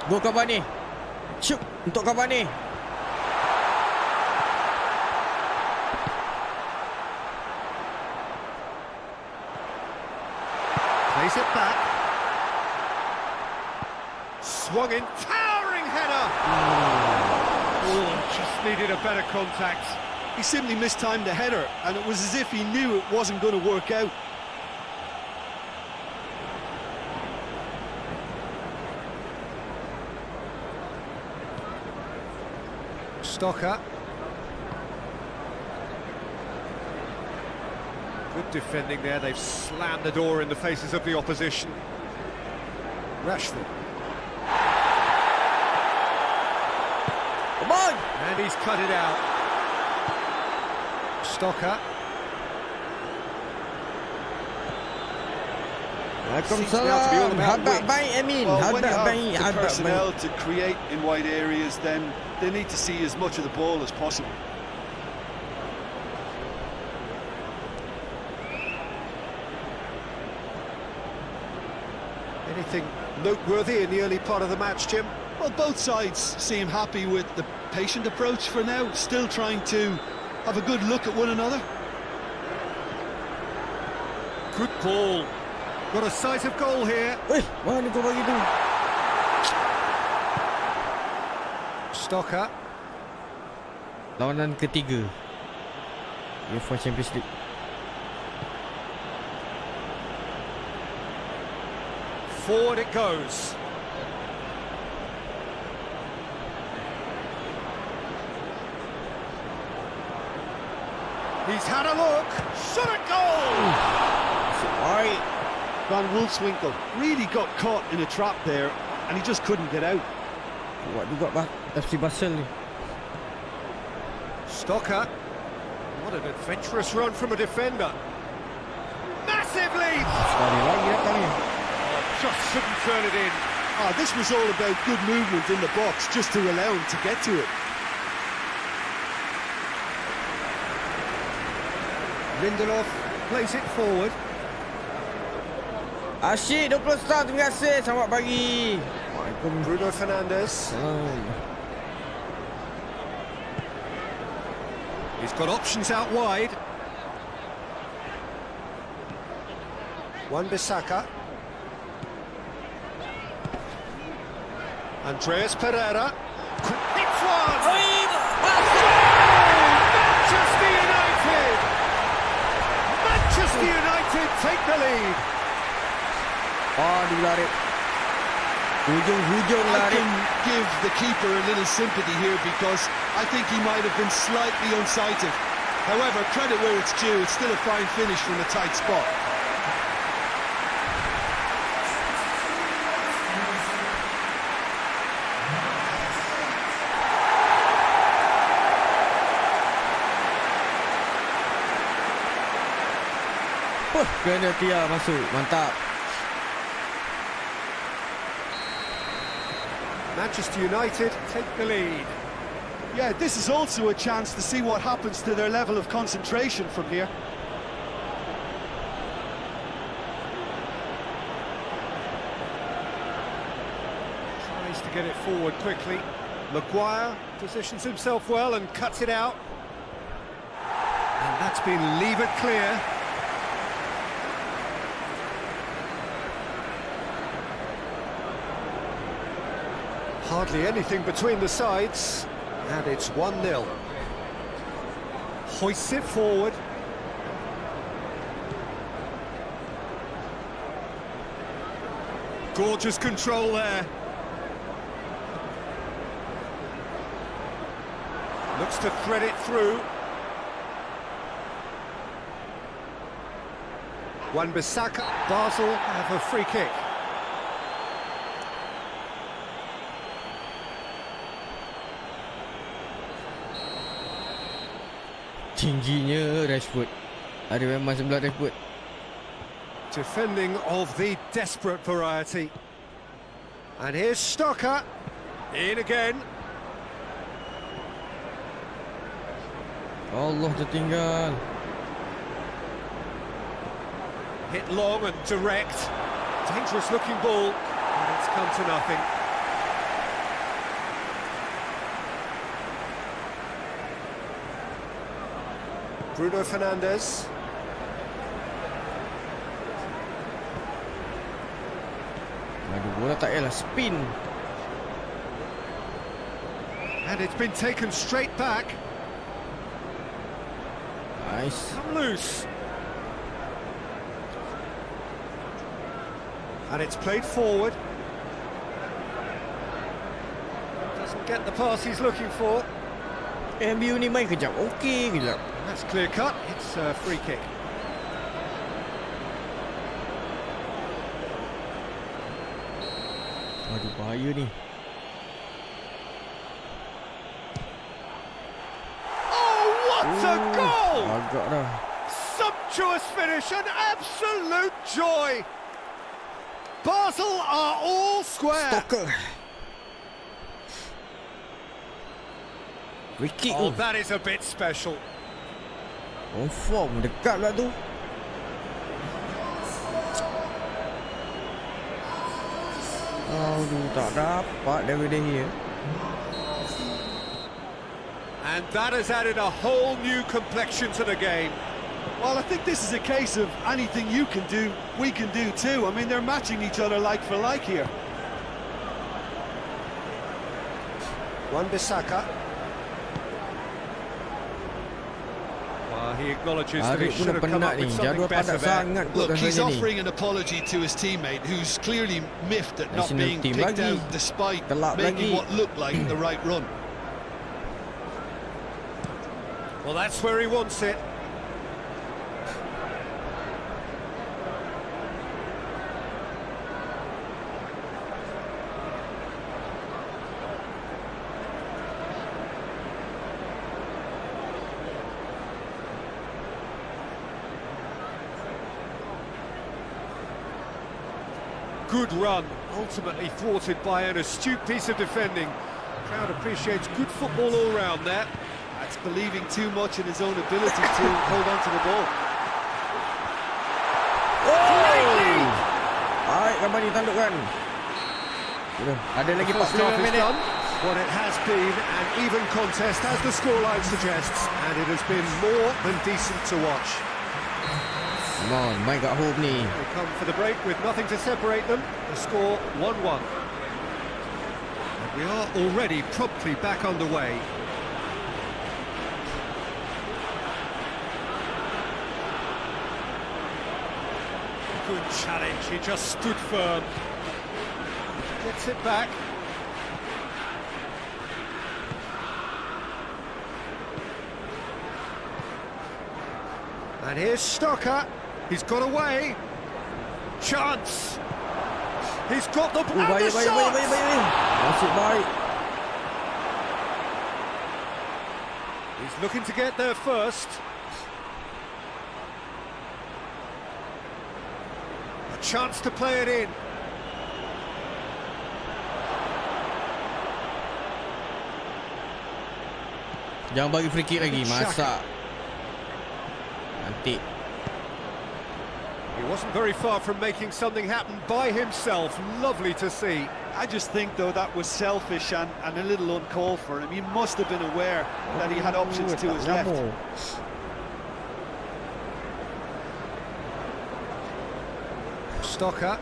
Go Cavani. Shoot untuk Cavani. Plays it back. Swung in, towering header. Oh, just needed a better contact. He simply mistimed the header, and it was as if he knew it wasn't going to work out. Stocker. Good defending there. They've slammed the door in the faces of the opposition. Rashford. Come on. And he's cut it out. Stocker. Waalaikumsalam. Hadap baik Amin. Well, when you Hadap have baik. the Hadap personnel baik. to create in wide areas, then they need to see as much of the ball as possible. Anything noteworthy in the early part of the match, Jim? Well, both sides seem happy with the patient approach for now, still trying to have a good look at one another. Good ball. Got a sight of goal here. Weh, mana kau bagi tu? Stocker. Lawanan ketiga UEFA Champions League. Forward it goes. He's had a look. Shot at goal. Alright. Van Wolfswinkel really got caught in a trap there, and he just couldn't get out. Kuat juga FC Basel ni. Stocker. What an adventurous run from a defender. Massive lead. Sekali lagi datang ni. Just shouldn't turn it in. Ah, this was all about good movement in the box, just to allow him to get to it. Lindelof plays it forward. Asyik 20 star, terima kasih. Selamat pagi. Waalaikumsalam. Bruno Fernandes. He's got options out wide. Wan-Bissaka. Andreas Pereira. Hits one. Manchester United! Manchester United take the lead. Dilarik. Hujung-hujung I lari. can give the keeper a little sympathy here because I think he might have been slightly unsighted. However, credit where it's due, it's still a fine finish from a tight spot. Kena Tia masuk. Mantap. Manchester United take the lead. Yeah, this is also a chance to see what happens to their level of concentration from here. Tries to get it forward quickly. Maguire positions himself well and cuts it out. And that's been levered clear. Hardly anything between the sides, and it's 1-0. Hoists it forward. Gorgeous control there. Looks to thread it through. Wan-Bissaka. Basel have a free kick. Tingginya Rashford. Arifaiman sebelah Rashford. Defending of the desperate variety. And here's Stocker. In again. Allah, tertinggal. Hit long and direct. Dangerous looking ball. And it's come to nothing. Bruno Fernandes. Aduh, bola tak payahlah spin. And it's been taken straight back. Nice. Come loose. And it's played forward. Doesn't get the pass he's looking for. MU ni main kejap, okey kejap. That's clear cut. It's a free kick. Aduh, bahaya ni. Oh, what a goal! Agak dah. Sumptuous finish, an absolute joy. Basel are all square. Stocker. Free kick Oh, tu. that is a bit special. Confirm dekat pula tu. Aduh, tak dapat daripada here. And that has added a whole new complexion to the game. Well, I think this is a case of anything you can do, we can do too. I mean, they're matching each other like for like here. Wan-Bissaka. Well, he acknowledges that he Arif should pun have come penat up ni. with something Jadual better padat there. sangat kot Look, he's rasanya ni. offering an apology to his teammate, who's clearly miffed at not National being team picked lagi. out despite Kelak making lagi. what looked like the right run. Well, that's where he wants it. Good run, ultimately thwarted by an astute piece of defending. Crowd appreciates good football all round there. That's believing too much in his own ability to hold on to the ball. Baik, gambar ni tandukkan. Ada lagi First half 45 is minit. done. What it has been an even contest, as the scoreline suggests, and it has been more than decent to watch. Come on, main kat home ni. They come for the break with nothing to separate them. The score 1-1. And we are already promptly back underway. Good challenge, he just stood firm. Gets it back. And here's Stocker. He's got away. Chance. He's got the and Baik, the baik, shot. baik, baik, baik. Masuk baik. He's looking to get there first. A chance to play it in. Jangan bagi free kick lagi, masak. Nanti. He wasn't very far from making something happen by himself. Lovely to see. I just think, though, that was selfish and a little uncalled for him. He must have been aware that he had options to his left. Stocker.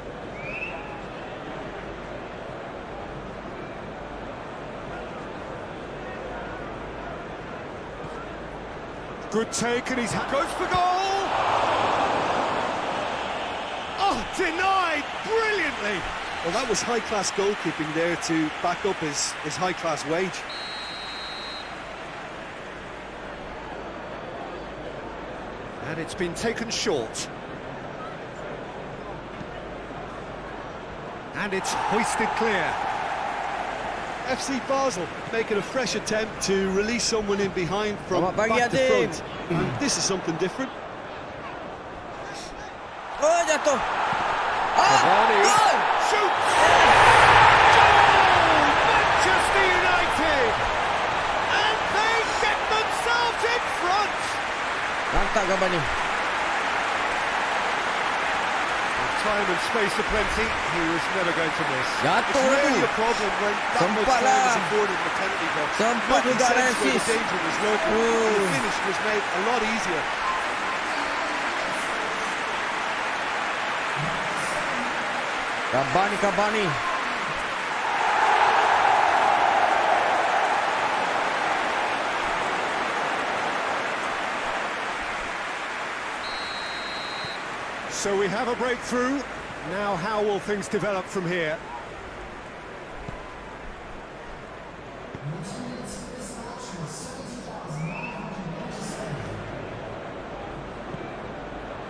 Good take, and he's goes for goal! Oh, denied brilliantly! Well, that was high-class goalkeeping there to back up his high-class wage. And it's been taken short. And it's hoisted clear. FC Basel making a fresh attempt to release someone in behind from back to front. And this is something different. Oh, jatuh. Cavani Goal! shoots! Goal! Manchester United! And they get themselves in front! Mantap gambar ni. Time and space aplenty, he was never going to miss. It's Jatuh really tu. a problem when that much Sempat time is lah. afforded in the penalty box. Sempat Making juga ada sense where the assist. danger was lurking. Oh. The finish was made a lot easier. Cavani. So we have a breakthrough. Now how will things develop from here?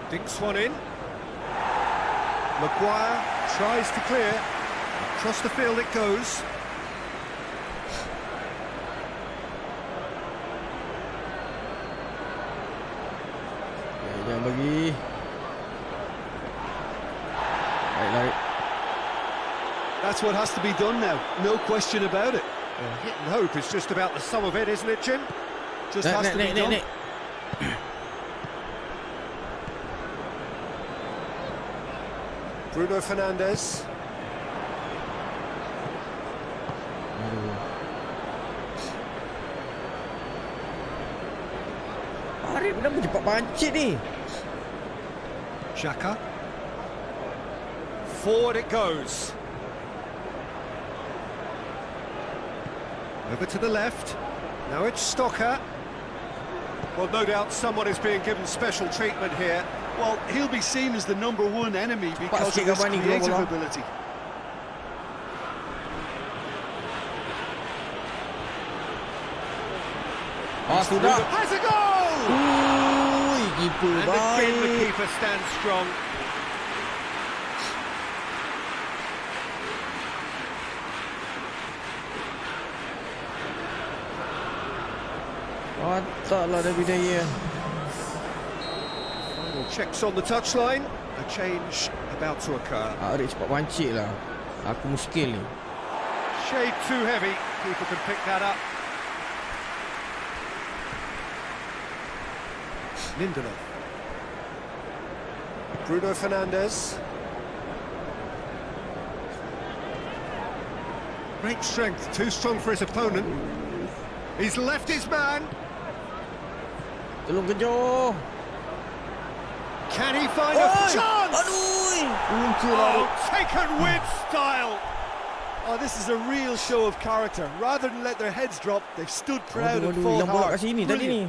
Dinks one in. Maguire tries to clear. Across the field it goes. Jangan bagi. Baik. That's what has to be done now. No question about it. Hit and hope is just about the sum of it, isn't it, Jim? Just has to be done. Bruno Fernandes. Arif dah cepat pancit ni. Xhaka. Forward it goes. Over to the left. Now it's Stocker. Well, no doubt someone is being given special treatment here. Well, he'll be seen as the #1 enemy because of sikit his Cavani, creative bola. ability. Sudah. Has a goal! Ui, keeper And again the baik. keeper stands strong. Mantaplah David Daya. Final checks on the touchline. A change about to occur. Arif cepat pancit lah. Aku muskil ni. Shade too heavy. Keeper can pick that up. Lindelof. Bruno Fernandes. Great strength, too strong for his opponent. He's left his man. Tolong kejar. Can he find a chance? Aduh. Oh, taken with style. Oh, this is a real show of character. Rather than let their heads drop, they've stood proud and Aduh, fought hilang bola hard. kat sini tadi ni.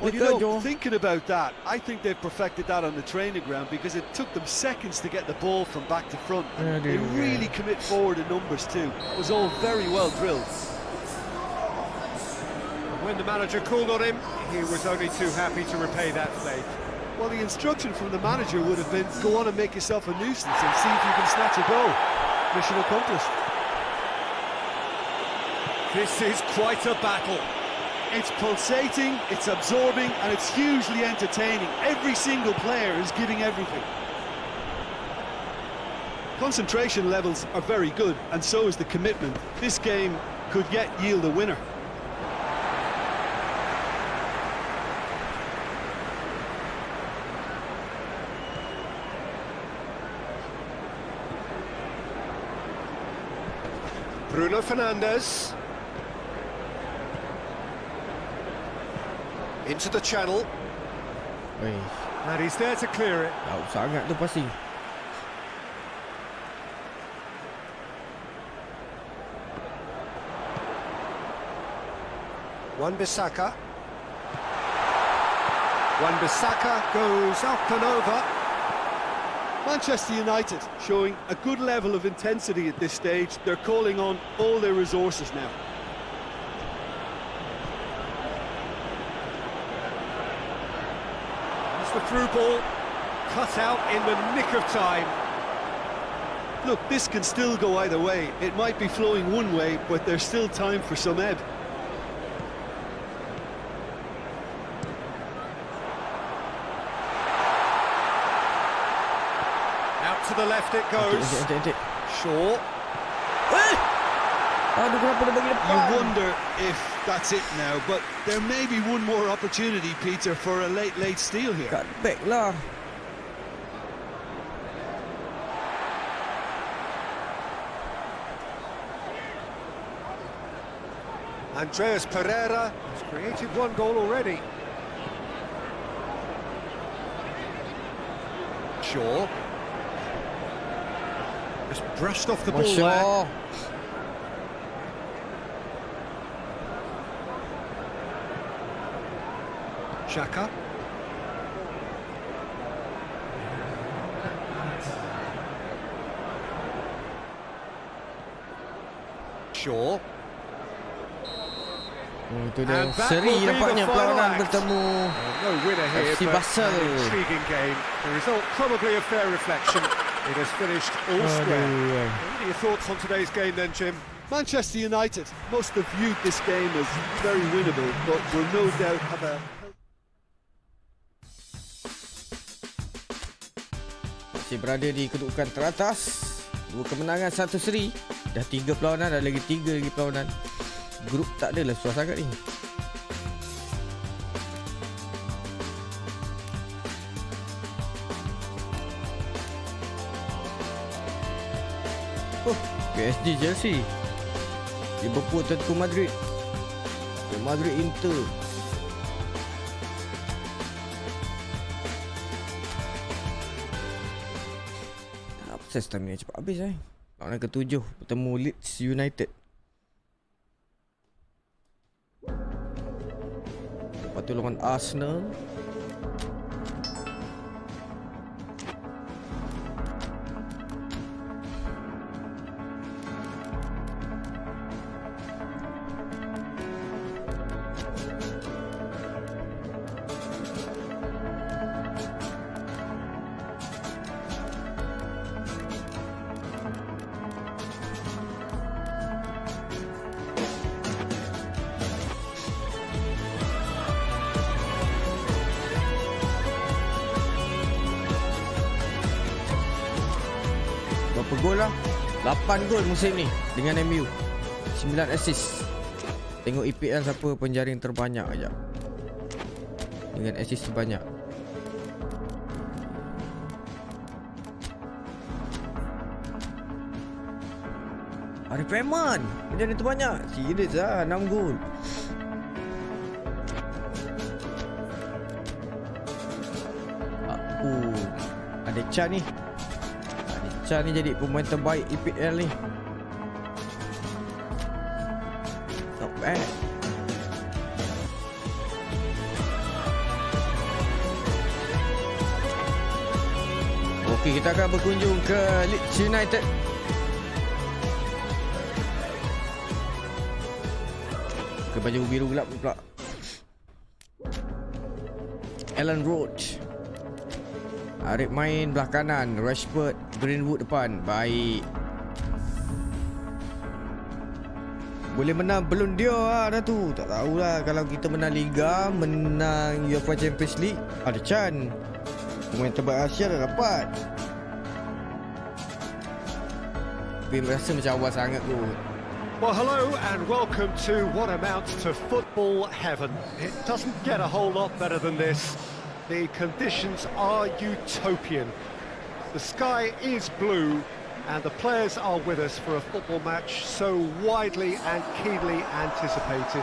Well, you Dia know, kejar. thinking about that, I think they've perfected that on the training ground because it took them seconds to get the ball from back to front. And they really commit forward in numbers too. It was all very well drilled. When the manager called on him, he was only too happy to repay that faith. Well, the instruction from the manager would have been, go on and make yourself a nuisance and see if you can snatch a goal. Mission accomplished. This is quite a battle. It's pulsating, it's absorbing, and it's hugely entertaining. Every single player is giving everything. Concentration levels are very good, and so is the commitment. This game could yet yield a winner. Bruno Fernandes. Into the channel. Oi, And he's there to clear it. jauh sangat tu pasti. Wan-Bissaka. Wan-Bissaka goes up and over. Manchester United showing a good level of intensity at this stage. They're calling on all their resources now. It's the through ball, cut out in the nick of time. Look, this can still go either way. It might be flowing one way, but there's still time for some ebb. Out to the left it goes. Shaw. Aduh, kenapa dia bagi depan? You wonder if that's it now, but there may be one more opportunity, Peter, for a late steal here. Cut back lah. Andreas Pereira has created one goal already. Shaw. Just brushed off the ball there. Xhaka. Shaw. Itu dia seri nampaknya perlawanan bertemu No winner here, FC but Basel. an intriguing game. The result probably a fair reflection. It has finished all square. What are your thoughts on today's game then, Jim? Manchester United must have viewed this game as very winnable, but will no doubt have a... Masih berada di kedudukan teratas. 2 kemenangan, 1 seri. Dah 3 perlawanan, ada lagi 3 lagi perlawanan. Grup tak adalah susah sangat ni. Oh, PSG Chelsea. Liverpool Atletico Madrid. Real Madrid Inter. Apa saya stamina cepat habis Lawan ke-7 bertemu Leeds United. Lepas tu lawan Arsenal. Berapa gol lah? 8 gol musim ni dengan MU. 9 assist. Tengok EPL siapa penjaring terbanyak aja. Dengan assist terbanyak. Arifaiman penjaring terbanyak. Serius lah, 6 gol. Ada Chan ni. Chan ni jadi pemain terbaik EPL ni. Not bad. Okey, kita akan berkunjung ke Leeds United. Ke baju biru gelap pula. Ellen Road. Arif main belah kanan, Rashford, Greenwood depan. Baik. Boleh menang belum dia dah tu. Tak tahulah kalau kita menang Liga, menang UEFA Champions League, ada Chan. Pemain terbaik Asia dah dapat. Tapi merasa macam awal sangat kot. Well, hello and welcome to what amounts to football heaven. It doesn't get a whole lot better than this. The conditions are utopian. The sky is blue and the players are with us for a football match so widely and keenly anticipated.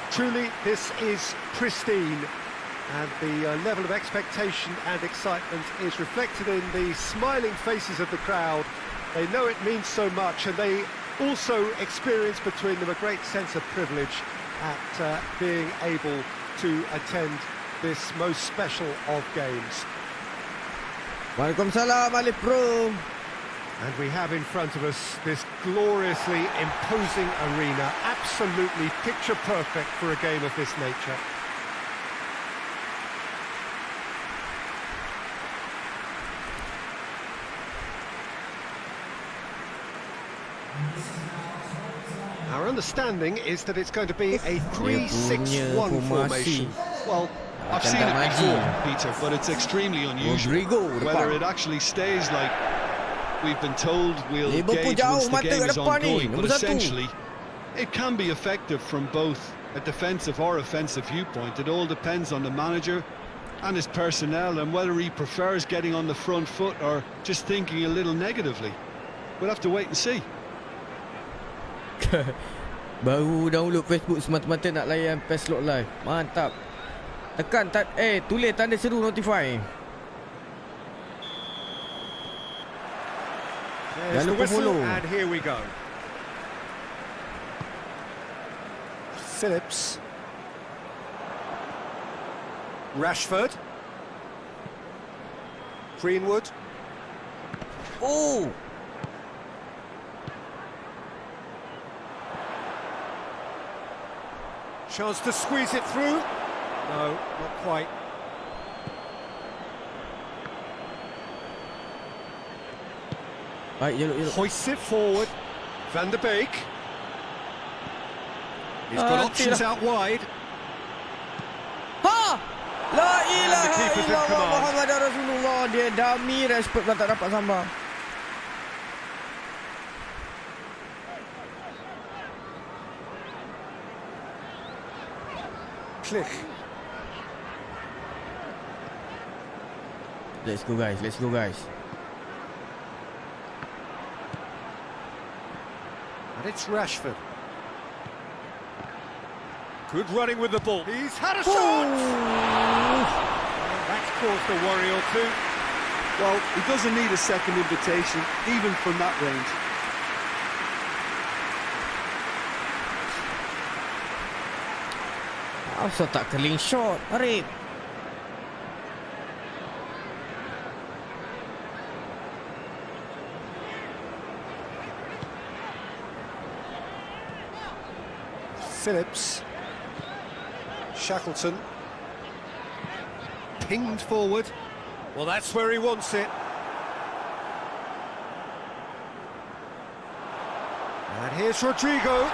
Truly, this is pristine, and the level of expectation and excitement is reflected in the smiling faces of the crowd. They know it means so much, and they also experience between them a great sense of privilege at being able to attend this most special of games. Waalaikumsalam Alif Pro. And we have in front of us this gloriously imposing arena, absolutely picture perfect for a game of this nature. Our understanding is that it's going to be a 3-6-1 formation. Well, I've seen it before, Peter, but it's extremely unusual. Whether it actually stays like we've been told we'll gauge once the game is ongoing, but essentially it can be effective from both a defensive or offensive viewpoint. It all depends on the manager and his personnel and whether he prefers getting on the front foot or just thinking a little negatively. We'll have to wait and see. Baru download Facebook semata-mata nak layan Peslox live. Mantap. Tekan tulis tanda seru notify. There's the whistle, and here we go. Phillips. Rashford. Greenwood. Oh! Chance to squeeze it through. No, not quite. Right, yellow. Hoists it forward. Van der Beek. He's got options out wide. Ha! La ilaha illallah Muhammadur Rasulullah. Dia dummy Rashford tak dapat sambar. Click. Let's go guys. And it's Rashford. Good running with the ball. He's had a shot! That's caused a worry or two. Well, he doesn't need a second invitation, even from that range. Asal tak clean shot, Arif. Phillips. Shackleton. Pinged forward. Well, that's where he wants it. And here's Rodrigo.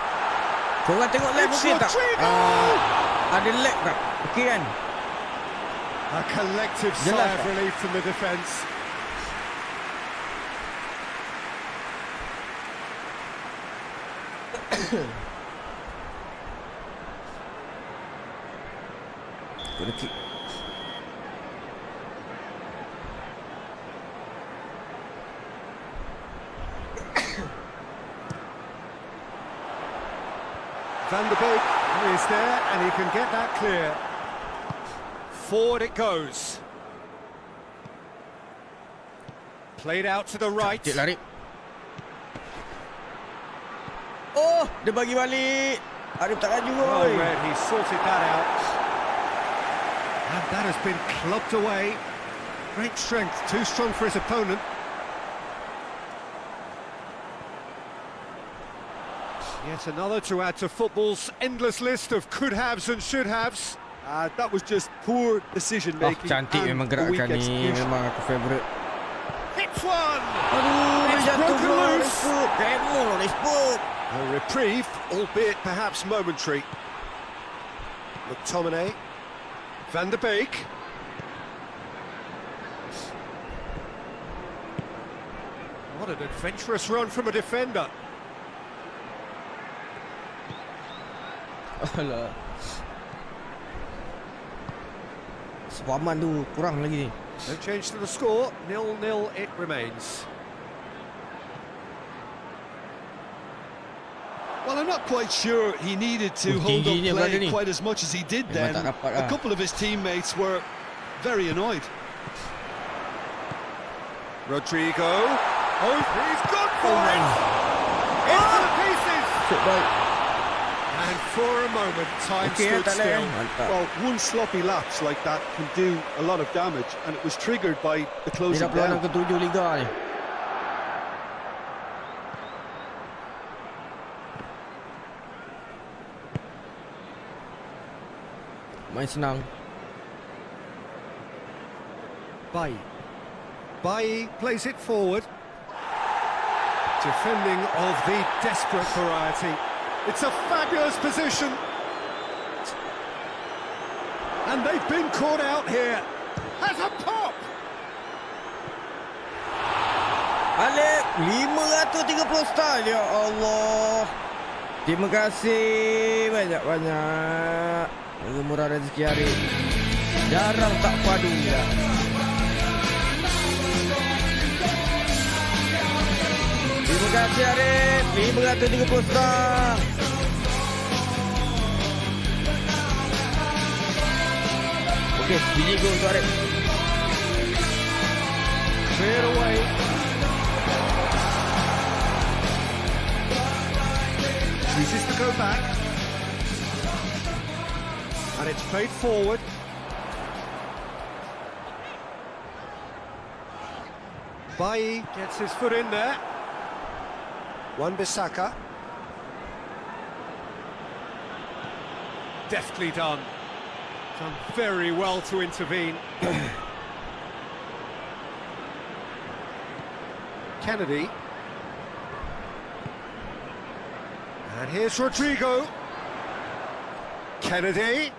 Korang tengok live It's mungkin tak? Rodrigo! Ada lag tak? Okey kan? A collective sigh of relief from the defence. Gonna kick. Van der Beek is there and he can get that clear. Forward it goes. Played out to the right. Cik lari. Oh, dia bagi balik. Arif tak laju. Well read, he sorted that out. And that has been clubbed away. Great strength, too strong for his opponent. Yet another to add to football's endless list of could-haves and should-haves. That was just poor decision-making. Cantik memang gerakan ni. Memang aku favourite. Hits one! Aduh, It's jatuh broken loose. Rashford. A reprieve, albeit perhaps momentary. McTominay. Van der Beek. What an adventurous run from a defender. Alah. Sepaman tu kurang lagi ni. No change to the score, 0-0 it remains. Well, I'm not quite sure he needed to hold up play quite as much as he did then. A couple of his teammates were very annoyed. Rodrigo. Oh, he's gone for it! Into the pieces! And for a moment, time stood still. Well, one sloppy lapse like that can do a lot of damage, and it was triggered by the closing down. Ke-7 Liga ni. Main senang. Bailly plays it forward. Defending of the desperate variety. It's a fabulous position. And they've been caught out here. Has a pop! Alek 530 star. Ya Allah. Terima kasih banyak-banyak. Murah rezeki Arif. Jarang tak padu ya. Terima kasih Arif. 530 star. Okey, biji gol untuk Arif. Cleared away. Chooses to go back. And it's played forward. Bailly gets his foot in there. Wan-Bissaka. Deftly done. Done very well to intervene. Kennedy. And here's Rodrigo. Kennedy.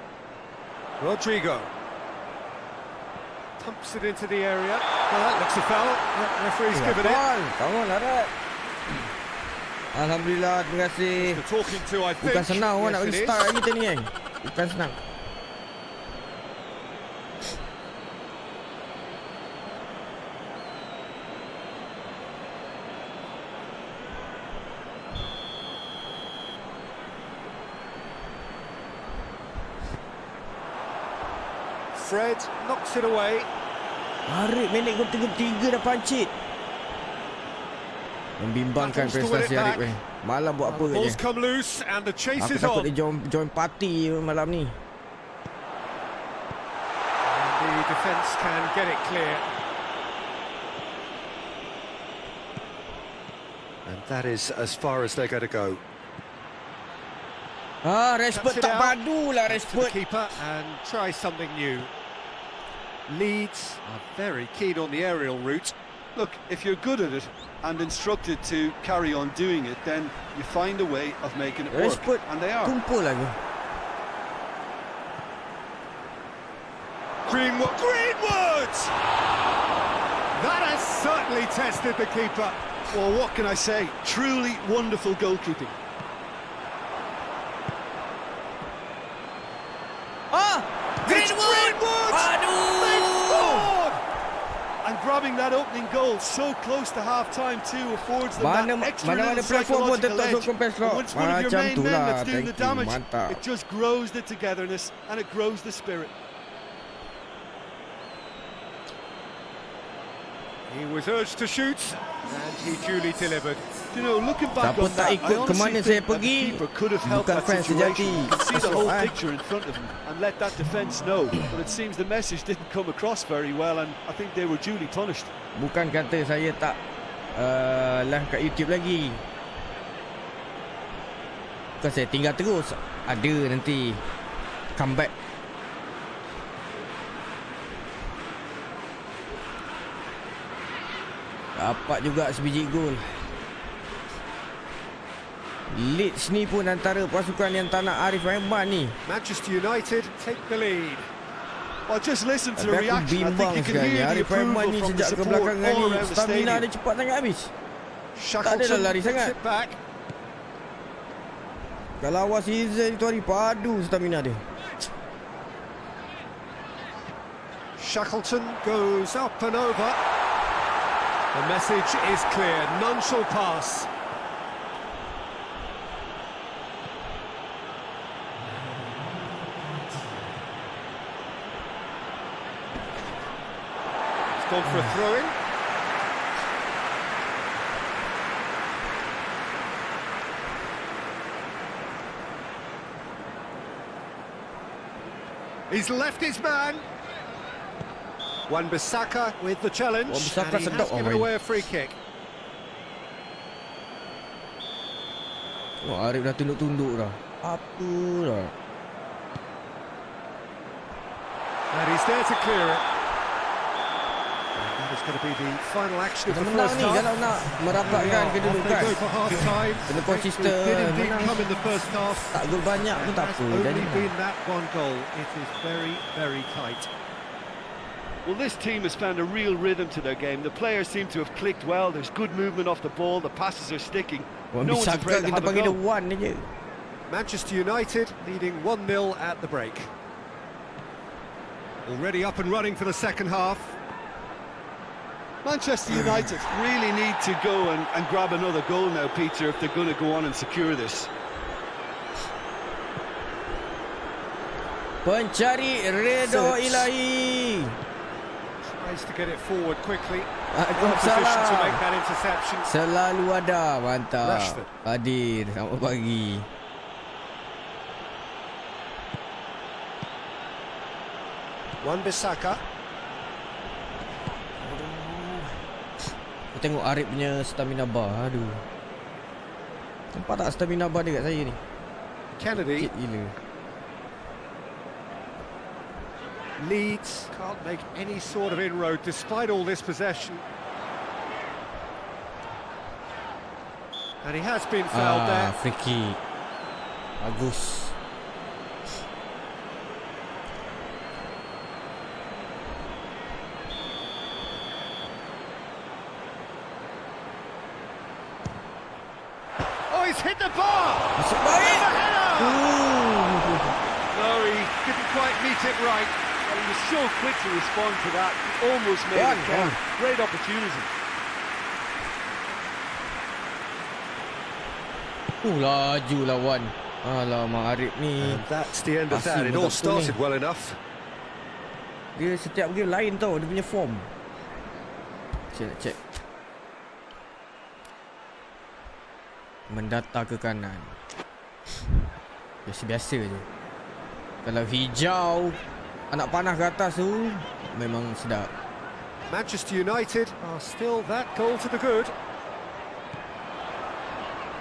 Rodrigo. Pumps it into the area. Well, that looks a foul. The referee's given it. Come on, Arif. Alhamdulillah, terima kasih. The talking to, I think. Bukan senang orang nak Yes, bagi it star is. kita ni kan. Bukan senang. Fred knocks it away. Arif minit ketiga dah pancit. Membimbangkan prestasi Arif ni. Malam buat apa Balls je. come loose and the chase Aku is takut on. dia join party malam ni. And the defence can get it clear. And that is as far as they're going to go. Rashford Cuts it tak out padu lah to the Rashford. keeper and try something new. Leeds are very keen on the aerial route. Look, if you're good at it and instructed to carry on doing it, then you find a way of making it work. Rashford And they are. tumpul lagi. Greenwood! That has certainly tested the keeper. Well, what can I say? Truly wonderful goalkeeping. Greenwood! Aduh! And grabbing that opening goal so close to half-time too affords them Mana that extra little platform pun psychological tetap edge. sokong Peslox. And when it's one of your Macam main tu men lah. that's doing the Thank you. damage, Mantap. it just grows the togetherness and it grows the spirit. He was urged to shoot and he duly delivered. You know, looking back Siapa on tak that, I ikut ke mana honestly saya think that the pergi, keeper could have helped bukan that fans situation. sejati. You can see the whole Peslox, picture in front of him and let that defence know. But it seems the message didn't come across very well, and I think they were duly punished. Bukan kata saya tak live kat YouTube lagi. Bukan saya tinggal terus. Ada nanti comeback. Dapat juga sebiji gol. Leeds ni pun antara pasukan yang tak nak arifaiman ni. Manchester United take the lead. Well, just listen to the Tapi aku reaction. I think bimbang you can sekarang ni. hear the Arifaiman approval ni from the sejak support kebelakangan all ni around the stamina stadium. dia cepat sangat habis. Shackleton lari puts sangat. it back. Kalau awal season itu hari padu stamina dia. Shackleton goes up and over. The message is clear. None shall pass. It's gone for a throw-in. He's left his man. Wan-Bissaka with the challenge, Wan-Bissaka and he sedap has given main. away a free kick. Wah, Arif dah tunduk-tunduk dah. Apa dah? And he's there to clear it. And that is going to be the final action of Kena the menang first ni kalau half. nak merapatkan Off they kedudukan. go for half time. Kena They konsisten did indeed menang. come in the first half. Tak gol banyak pun tak It apa. has Jadi only been that one goal. It is very, very tight. Well, this team has found a real rhythm to their game. The players seem to have clicked well. There's good movement off the ball. The passes are sticking. Wan No one's Bisaka afraid to kita have a panggil dia go. Wan je. Manchester United leading 1-0 at the break. Already up and running for the second half. Manchester United really need to go and grab another goal now, Peter, if they're going to go on and secure this. Pencari Redo Ilahi. Tries to get it forward quickly. Waalaikumsalam. Position to make that interception. Selalu ada. Mantap. Rashford. Hadir. Selamat pagi. Wan Bisaka. Aku tengok Arif punya stamina bar. Aduh. Nampak tak stamina bar dia kat saya ni? Kennedy Sikit gila. leads. Can't make any sort of inroad despite all this possession. And he has been fouled there. Free kick. Bagus. Oh, he's hit the bar! Masuk baik. No, he didn't quite meet it right. But he was so quick to respond to that. He almost made it count. Great opportunity. Laju lawan. Alamak Arif ni. And that's the end of Asyik that. It all betul started ni. well enough. Dia setiap game lain tau. Dia punya form. Saya nak check. Mendata ke kanan. Biasa-biasa je. Kalau hijau, anak panah ke atas tu, memang sedap. Manchester United are still that goal to the good.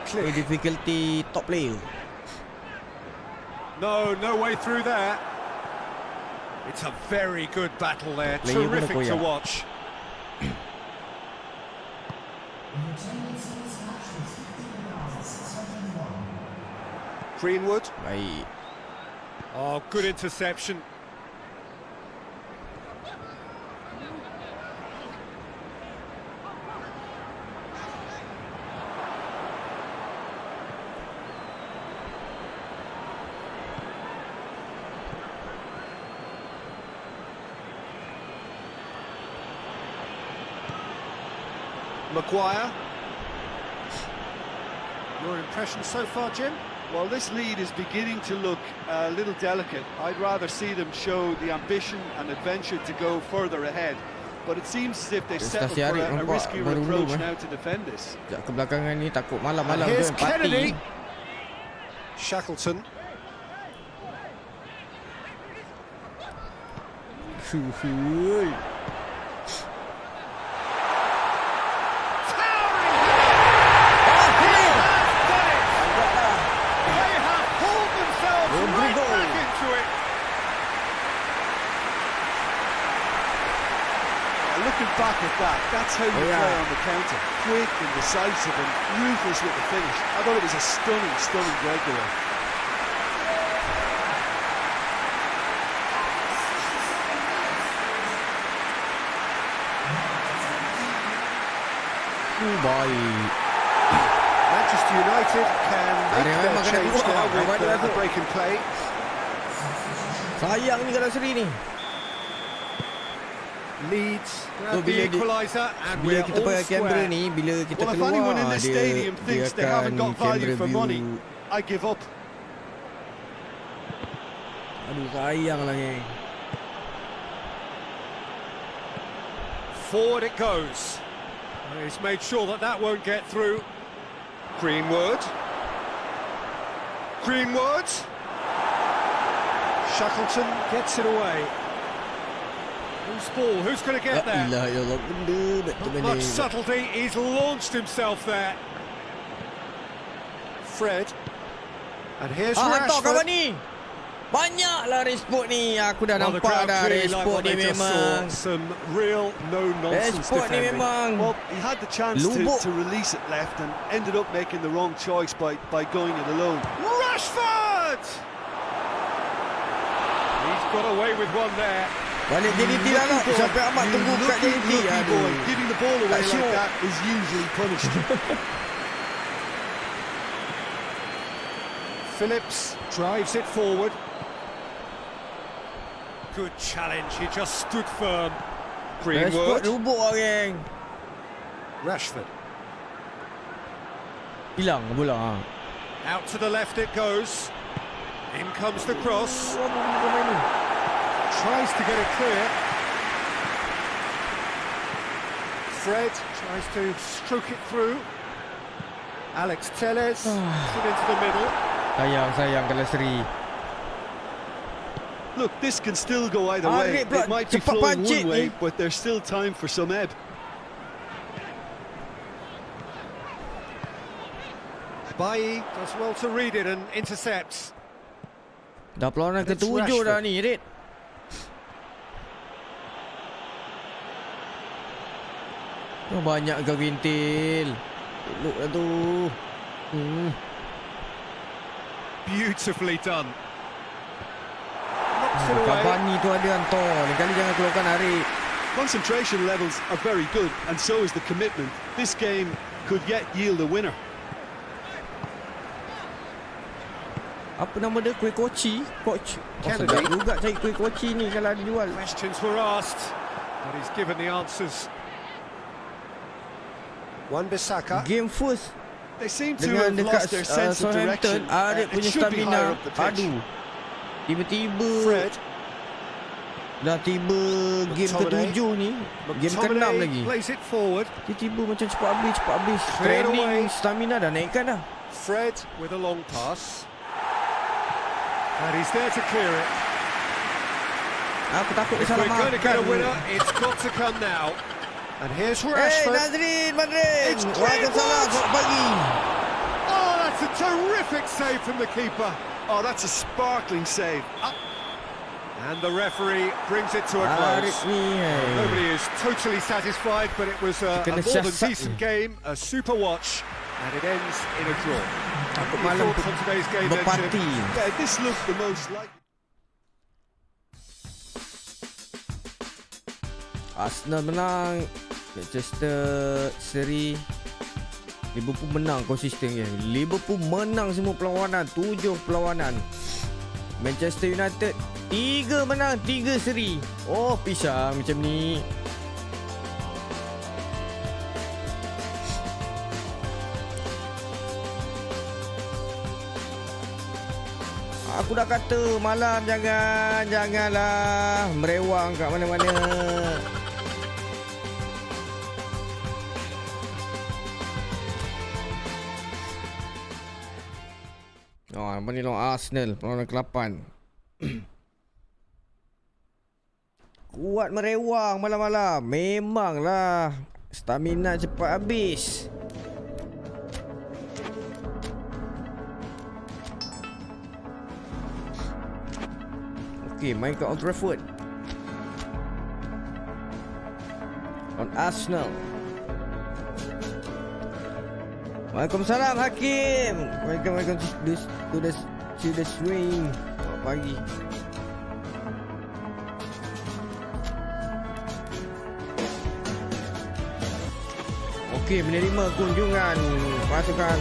Play difficulty top player. No way through there. It's a very good battle there. Player pun Terrific to koyak. watch. Greenwood. Baik. Oh, good interception. Maguire. Your impression so far, Jim? Well, this lead is beginning to look a little delicate. I'd rather see them show the ambition and adventure to go further ahead. But it seems as if they've settled for Siaran a riskier Ulangan, approach now to defend this. Sekejap kebelakangan ni takut malam-malam And tu here's Kennedy. empati. Shackleton. Shuhui. They have pulled themselves right Rodrigo. back into it. Looking back at that, that's how you play on the counter. Quick and decisive and ruthless with the finish. I thought it was a stunning breakaway. Baik. Manchester United can make Ada their memang kena change keluar. now with Awak ada a tu. break in play. Sayang ni kalau seri ni. Leeds. So, The equaliser, and bila we're kita all pakai kamera square. ni, bila kita Well, if keluar, anyone in this dia stadium thinks they akan haven't got value camera for view. money, I give up. Aduh, sayang lah ni. Forward it goes. He's made sure that that won't get through. Greenwood. Greenwood. Shackleton gets it away. Who's ball? Who's going to La get there? ilaha illallah, benda Not much subtlety. He's launched himself there. Fred. And here's hantar kawan Rashford. ni. Banyaklah respon ni. Aku dah Well, the nampak crowd dah clearly like respon what ni they just memang. saw. Some real no-nonsense Respon ni defending. memang. Well, he had the chance Lubuk. to release it left and ended up making the wrong choice by going it alone. Rashford! He's got away with one there. Balik JDT dah nak. Sampai amat tunggu kat JDT. Boy, giving the ball away Tak syok. like that is usually punished. Phillips drives it forward. Good challenge, he just stood firm. Respon Greenwood. lubuk orang. Rashford. Hilang bola. Out to the left it goes. In comes the cross. Tries to get it clear. Fred tries to stroke it through. Alex Telles put into the middle. Sayang kalau Seri. Look, this can still go either Arif way. pula It might be cepat flowing pancit one way, ni. but there's still time for some ebb. Bailly does well to read it and intercepts. Dah perlawanan It's ke-7 dah Rashford. ni, Red. Oh, banyak kau gintil. Look dah tu. Beautifully done. Knocks it away. Kabani tu ada Anton. Lain kali jangan keluarkan Arif. Concentration levels are very good, and so is the commitment. This game could yet yield a winner. Apa nama dia? Kuih koci? Coach. Kennedy. Sedap juga cari kuih koci ni kalau ada jual. Questions were asked, but he's given the answers. Wan-Bissaka. Game first They seem to dengan have dekat lost their sense of Southampton, direction. Arif It punya should be higher stamina up the pitch. padu. Tiba-tiba Fred. dah tiba game McTominay. ke-7 ni. Game ke-6 McTominay lagi. plays it forward. Tiba-tiba macam cepat habis. Cleared Training away. stamina dah naikkan dah. Fred with a long pass. And he's there to clear it. Aku takut dia If salah we're going to get a makan. winner, it's got to come now. And here's Hey Rashford. Nazrin Madrid. It's Waalaikumsalam. Greenwood. Selamat pagi. Oh, that's a terrific save from the keeper. Oh, that's a sparkling save. And the referee brings it to a Arif close. ni. Nobody is totally satisfied, but it was a Kena more than siasat decent ni. game, a super watch, and it ends in a draw. Takut Your malam thoughts on today's game, then, berparti. Jim? Yeah, this looked the most likely. Arsenal menang. Manchester seri. Liverpool menang konsisten ya. Liverpool menang semua perlawanan, 7 perlawanan. Manchester United 3 menang, 3 seri. Oh, pisang macam ni. Aku dah kata malam janganlah merewang kat mana-mana. Oh, apa ni lawan Arsenal perlawanan ke-8. Kuat merewang malam-malam. Memanglah stamina cepat habis. Okey, main kat Old Trafford. On Arsenal. Waalaikumsalam Hakim. Welcome to the swing. Selamat pagi. Okey, menerima kunjungan pasukan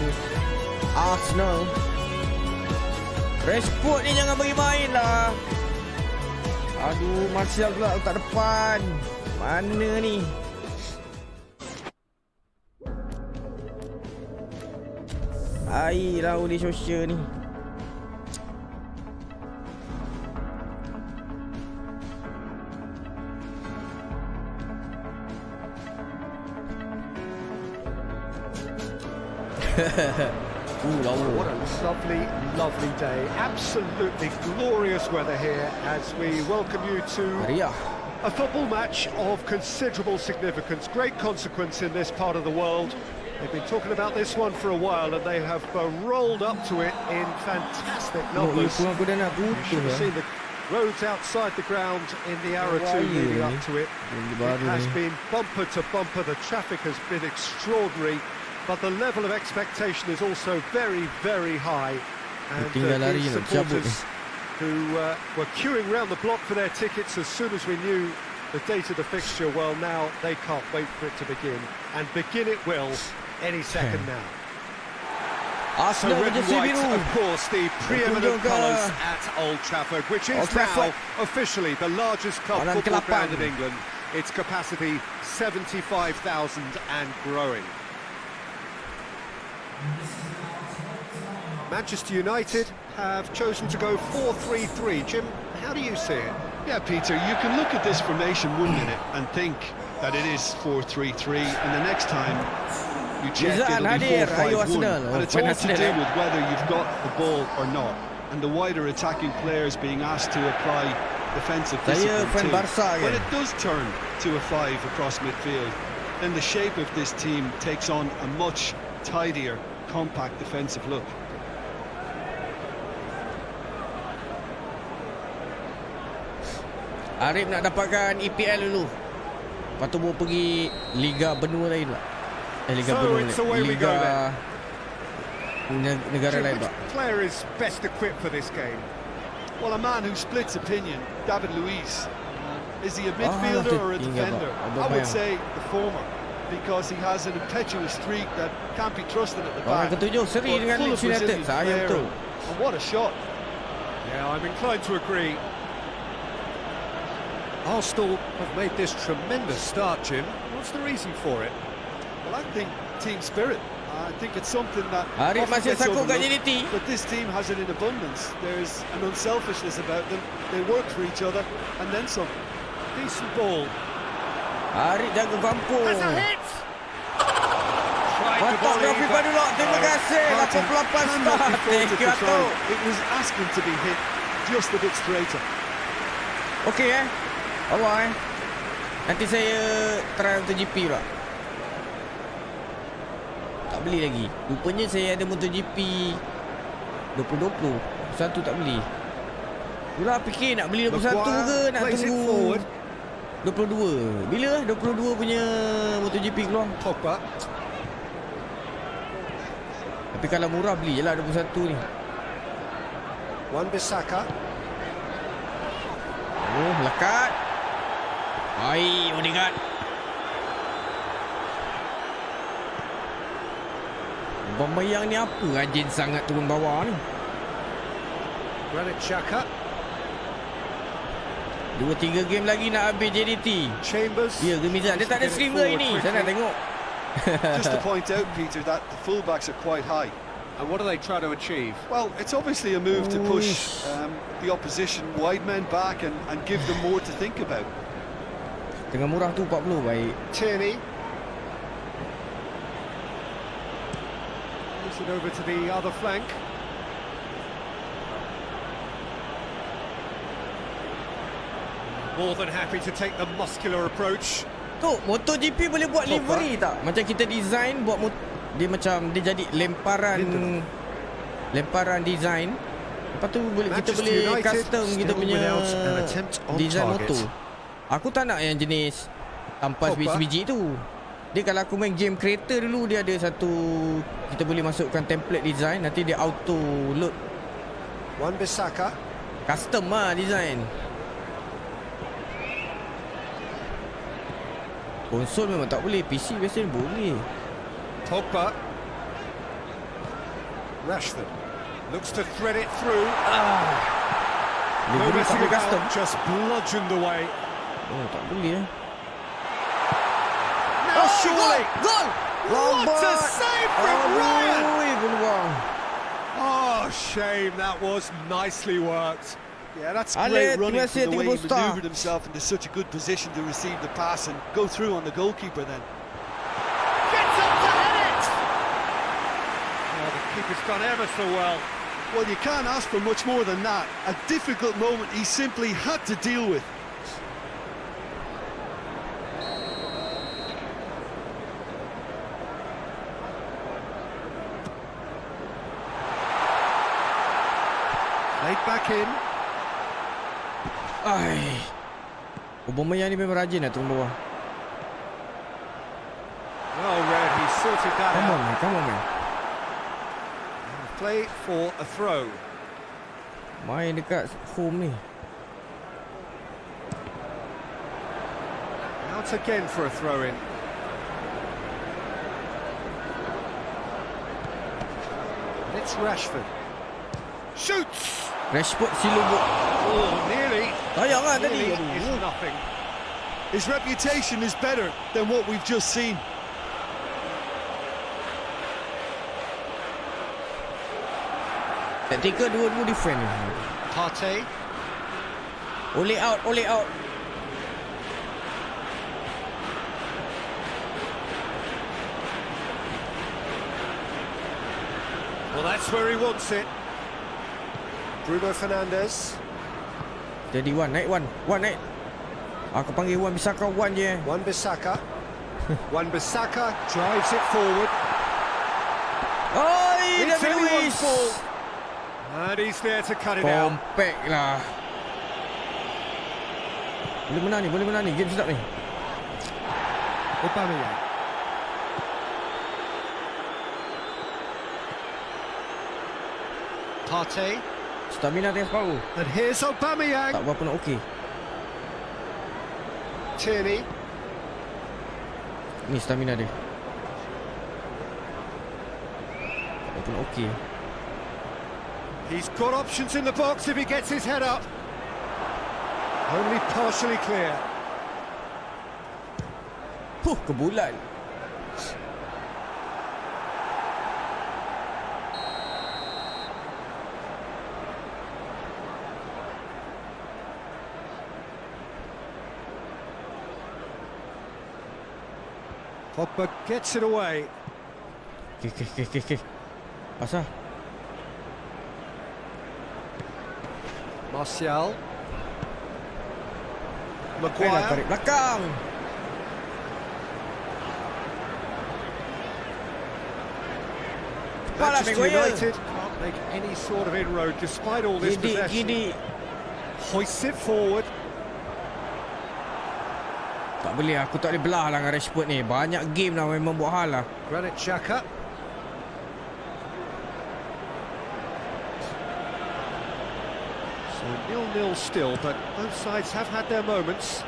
Arsenal. Rashford ni jangan bagi main lah. Aduh, Martial pula letak depan. Mana ni? Air lah oleh sosial ni. What a lovely, lovely day. Absolutely glorious weather here as we welcome you to Meriah. a football match of considerable significance. Great consequence in this part of the world. They've been talking about this one for a while, and they have rolled up to it in fantastic numbers. You should have seen the roads outside the ground in the hour or two leading up to it. It has been bumper to bumper. The traffic has been extraordinary, but the level of expectation is also very, very high. And these supporters who were queuing round the block for their tickets as soon as we knew the date of the fixture, well, now they can't wait for it to begin. And begin it will any second now. So red and white, of course, the preeminent colours at Old Trafford, which is now officially the largest club football ground in England. Its capacity 75,000 and growing. Manchester United have chosen to go 4-3-3. Jim, how do you see it? Yeah, Peter, you can look at this formation 1 minute and think that it is 4-3-3, and the next time you check it'll be 4-5-1, and it's all to do with whether you've got the ball or not, and the wider attacking players being asked to apply defensive discipline too. When it does turn to a 5 across midfield, then the shape of this team takes on a much tidier, compact defensive look. Arif nak dapatkan EPL dulu. Lepas tu baru pergi Liga benua lain lah. Liga benua lain. Liga negara lain pak. Which player is best equipped for this game? Well, a man who splits opinion, David Luiz. Is he a midfielder or a defender? I would say the former, because he has an impetuous streak that can't be trusted at the back. Orang ketujuh seri dengan Leeds United. Saya betul. And what a shot. Yeah, I'm inclined to agree. Arsenal have made this tremendous start, Jim. What's the reason for it? Well, I think team spirit. I think it's something that Arif masih sakut kat JDT. but this team has it in abundance. There's an unselfishness about them. They work for each other, and then some. Decent ball. Arif jaga kampung. Has a hit! Mantap Rafi Badulok. Terima kasih. 88 start. Thank you, Atur. It was asking to be hit just a bit straighter. Okey awal nanti saya try MotoGP pula. Tak beli lagi. Rupanya saya ada MotoGP 2020. 21 tak beli. Pula fikir nak beli 21 ke nak tunggu 22. Bila 22 punya MotoGP keluar? Pogba. Tapi kalau murah beli je lah 21 ni. Wan-Bissaka. Oh, lekat. Hai, Odegaard. Pemain ni apa rajin sangat turun bawah ni. Granit Xhaka. 2-3 game lagi nak habis JDT. Chambers. Ya, Gemizan. Dia tak ada streamer ini. Saya nak tengok. Just to point out, Peter, that the fullbacks are quite high. And what do they try to achieve? Well, it's obviously a move to push the opposition wide men back and give them more to think about. Tengah murah tu 40 baik. Tierney. Push it over to the other flank. More than happy to take the muscular approach. Tu, MotoGP boleh buat livery tak? Macam kita design buat dia macam dia jadi lemparan design. Lepas tu kita boleh custom kita punya design motor. Aku tak nak yang jenis tanpa sebiji tu. Dia kalau aku main game creator dulu, dia ada satu kita boleh masukkan template design, nanti dia auto load. Wan-Bissaka. Custom lah design. Konsol memang tak boleh, PC biasanya boleh. Pogba. Rashford looks to thread it through. Dia boleh tak boleh custom. Just bludgeoned away. Oh, tak boleh Now surely. Goal! What a save from Ryan! Peluang. Oh, shame. That was nicely worked. Yeah, that's great running from the way he manoeuvred himself into such a good position to receive the pass and go through on the goalkeeper then. Gets up to head it! Oh, the keeper's done ever so well. Well, you can't ask for much more than that. A difficult moment he simply had to deal with. Played back in. Ai. Aubameyang ni memang rajin nak turun bawah. Well read, he sorted that Come on, out. man. Come on, man. Play for a throw. Main dekat home ni. Out again for a throw-in. It's Rashford. Shoots! Rashford silubuk. Oh, nearly. Sayang lah tadi. Nearly is nothing. His reputation is better than what we've just seen. Taktikal dua-dua defend ni. Partey. Oleh out, oleh out. Well, that's where he wants it. Bruno Fernandes. Jadi Wan, naik Wan. Wan naik. Aku panggil Wan Bissaka, Wan je. Wan-Bissaka. Wan-Bissaka drives it forward. Oi, It's David anyone's Luiz. ball. And he's there to cut it out. Compact lah. Boleh menang ni, boleh menang ni. Game sedap ni. Aubameyang. Partey. Stamina dia power. And here's Aubameyang. Tak berapa nak okey. Tierney. Ni stamina dia. Tak berapa nak okey. He's got options in the box if he gets his head up. Only partially clear. Kebulan. Pogba gets it away. Okay. Pasal. Martial. Kena Maguire. tarik belakang. Kepala Manchester Maguire. United can't make any sort of inroad despite all this possession. Gidi. Hoists it forward. Tak boleh, aku tak boleh belah lah dengan Rashford ni. Banyak game lah memang buat hal lah. Granit Xhaka. So 0-0 still, but both sides have had their moments.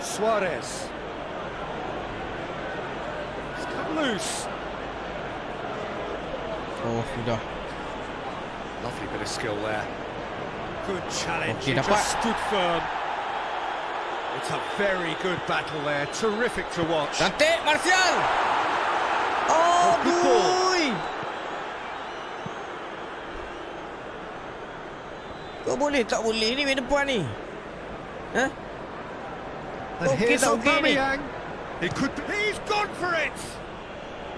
Suarez. It's come loose. Oh, sudah. Lovely bit of skill there. Good challenge. Okay, He dapat. just stood firm. It's a very good battle there. Terrific to watch. Cantik, Martial. Oh, good ball. boy. Kau boleh tak boleh ni main depan ni? Ha? And Okay, here's tak okay ni. Aubameyang. It could be. He's gone for it.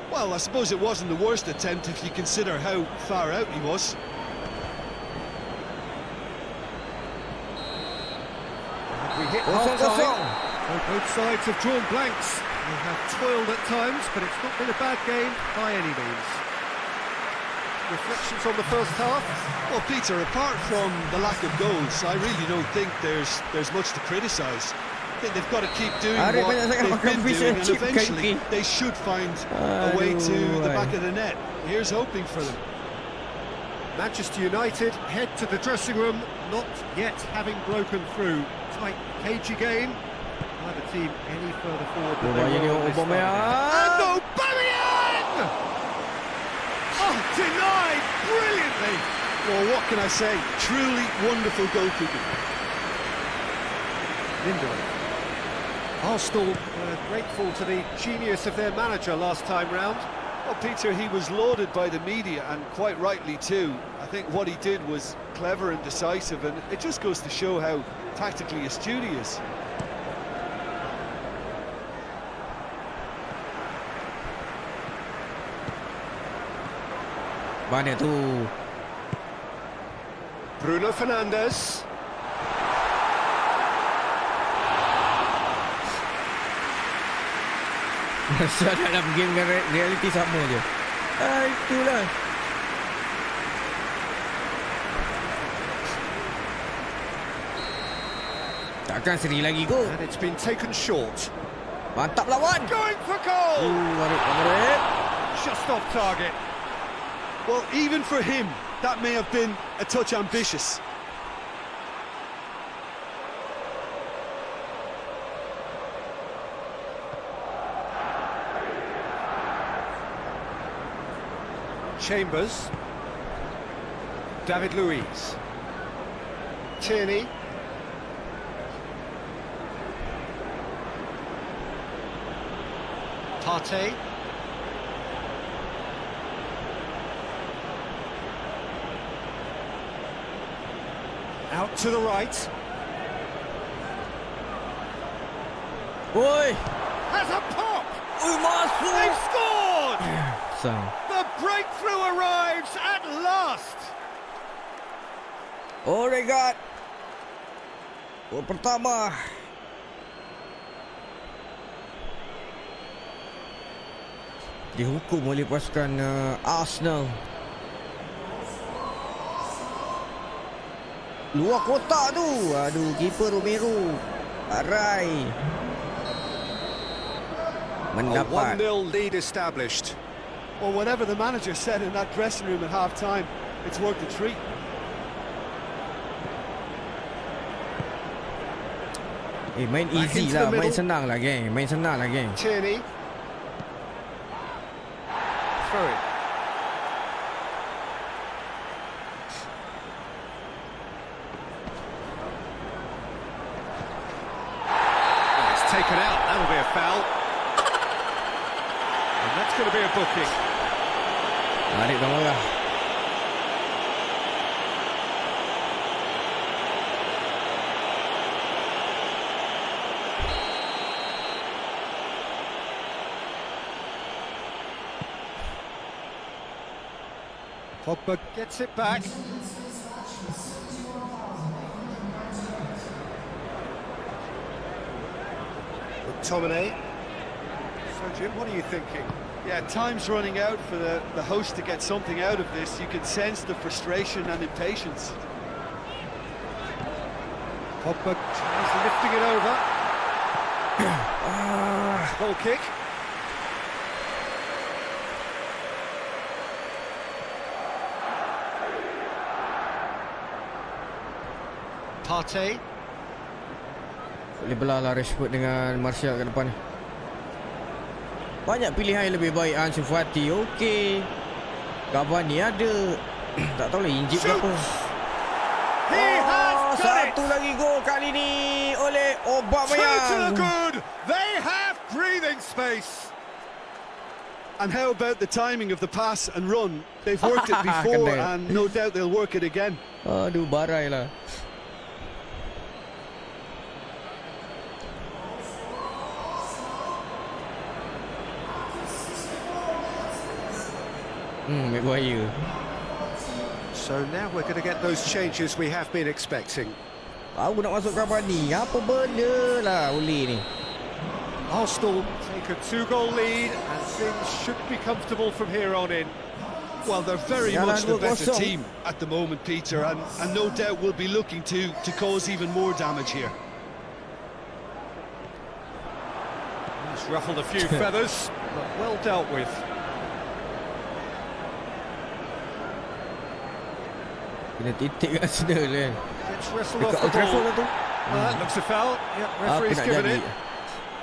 Well, I suppose it wasn't the worst attempt if you consider how far out he was. And we hit Kosong. half-time. So both sides have drawn blanks. They have toiled at times, but it's not been a bad game by any means. Reflections on the first half. Well, Peter, apart from the lack of goals, I really don't think there's much to criticise. I think they've got to keep doing Arif what banyak sangat they've makan been fish doing, and and chip eventually kaki. they should find a way to the back of the net. Here's hoping for them. Manchester United head to the dressing room, not yet having broken through. Tight, cagey game. Neither team any further forward than they Bahaya ni were on this Friday. Aubameyang. And Aubameyang! Oh, denied brilliantly. Well, what can I say? Truly wonderful goalkeeping. Lindelof. Arsenal were grateful to the genius of their manager last time round. Well, Peter, he was lauded by the media, and quite rightly too. I think what he did was clever and decisive, and it just goes to show how tactically astute he is. Mana tu? Bruno Fernandes. Masa dalam game dengan reality sama je. Itulah. Takkan seri lagi kot. And it's been taken short. Mantap lawan. Going for goal! Arif. Just off target. Well, even for him, that may have been a touch ambitious. Chambers. David Luiz. Tierney. Partey. Out to the right. Oi. Has a pop! Masuk. They've scored! Sang. The breakthrough arrives at last! Oregon. Gol pertama. Dihukum oleh pasukan Arsenal. Luar kotak tu. Aduh, keeper Romero. Arai. A Mendapat. 1-0 lead established. Well, whatever the manager said in that dressing room at half-time, it's worth a treat. Main easy lah. Main senang lah, geng. Main senang lah, geng. Tierney. Throw it. It's taken out, that'll be a foul. And that's going to be a booking. Tarik dah marah. Pogba gets it back. McTominay. So Jim, what are you thinking? Yeah, time's running out for the host to get something out of this. You can sense the frustration and impatience. Pogba is lifting it over. Goal kick. Partey. Boleh belah lah Rashford dengan Martial kat depan ni. Banyak pilihan yang lebih baik. Ansu Fati okey. Cavani ada. Tak tahu lah injip berapa. He has done it! Satu lagi gol kali ni oleh Two to the Aubameyang. good! They have breathing space! And how about the timing of the pass and run? They've worked it before Kena. and no doubt they'll work it again. Aduh, barai lah. Maguire. So now we're going to get those changes we have been expecting. Aku nak masuk Cavani. Apa benda lah oleh ni. Arsenal Take a 2-goal lead and things should be comfortable from here on in. Well, they're very Siaran much the better Ulangan. team at the moment, Peter, and no doubt will be looking to cause even more damage here. He's ruffled a few feathers, but well dealt with. Kena titik kat Arsenal kan. Gets wrestled Dekat off Old the Trafford ball. lah tu. That looks a foul. Yep, Apa referee's nak given jadi? it.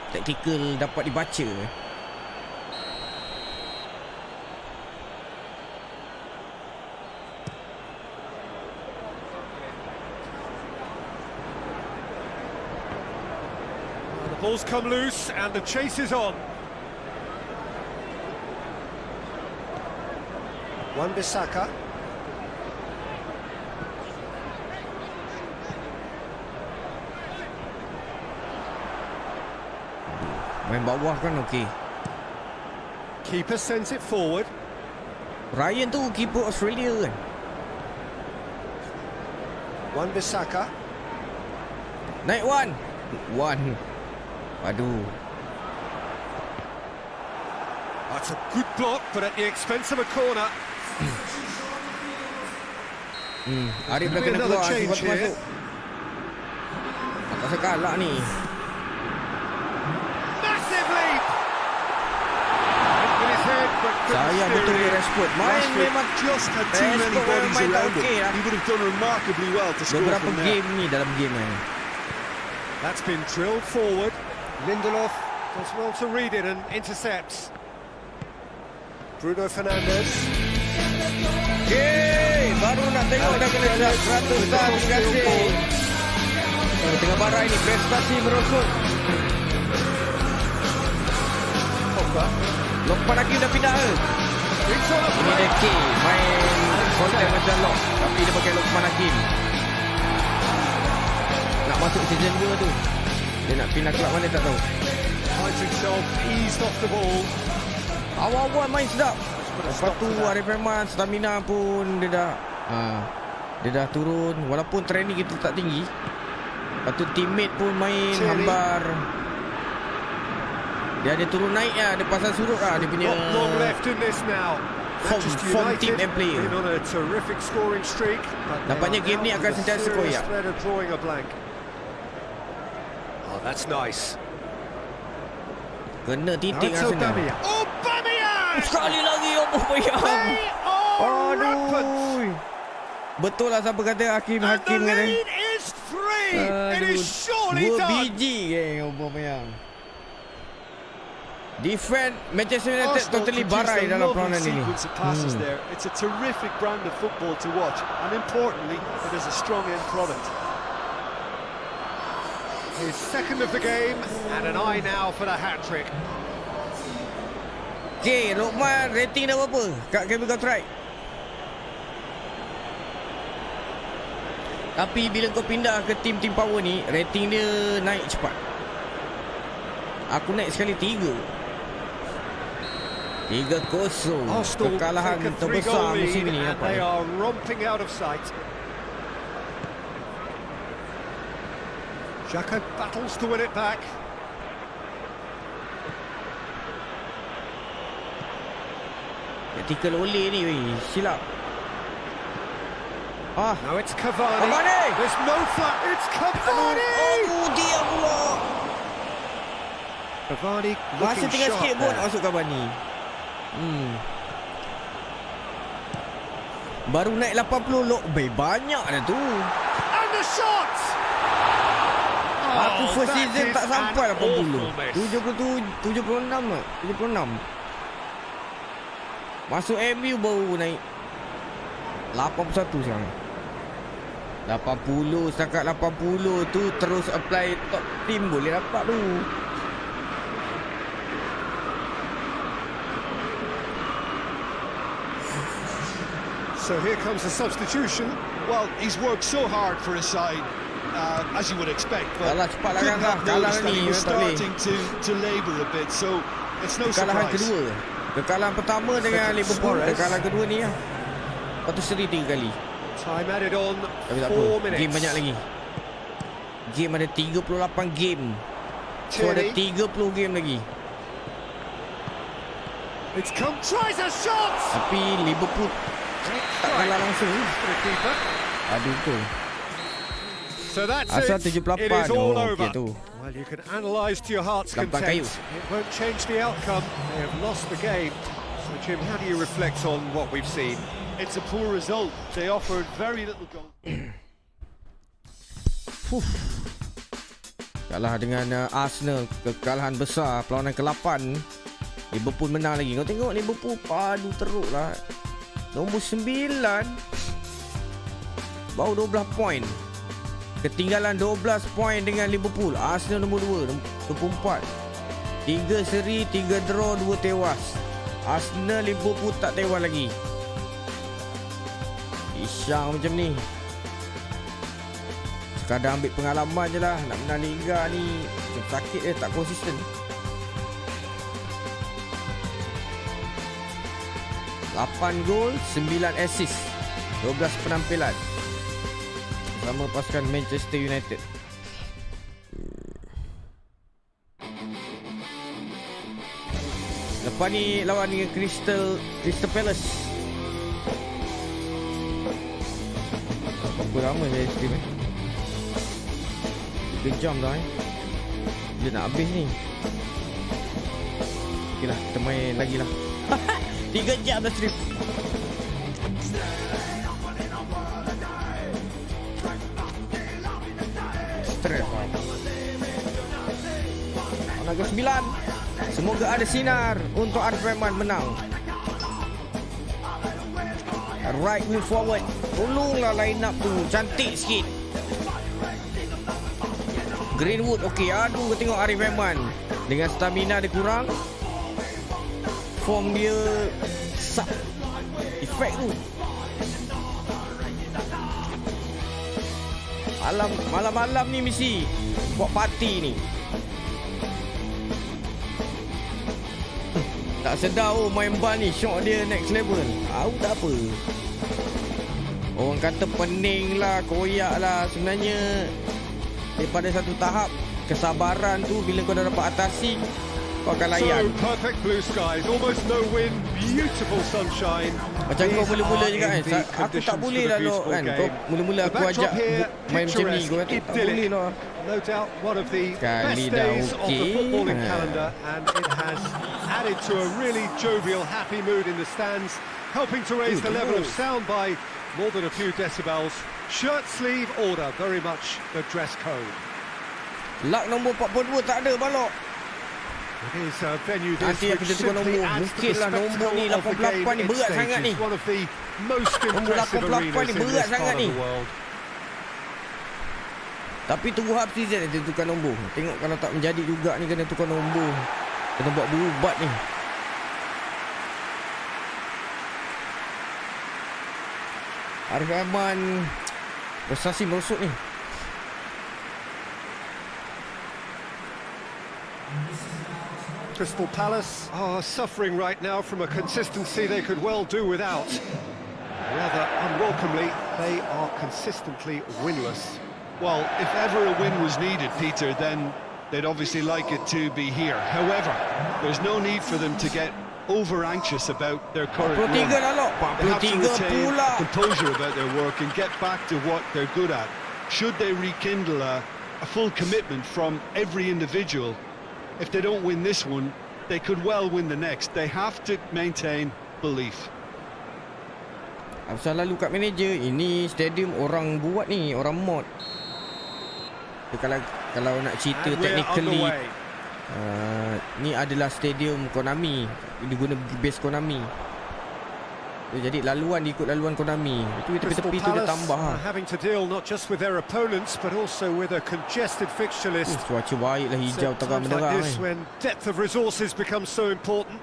Tactical dapat dibaca. The ball's come loose and the chase is on. Wan-Bissaka. Main bawah kan okey. Keeper sends it forward. Ryan tu keeper Australia kan. Wan-Bissaka. Naik Wan. Aduh. That's a good block, but at the expense of a corner. Arif dah kena keluar sebab masuk. Tak rasa kalah ni. Massive leap. With his head, but Sayang betul dia Rashford. Main memang just had too many bodies around him. He would have done remarkably well to score beberapa from there. game ni dalam game ni. That's been drilled forward. Lindelof does well to read it and intercepts. Bruno Fernandes. Okay, baru nak tengok dah kena 100 star. Terima kasih. Tengah barai ni, prestasi merosot. Lokman Hakim dah pindah ke? Ini dia K, main konten macam Lok, tapi dia pakai Lokman Hakim. Nak masuk season 2 tu. Dia nak pindah kelab mana tak tahu. Finds himself eased off the ball. Awal-awal main sedap. Lepas tu arifaiman, stamina pun dia dah turun. Walaupun training kita tak tinggi. Lepas tu teammate pun main hambar. Dia ada turun naik lah. Dia pasal surut lah. Dia punya Long left in this now. form team and player. On a terrific scoring streak. Nampaknya game ni akan sentiasa koyak. Oh, that's nice. Kena titik Now it's Arsenal. Aubameyang! Sekali lagi Aubameyang. They are rampant. Aduh. Betul lah siapa kata Hakim And the kata. lead is 3. It is surely Dua done. biji Aubameyang. Defend Manchester United totally barai dalam perlawanan ini. It's a terrific brand of football to watch, and importantly, it is a strong end product. His second of the game, and an eye now for the hat-trick. Okay, Lokman, rating dah berapa kat Game Kau Try? Tapi bila kau pindah ke tim-tim power ni, rating dia naik cepat. Aku naik sekali 3. 3-0. Kekalahan terbesar musim ini. They are romping out of sight. Xhaka battles to win it back. Tactical oleh ni, weh. Silap. Now it's Cavani. Cavani! There's no flat. It's Cavani! Aduh, dia pula. Cavani Masih looking tinggal sharp sikit pun nak there. masuk Cavani. Baru naik 80 lok. Banyak dah tu. And the shot! Aku first that season is tak sampai an 80. awful miss. 76. Masuk MU baru naik 81 sekarang. 80, setakat 80 tu terus apply top team boleh dapat tu. So here comes the substitution. Well, he's worked so hard for his side, as you would expect, but Kalah cepat lah couldn't kan, have kalah noticed that ni, he was tak boleh. starting to labour a bit, so it's no Kekalahan surprise. kedua. Kekalahan pertama dengan Liverpool, kekalahan kedua ni lah. Lepas tu seri 3 kali. Time added on, Tapi tak apa, 4 minutes. game banyak lagi. Game ada 38 game. So ada Tierney. 30 game lagi. It's come, tries a shot! Tapi Liverpool tak kalah langsung. For the keeper. Aduh betul. So that's Asal it. 78. It is all Oh, over. okey tu. Well, you can analyse to your heart's 8 kayu. content. It won't change the outcome. They have lost the game. So, Jim, how do you reflect on what we've seen? It's a poor result. They offered very little goal. Kalah dengan Arsenal, kekalahan besar, perlawanan ke-8. Liverpool menang lagi. Kau tengok Liverpool padu teruk lah. Nombor 9 baru 12 poin. Ketinggalan 12 poin dengan Liverpool. Arsenal nombor 2, 24. 3 seri, 3 draw, 2 tewas. Arsenal, Liverpool tak tewas lagi. Isyang macam ni. Sekadar ambil pengalaman je lah. Nak menang Liga ni sakit dia, tak konsisten. 8 gol, 9 assist, 12 penampilan bersama pasukan Manchester United. Lepas ni lawan dengan Crystal Palace. Berapa lama saya stream ni? 3 jam dah Dia nak habis ni. Okay lah, kita main lagi lah. 3 jam dah stream. Stress lah. Naga 9. Semoga ada sinar untuk arifaiman menang. Right move forward. Tolonglah line up tu cantik sikit. Greenwood okey. Aduh, tengok arifaiman dengan stamina dia kurang. Form dia sub. Efek tu. Malam-malam ni mesti buat party ni. Tak sedar main bal ni syok dia next level. Tak apa. Orang kata pening lah, koyak lah. Sebenarnya daripada satu tahap, kesabaran tu bila kau dah dapat atasi, kau akan layan. So perfect blue skies, almost no wind, beautiful sunshine. Macam kau mula-mula je kan, aku tak boleh lah kan. Kau mula-mula aku ajak main macam ni, kau kata tak boleh lah. No doubt one of the best days of the footballing calendar, and it has added to a really jovial, happy mood in the stands, helping to raise the level of sound by more than a few decibels. Shirt sleeve order, very much the dress code. Lak nombor 42 tak ada balok. It is a venue this nanti kita tukar nombor. Mungkinlah nombor ni 88 ni berat sangat ni. One of the most impressive arenas in this part of the world. Tapi tunggu half season nanti tukar nombor. Tengok kalau tak menjadi juga ni kena tukar nombor. Kena buat berubat ni. Arifaiman prestasi merosot ni. Crystal Palace are suffering right now from a consistency they could well do without. Rather unwelcomely, they are consistently winless. Well, if ever a win was needed, Peter, then they'd obviously like it to be here. However, there's no need for them to get over-anxious about their current run. They have to retain composure about their work and get back to what they're good at. Should they rekindle a full commitment from every individual, if they don't win this one, they could well win the next. They have to maintain belief. Asal lalu kat manager, ini stadium orang buat ni, orang mod. Kalau nak cerita technically, ni adalah stadium Konami. Dia guna base Konami. Jadi laluan ikut laluan Konami. Itu tepi-tepi tu dia tambah. Having to deal not just with their opponents but also with a congested fixture list. Cuaca baiklah, hijau terang benderang like this, when depth of resources becomes so important.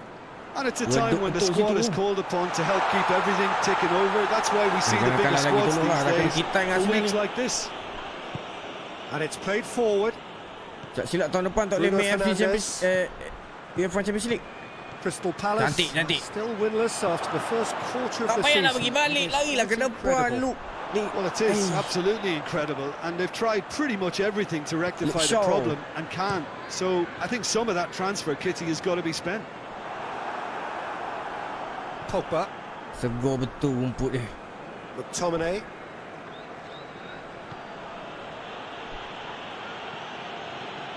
And it's a time when the squad is called upon to help keep everything ticking over. That's why we see the biggest squads these days for weeks like this. And it's played forward. Tak silap tahun depan tak boleh main UEFA Champions League. Crystal Palace nanti. Still winless after the first quarter of the season. Tak payah nak pergi balik, larilah ke depan, Luke. Well, it is absolutely incredible, and they've tried pretty much everything to rectify the problem and can't. So I think some of that transfer kitty has got to be spent. Pogba. Segar betul rumput dia. McTominay.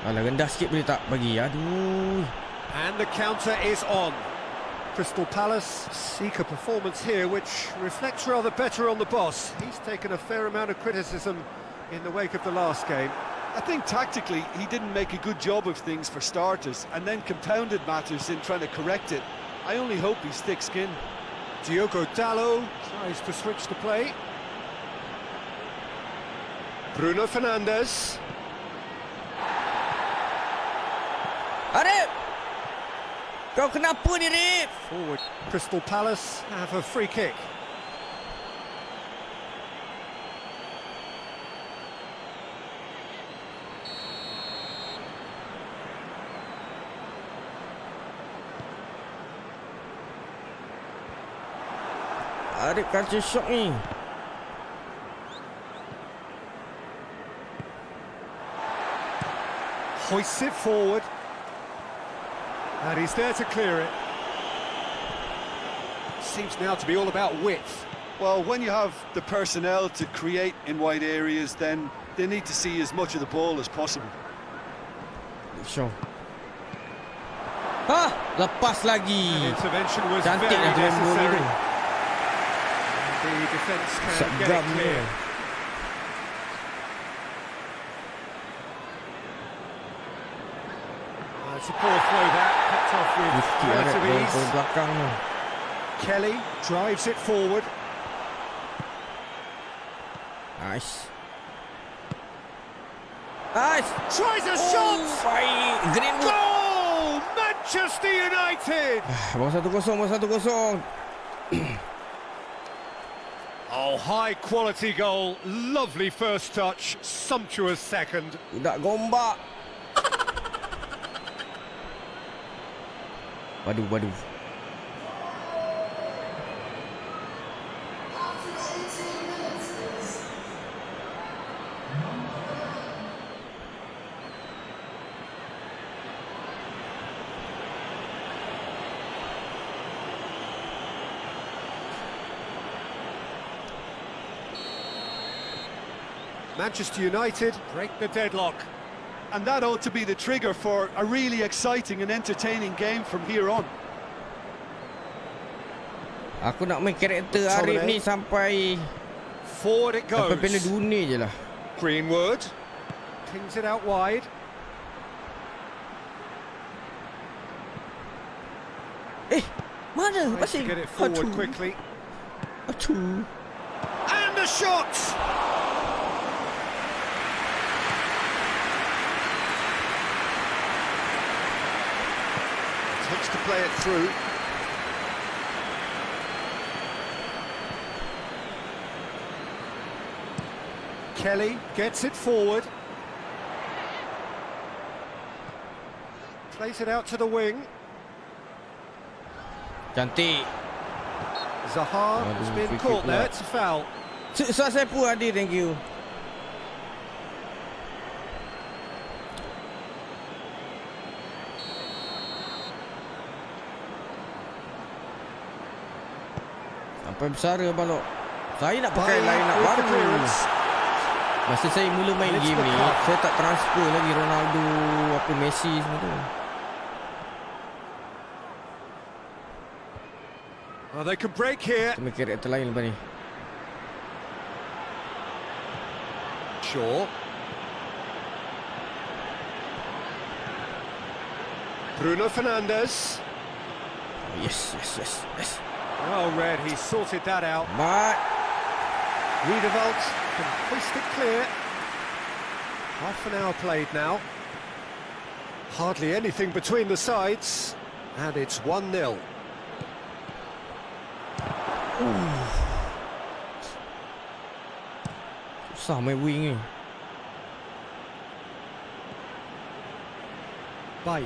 Alah, rendah sikit boleh tak bagi? Aduh. And the counter is on. Crystal Palace seek a performance here which reflects rather better on the boss. He's taken a fair amount of criticism in the wake of the last game. I think tactically he didn't make a good job of things for starters, and then compounded matters in trying to correct it. I only hope he's thick-skinned. Diogo Dalot tries to switch the play. Bruno Fernandes. Arif! Kau kenapa ni, Arif? Forward. Crystal Palace have a free kick. Arif culture shock ni. Hoists it forward. And he's there to clear it. seems now to be all about width. Well, when you have the personnel to create in wide areas, then they need to see as much of the ball as possible. Show. Lepas lagi. An intervention was Cantik very lah tu gol necessary. itu. The defence can get it Segam clear. dia. It's a poor throw that, picked off with Sikit ada relative gol ease. belakang tu. Kelly drives it forward. Nice. Nice. Tries a shot! Baik. Greenwood. Goal! Manchester United! Bawa 1-0, bawa 1-0. Oh, high quality goal. Lovely first touch, sumptuous second. Tidak gombak. Waduh. Manchester United break the deadlock. And that ought to be the trigger for a really exciting and entertaining game from here on. Aku nak main karakter Arif ni sampai Forward it goes. Piala Dunia je lah. Greenwood pings it out wide. Mana? Tries to Masih. get it forward quickly. Aduh. And a shot! Touch to play it through. Kelly gets it forward. Plays it out to the wing. Cantik. Zaha has Aduh, been free caught kick there. pula. It's a foul. Susah saya pun hadir, thank you. Sampai besar balok. Saya nak pakai line up baru. Masa saya mula main game ni, saya tak transfer lagi Ronaldo, Messi semua tu. Oh, they can break here. Kita main karakter lain lepas ni. Shaw. Bruno Fernandes. Yes. Well read, he sorted that out. But Wiedewald can hoist it clear. Half an hour played now. Hardly anything between the sides. And it's 1-0. susah main wing ni. Bay.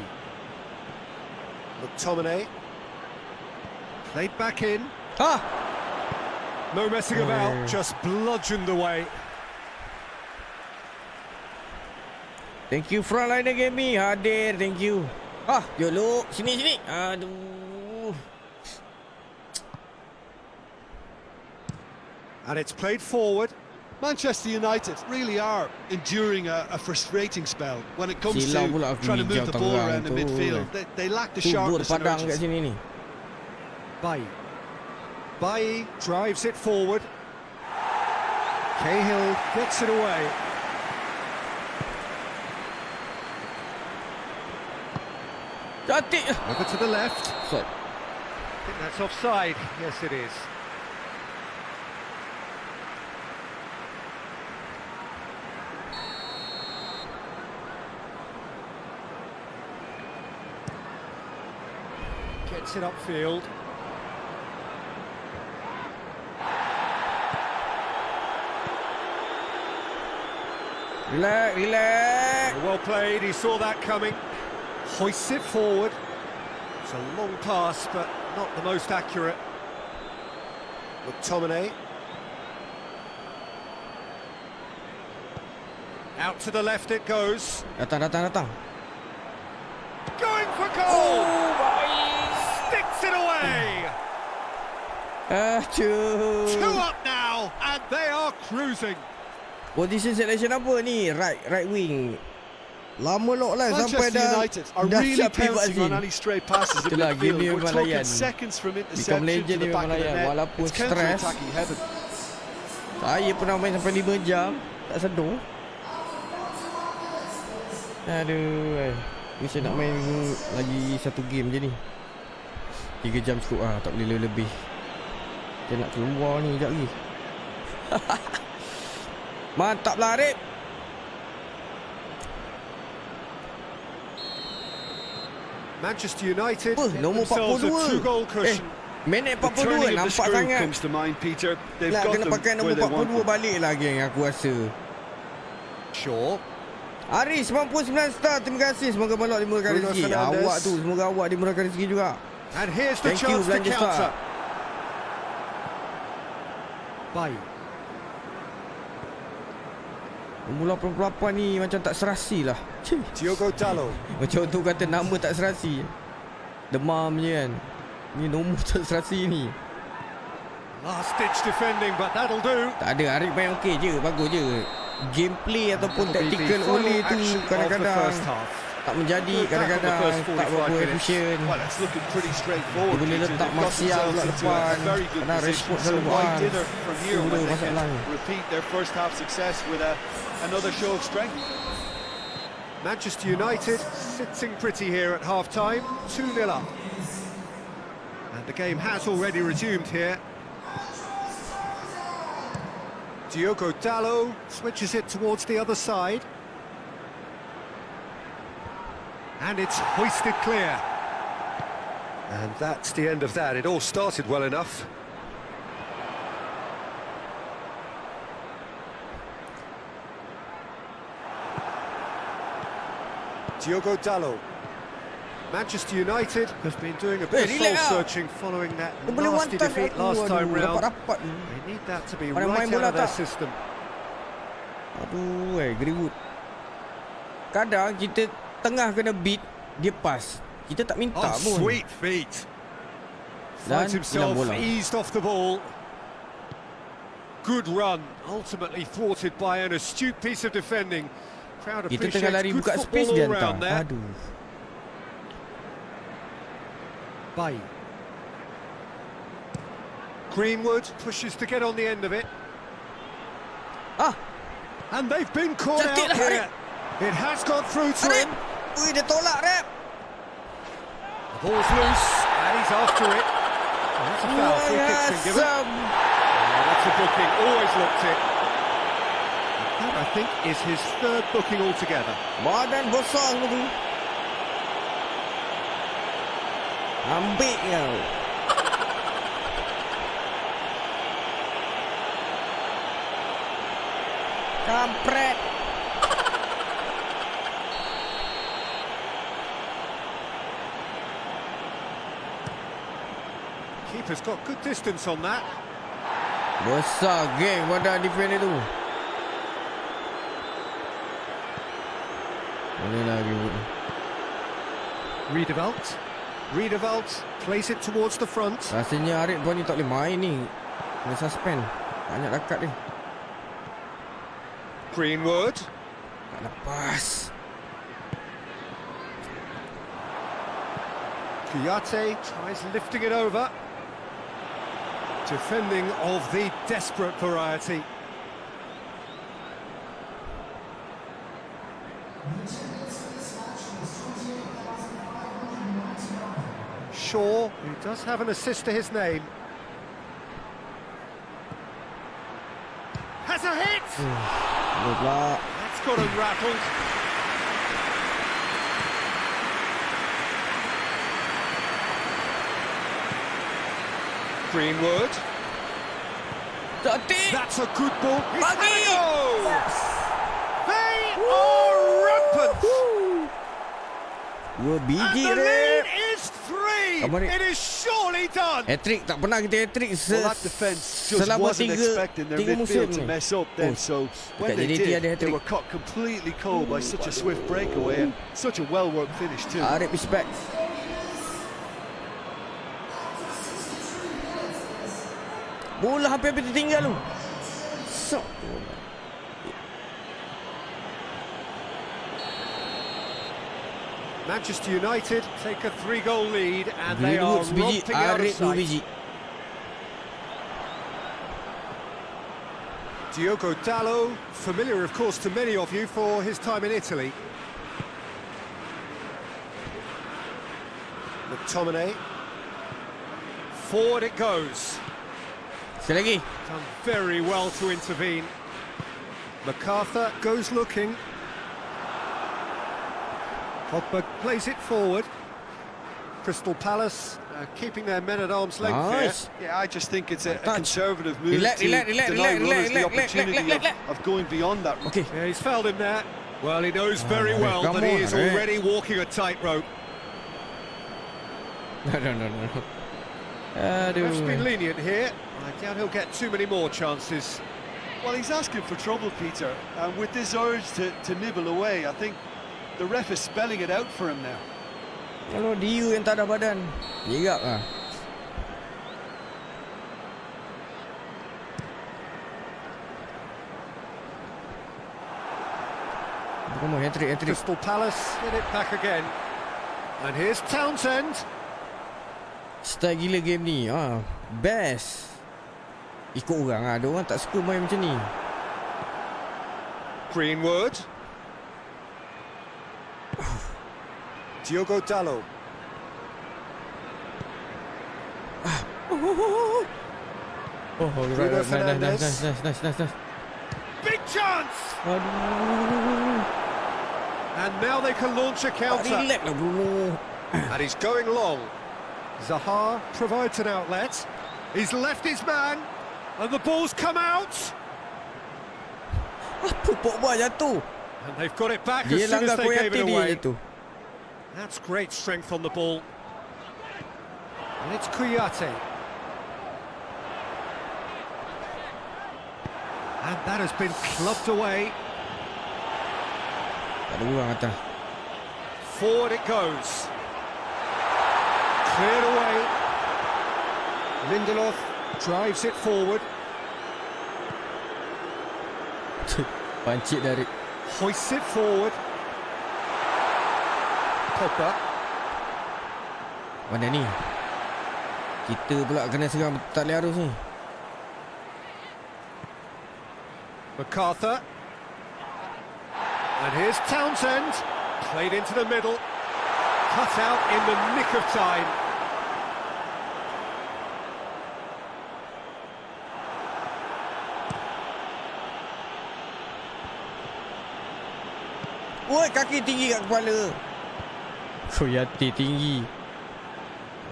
McTominay. Played back in. No messing about, just bludgeoned away. Thank you frontliner game ni. Hadir, thank you. Jolok. Sini. Aduh. And it's played forward. Manchester United really are enduring a frustrating spell when it comes to trying to move the ball around the midfield. They lack the sharpness and padang kat urgency. sini ni. Bay drives it forward. Cahill gets it away. Cantik. Over to the left. Sorry. I think that's offside. Yes, it is. Gets it upfield. Relax. Well played, he saw that coming. Hoists it forward. It's a long pass, but not the most accurate. McTominay. Out to the left it goes. Datang. Going for goal! Sticks it away! Aduh. 2 up now, and they are cruising. Position selection apa ni? Right wing. Lama lock lah sampai Manchester dah United are really pouncing on any stray passes in Itulah, game midfield. ni We're memang talking layan. seconds from Become interception legend to ni the back memang of the layan. net. Walaupun It's stres. counter-attacking heaven. Saya pernah main sampai 5 jam. Tak sedar. Aduh. Bisa nak main lagi satu game je ni. 3 jam cukup lah. Tak boleh lebih. Saya nak keluar ni sekejap lagi. Mantap lah Arif. Manchester United. Nombor 42. Minit 42 nampak sangat. Comes to mind, Peter. They've Nak got kena them pakai where nombor they want 42 them. balik lah geng aku rasa. Shaw. Aris 99 star. Terima kasih. Semoga melok dimurahkan Bruno rezeki. Fernandes. Awak tu semoga awak dimurahkan rezeki juga. And here's the Thank you chance to belanja counter. star. Bay. Nombor 88 ni macam tak serasi lah. Cih. Diogo Dalot. Macam tu kata nama tak serasi. Demam je kan. Ni nombor tak serasi ni. Last ditch defending, but that'll do. Tak ada, Arif main okey je, bagus je. Gameplay ataupun That'll be the tactical final oleh tu action of the kadang-kadang first half. tak menjadi, Good back on the kadang-kadang first tak 45 berapa minutes. efisien. Well, it's looking pretty straightforward. Dia boleh Peter. letak They've got Martial themselves pula into depan. a very good Kena position. resport So selalu why buat. dither from here Itu when they masalah can ni. repeat their first half success with another show of strength? Manchester United sitting pretty here at half-time, 2-0 up. And the game has already resumed here. Diogo Dalot switches it towards the other side. And it's hoisted clear. And that's the end of that. It all started well enough. Diogo Dalot. Manchester United have been doing a bit of relax lah. soul-searching following that Dia boleh nasty wantas defeat aku. last time Aduh, round. rapat-rapat ni. They need that to be Pandai main right bola out of their tak? system. Aduh, Greenwood. Kadang kita tengah kena beat, dia pass. Kita tak minta Oh, pun. sweet feet. Dan Finds hilang himself bola. eased off the ball. Good run, ultimately thwarted by an astute piece of defending. Crowd Kita appreciates tengah lari good buka space, football dia all hantar. round there. Aduh. Bay. Greenwood pushes to get on the end of it. Ah, And they've been caught Cantik out lah, here. It has gone through to Arif. him. Ui, dia tolak, Rep. The ball's loose, and he's after it. Oh, that's a foul. Free kick's been given. Asam. Oh, that's a booking. Always looked it. That, I think, is his third booking altogether. Badan besar semua tu. Ambil kau. Kampret. Keeper's got good distance on that. Besar geng badan defender tu. Boleh lah Greenwood ni. Riedewald plays it towards the front. Rasanya Arif Tuan ni tak boleh main ni. Kena suspend. Banyak dekat dia. Greenwood. Tak lepas. Kouyaté tries lifting it over. Defending of the desperate variety. Shaw, who does have an assist to his name. Has a hit! Boleh pula. That's got him rattled. Greenwood. Cantik. That's a good ball. He's Bagi. had a go! They are rampant! Dua And biji the Rep. lead is 3! Come on, It is surely done! Hat-trick. Tak pernah kita hat-trick Well, that defence just selama wasn't expecting their tiga musim midfield to ni. mess up then, so when dekat they JDT ada did, they hat-trick. were caught completely cold by such a swift breakaway and such a well-worked finish too. Arif respect. Bola hampir-hampir tertinggal tu. Sok. Manchester United take a 3-goal lead and they are romping out of ARIF sight. biji. Diogo Dalot, familiar of course to many of you for his time in Italy. McTominay. Forward it goes. Sekali lagi. Done very well to intervene. MacArthur goes looking. Pogba plays it forward. Crystal Palace keeping their men at arm's length Nice. here. Yeah, I just think it's a conservative move Relax, to relax, relax, deny relax, runners the relax, opportunity relax. of going beyond that. Okey. Yeah, he's fouled him there. Well, he knows very well come that he on, is Arif. already walking a tightrope. No. Ref's been Aduh. lenient here. I doubt he'll get too many more chances. Well, he's asking for trouble, Peter, and with this urge to nibble away, I think the ref is spelling it out for him now. Kalau dia yang tak ada badan, jerak lah. Come on, hat-trick. Crystal Palace get it back again. And here's Townsend. Style gila game ni. Best. Ikut orang lah. Ada orang tak suka main macam ni. Greenwood. Diogo Dalot. Right. Nice. Big chance! Aduh. And now they can launch a Tak counter. relax lah Bruno. And he's going long. Zaha provides an outlet. He's left his man. And the ball's come out. Apa Pogba jatuh? And they've got it back Dia as soon as langgar they gave Koyate it dia away. jatuh. That's great strength on the ball. And it's Koyate. And that has been clubbed away. Tak ada orang atas. Forward it goes. Cleared away. Lindelof drives it forward. Pancit dari. Hoists it forward. Pogba. Mana ni? Kita pula kena serang tak boleh harus ni. MacArthur. And here's Townsend. Played into the middle. Cut out in the nick of time. Oi, kaki tinggi kat kepala. Koyate tinggi.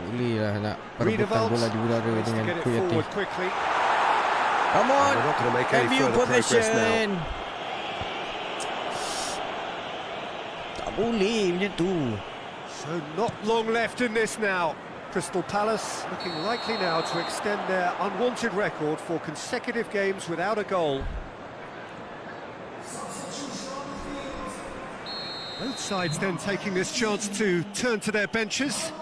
Boleh lah nak perebutan bola di udara Needs to dengan get it Koyate. forward quickly. Come on. They're not going to make any Review further progress possession. now. Tak boleh macam tu. So not long left in this now. Crystal Palace looking likely now to extend their unwanted record for consecutive games without a goal. Both sides then taking this chance to turn to their benches.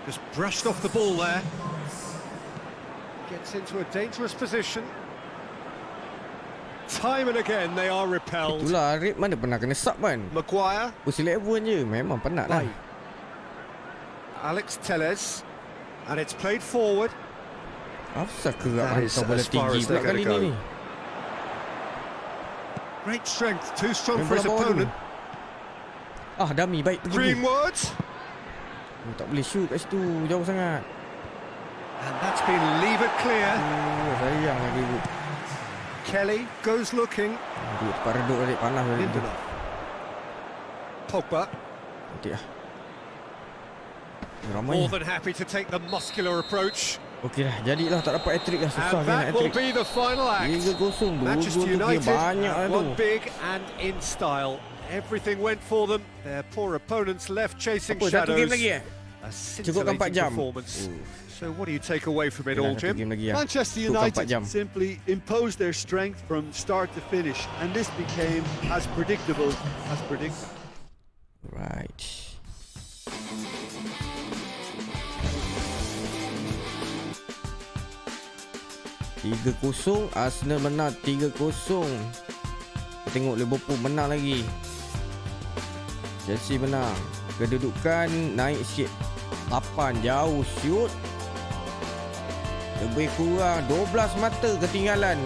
Just brushed off the ball there. Gets into a dangerous position. Time and again they are repelled. Itulah Arif mana pernah kena sub kan. Maguire. Push 11 je. Memang penat lah. Alex Telles. And it's played forward. Asal kerap That is hantar bola as far tinggi as pula they're kali gonna ni. go. Great strength, too strong Main for his bola bawah dulu. opponent. Dummy baik pergi. Greenwood. Oh, tak boleh shoot kat situ. Jauh sangat. And that's been levered clear. Oh, sayang lagi. Kelly goes looking. Dia tempat reduk balik. Panas balik. Lindelof. Pogba. Nanti lah. Ramai. More than happy to take the muscular approach. Okey dah. Jadilah tak dapat hat-trick lah. Susah And kan that will hat-trick. be the final act. 3-0. Manchester 2 tu dia United banyak lah have tu. won big and in style. Everything went for them. Their poor opponents left chasing Apa, satu game shadows. lagi A Cukupkan 4 scintillating jam. performance. So what do you take away from it all, Satu Jim? game lagi ya. Manchester Cukupkan 4 United jam. simply imposed their strength from start to finish, and this became as predictable as predicted. Right. 3-0. Arsenal menang 3-0. Kita tengok Liverpool menang lagi. Chelsea menang. Kedudukan naik sikit. 8 jauh shoot. Lebih kurang 12 mata ketinggalan.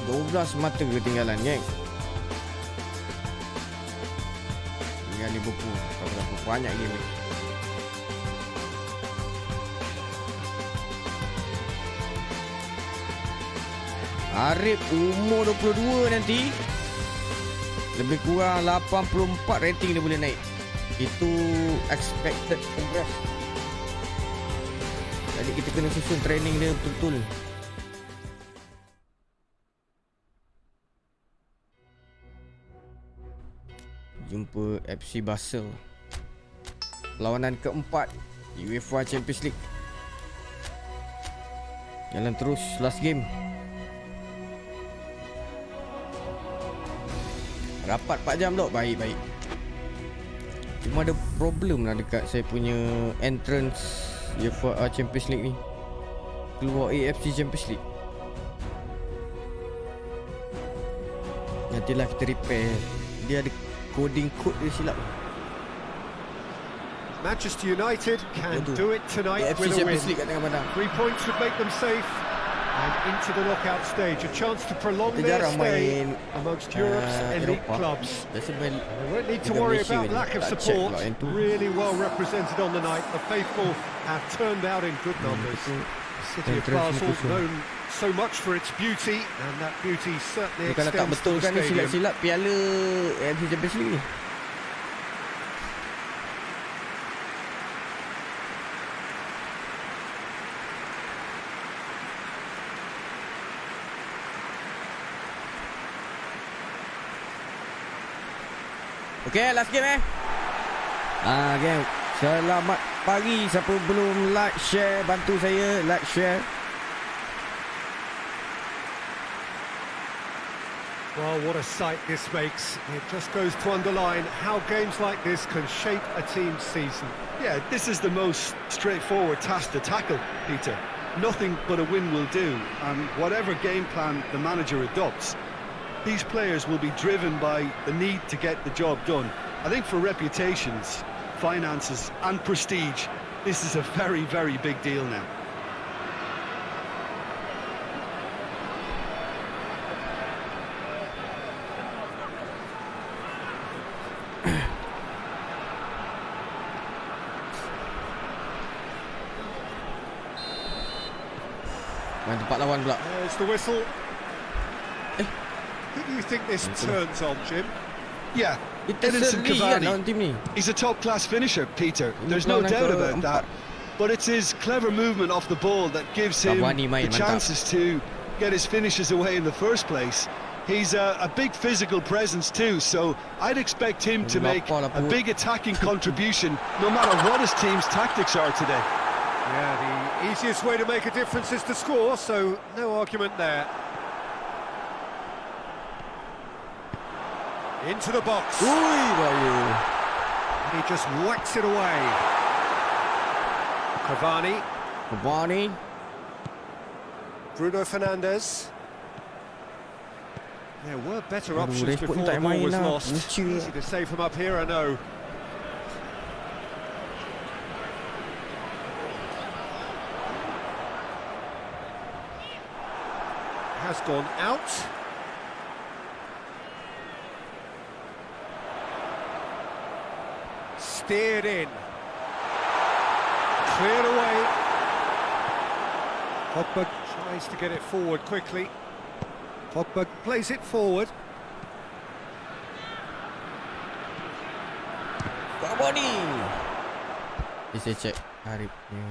12 mata ketinggalan, geng. Dengan Liverpool. Tak berapa banyak game ni. Arif umur 22 nanti. Lebih kurang 84 rating dia boleh naik. Itu expected progress. Jadi kita kena susun training dia betul-betul. Jumpa FC Basel. Perlawanan keempat UEFA Champions League. Jalan terus last game. Rapat 4 jam dok. Baik. Cuma ada problem lah dekat saya punya entrance UEFA Champions League ni. Keluar AFC Champions League. Nantilah kita repair. Dia ada coding code dia silap. Manchester United can do it tonight AFC with a win. Champions League kat tengah padang. 3 points would make them safe and into the knockout stage. A chance to prolong Kita their jarang stay main amongst Europe's elite Eropah. clubs. Biasa main They won't need to Liga worry Malaysia about ni. lack of Tak check support. pula yang tu. Really well represented on the night. The faithful have turned out in good numbers. The city of Basel known so much for its beauty, and that beauty certainly Kalau tak extends to betul the kan ni stadium. silap-silap piala AFC Champions League ni. Okay, last game game. Selamat pagi. Siapa belum like, share, bantu saya like, share. Well, what a sight this makes. It just goes to underline how games like this can shape a team's season. Yeah, this is the most straightforward task to tackle, Peter. Nothing but a win will do, and whatever game plan the manager adopts, these players will be driven by the need to get the job done. I think for reputations, finances and prestige, this is a very, very big deal now. Main tempat lawan pula. There's the whistle. Who do you think this turns on, Jim? Yeah, Kita Edinson seri kan Cavani. lawan tim ni. He's a top-class finisher, Peter. There's no perlawanan doubt about keempat. that. But it's his clever movement off the ball that gives him Cavani main, the mantap. chances to get his finishes away in the first place. He's a big physical presence too, so I'd expect him to make a big attacking contribution no matter what his team's tactics are today. Yeah, the easiest way to make a difference is to score, so no argument there. Into the box. Ui, bahaya. And he just whacks it away. Cavani. Bruno Fernandes. There were better options Rashford before tak the ball main was lah. lost. Lucu. Easy to save him up here, I know. Has gone out. Steered in. Cleared away. Pogba tries to get it forward quickly. Pogba plays it forward. Cavani. Saya check Arif ni.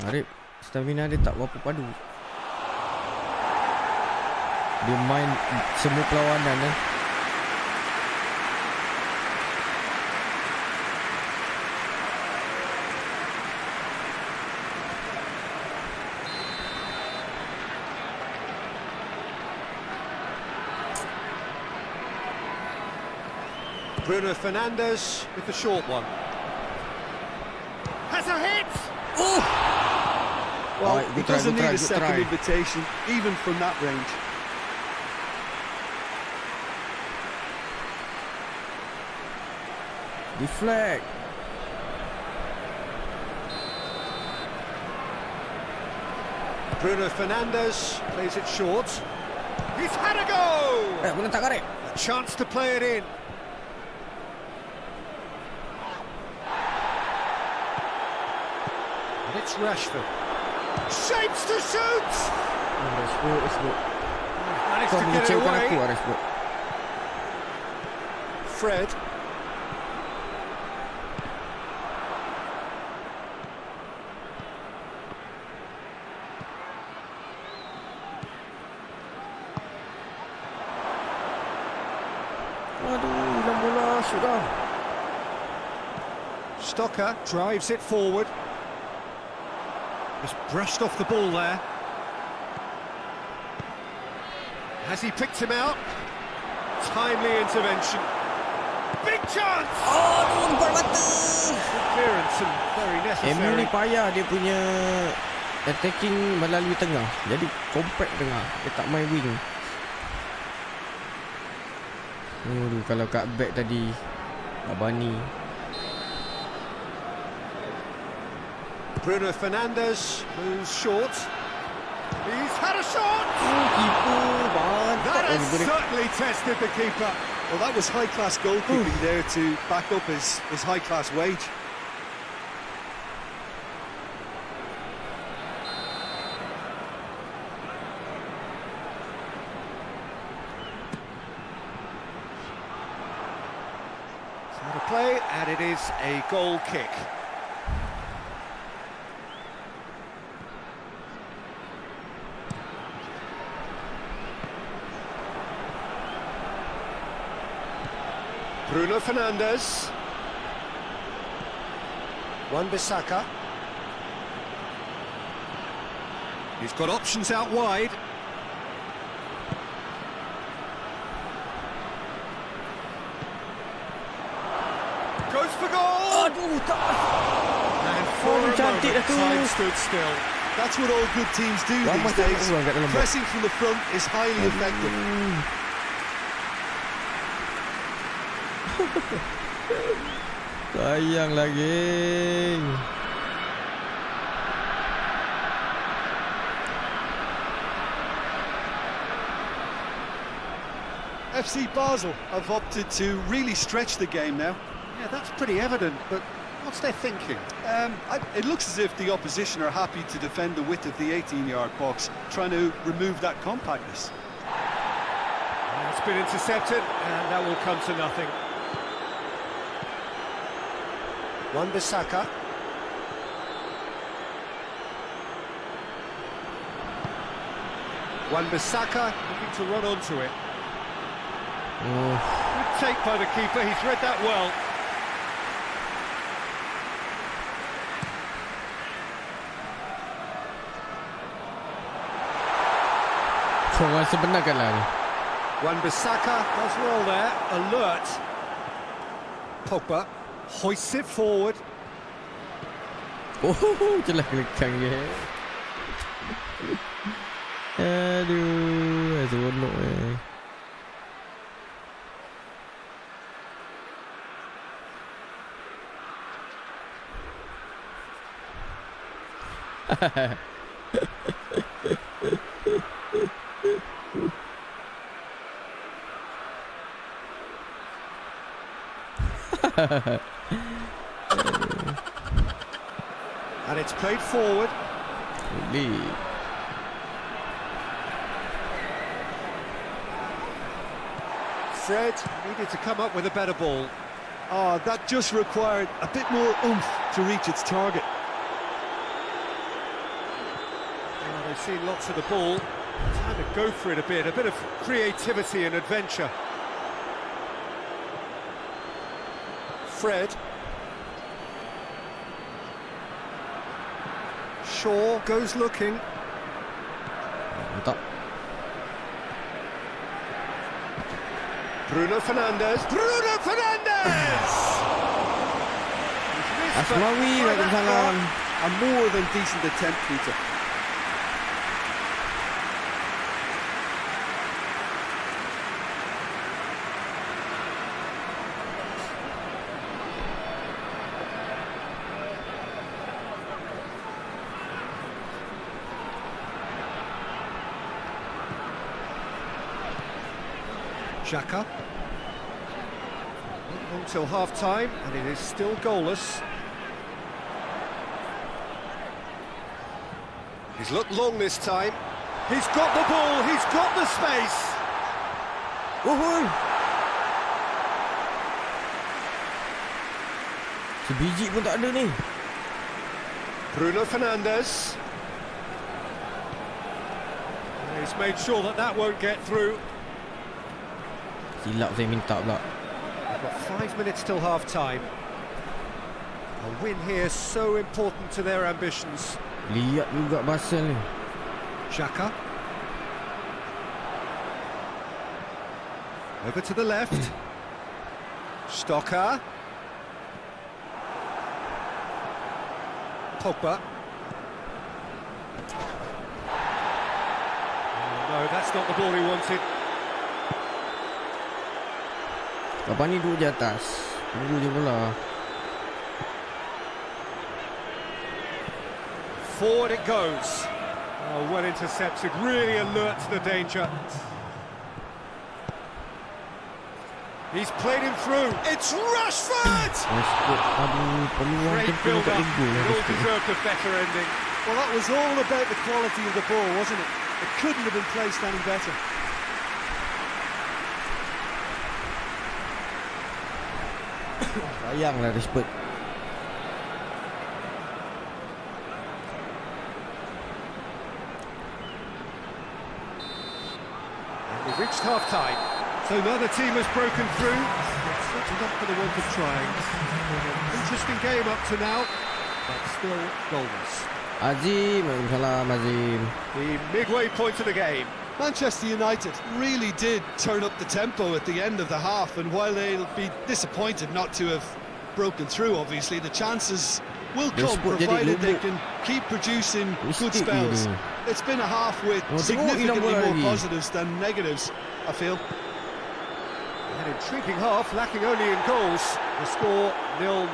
Arif stamina dia tak berapa padu. Dia main semua perlawanan Bruno Fernandes with the short one. Has a hit! Well, he doesn't need a good second try. invitation, even from that range. Deflect. Bruno Fernandes plays it short. He's had a go! Bola tak karek. A chance to play it in. And it's Rashford. Shapes to shoot! Rashford. Managed Kau to get it mengecewakan aku, away. Rashford. Fred. Aduh, hilang bola. Shoot dah. Stocker drives it forward. Just brushed off the ball there. Has he picked him out? Timely intervention. Big chance! Aduh, depan mata. Good clearance and very MU ni necessary. payah dia punya attacking melalui tengah. Jadi compact tengah. Dia tak main wing. Aduh, kalau kat back tadi Abani. Bruno Fernandes moves short. He's had a shot! Keeper mantap. That has certainly tested the keeper. Well, that was high-class goalkeeping there to back up his high-class wage. Out of play, and it is a goal kick. Bruno Fernandes. Wan-Bissaka. He's got options out wide. Goes for goal! Aduh, tak. And for a cantik dah moment, tu. time stood still. That's what all good teams do Ramai these days. orang kat dalam box. Pressing from the front is highly effective. Sayang lagi. FC Basel have opted to really stretch the game now. Yeah, that's pretty evident, but what's their thinking? It looks as if the opposition are happy to defend the width of the 18-yard box, trying to remove that compactness. It's been intercepted, and that will come to nothing. Wan-Bissaka. Wan-Bissaka looking to run onto it. Good take by the keeper, he's read that well. Orang sebenarkanlah ni. Wan-Bissaka does well there, alert. Pogba hoists it forward. Oh, jelas kelekang dia. Aduh, seronok And it's played forward. Boleh. Fred needed to come up with a better ball. Oh, that just required a bit more oomph to reach its target. Well, they've seen lots of the ball. Time to go for it a bit of creativity and adventure. Fred. Shaw goes looking. Mantap. Bruno Fernandes. Bruno Fernandes! Asmawi, Waalaikumsalam. A more than decent attempt, Peter. Xhaka. Until half-time, and it is still goalless. He's looked long this time. He's got the ball, he's got the space. Sebiji pun tak ada ni. Bruno Fernandes. He's made sure that that won't get through. Silap saya minta pula. We've got 5 minutes till half-time. A win here so important to their ambitions. Lihat juga Basel ni. Xhaka. Over to the left. Stocker. Pogba. Oh, no, that's not the ball he wanted. Lepas ni duduk di atas. Tunggu je bola. Forward it goes. Oh, well intercepted, really alert to the danger. He's played him through. It's Rashford! Great build-up. It all deserved a better ending. Well, that was all about the quality of the ball, wasn't it? It couldn't have been placed any better. Sayanglah Rashford. And we've reached half-time. So neither team has broken through. It's certainly not for the want of trying. Interesting game up to now, but still goalless. Azim, salam Azim. The midway point of the game. Manchester United really did turn up the tempo at the end of the half, and while they'll be disappointed not to have broken through, obviously, the chances will come, provided they can keep producing good spells. It's been a half with significantly more positives than negatives, I feel. An intriguing half, lacking only in goals. The score 0-0.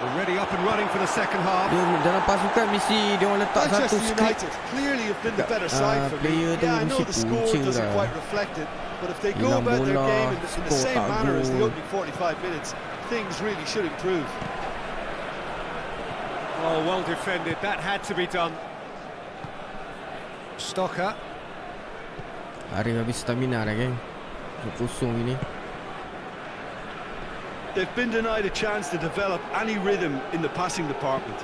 Already up and running for the second half. Dalam pasukan mesti dia orang letak satu Manchester United clearly have been the better side for me. Yeah, I know the score doesn't quite reflect it, but if they go about their game in the same manner as the opening 45 minutes, things really should improve. Oh, well defended. That had to be done. Stocker. ARIF habis stamina dah, geng. Kosong ini. They've been denied a chance to develop any rhythm in the passing department.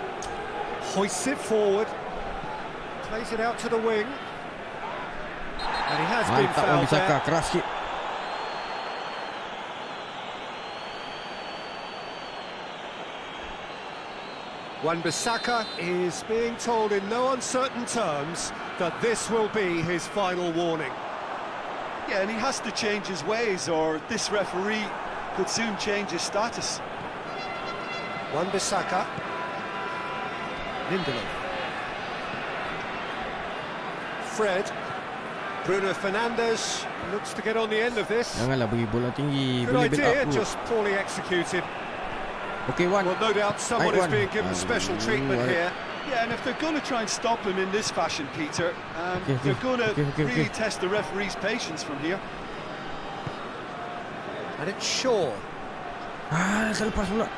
Hoists it forward. Plays it out to the wing. And he has been fouled there. Keras sikit. Wan-Bissaka is being told in no uncertain terms that this will be his final warning. Yeah, and he has to change his ways, or this referee could soon change his status. Wan-Bissaka. Lindelof. Fred. Bruno Fernandes looks to get on the end of this. Janganlah bagi bola tinggi. Good Boleh build idea, up. just poorly executed. Okay, Wan. Well, no doubt someone is being given special treatment here. Yeah, and if they're going to try and stop him in this fashion, Peter, they're going to really test the referee's patience from here. And it's Shaw. Selepas pula.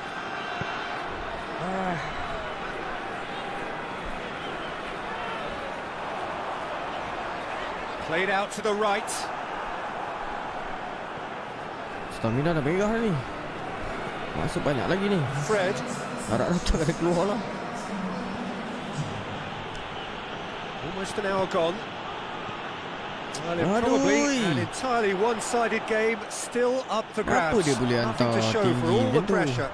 Played out to the right. Stamina dah merah ni. Masuk banyak lagi ni. Fred. Harap datang ada keluar lah. Almost an hour gone. Well, it's probably an entirely one-sided game, still up for grabs. Dia boleh Nothing to hantar show for all the tinggi pressure.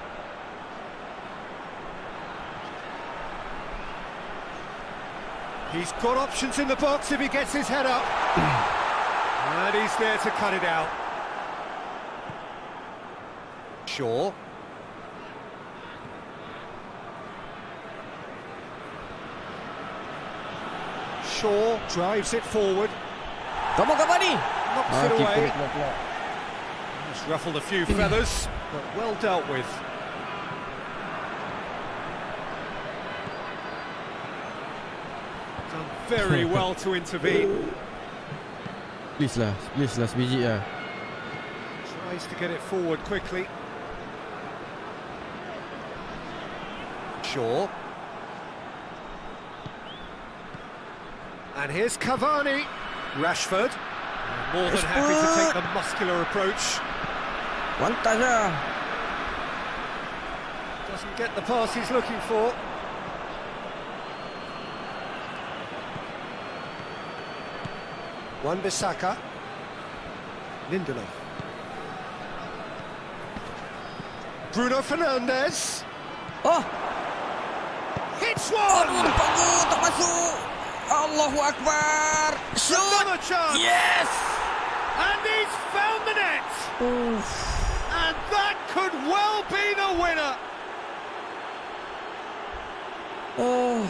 He's got options in the box if he gets his head up. And he's there to cut it out. Shaw. Shaw drives it forward. Come on, Cavani! Knocks it away. Just ruffled a few feathers, but well dealt with. Done very well to intervene. Please lah sebiji lah. Tries to get it forward quickly. Shaw. And here's Cavani. Rashford. More than happy to take the muscular approach. One touch lah. Doesn't get the pass he's looking for. Wan-Bissaka. Lindelof. Bruno Fernandes. Oh, Hits one! bagus, tak masuk. Allahu Akbar. Shoot. Another chance! Yes. And he's found the net! And that could well be the winner! Oh.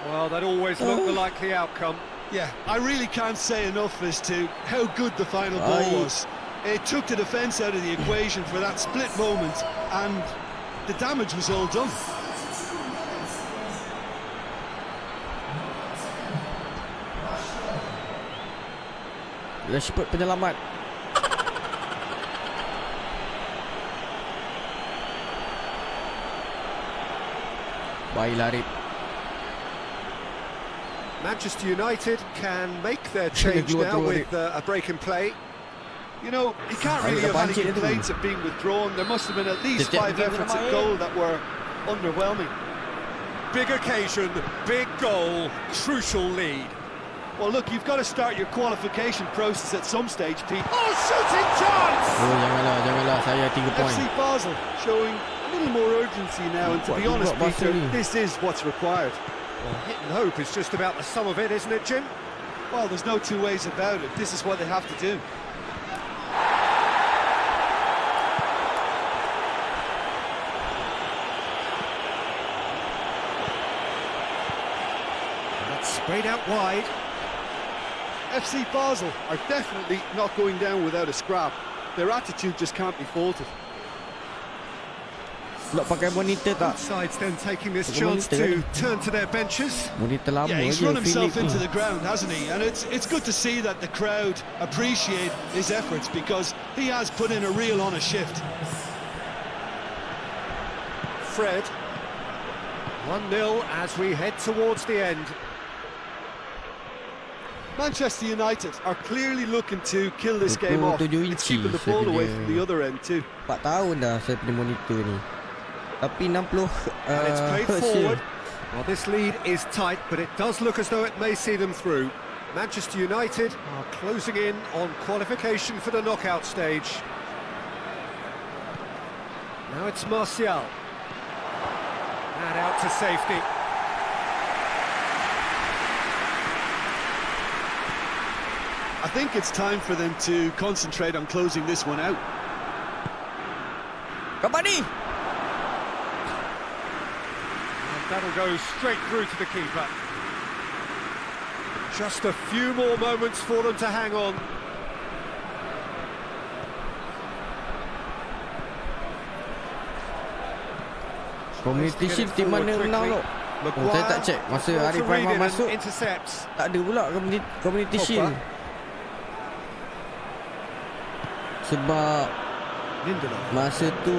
Well, that always looked the likely outcome. Yeah, I really can't say enough as to how good the final ball was. It took the defence out of the equation for that split moment, and the damage was all done. Rashford penyelamat. Baiklah Arif. Manchester United can make their change now with a break in play. You know, he can't really have any complaints of being withdrawn. There must have been at least 5 efforts at goal that were underwhelming. Big occasion, big goal, crucial lead. Well, look, you've got to start your qualification process at some stage, Pete. Oh, shooting chance! Oh, janganlah, saya 3 poin. FC Basel showing a little more urgency now, and to be honest, Peter, this is what's required. Well, hit and hope is just about the sum of it, isn't it, Jim? Well, there's no two ways about it. This is what they have to do. Sprayed out wide. FC Basel are definitely not going down without a scrap. Their attitude just can't be faulted. Nak pakai monitor tak? Sides then taking this chance to turn to their benches. Monitor lama Yeah, he's je, run himself Philip into ni. the ground, hasn't he? And it's good to see that the crowd appreciate his efforts, because he has put in a real honest shift. Fred. 1-0 as we head towards the end. Manchester United are clearly looking to kill this game off. 27 It's keeping the ball away from the other end too. 4 tahun dah saya punya monitor ni. Tapi 60 And it's played hertz forward. je. Well, this lead is tight, but it does look as though it may see them through. Manchester United are closing in on qualification for the knockout stage. Now it's Martial. And out to safety. I think it's time for them to concentrate on closing this one out. Cavani. And that'll go straight through to the keeper. Just a few more moments for them to hang on. Community Shield tim mana menang tu? Oh, saya tak check masa arifaiman masuk. Intercepts. Tak ada pula Community Shield. Sebab Lindelof. masa tu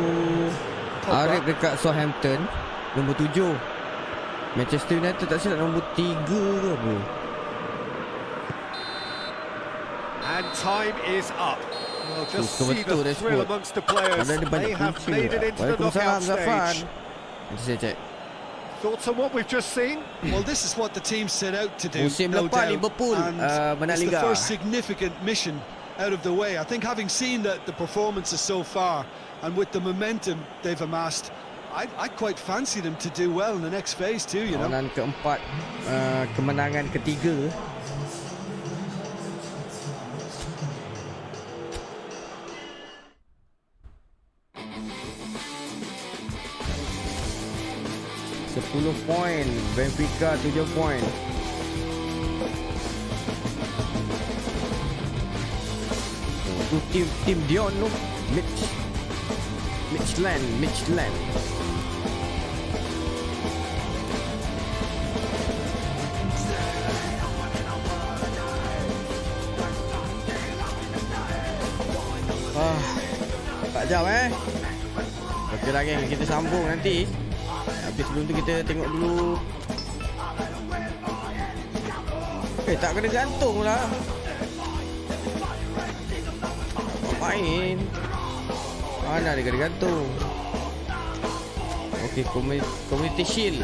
Arif dekat Southampton nombor 7. Manchester United tak silap nombor 3 ke apa. And time is up. Well, just see betul the thrill amongst the players. They have made it into the knockout stage. Nanti saya check. Thoughts on what we've just seen? Well, this is what the team set out to do. Musim no lepas doubt. Liverpool And menang it's the Liga. first significant mission out of the way. I think having seen the performances so far and with the momentum they've amassed, I quite fancy them to do well in the next phase too, you know. Kawanan keempat, kemenangan ketiga. Poin, Benfica 7 poin. Tu tim Dion tu, Midtjylland. 4 jam Okey lah geng, kita sambung nanti. Tapi sebelum tu kita tengok dulu. Tak kena gantung lah. Main. Mana dia kena gantung. Okey, community shield.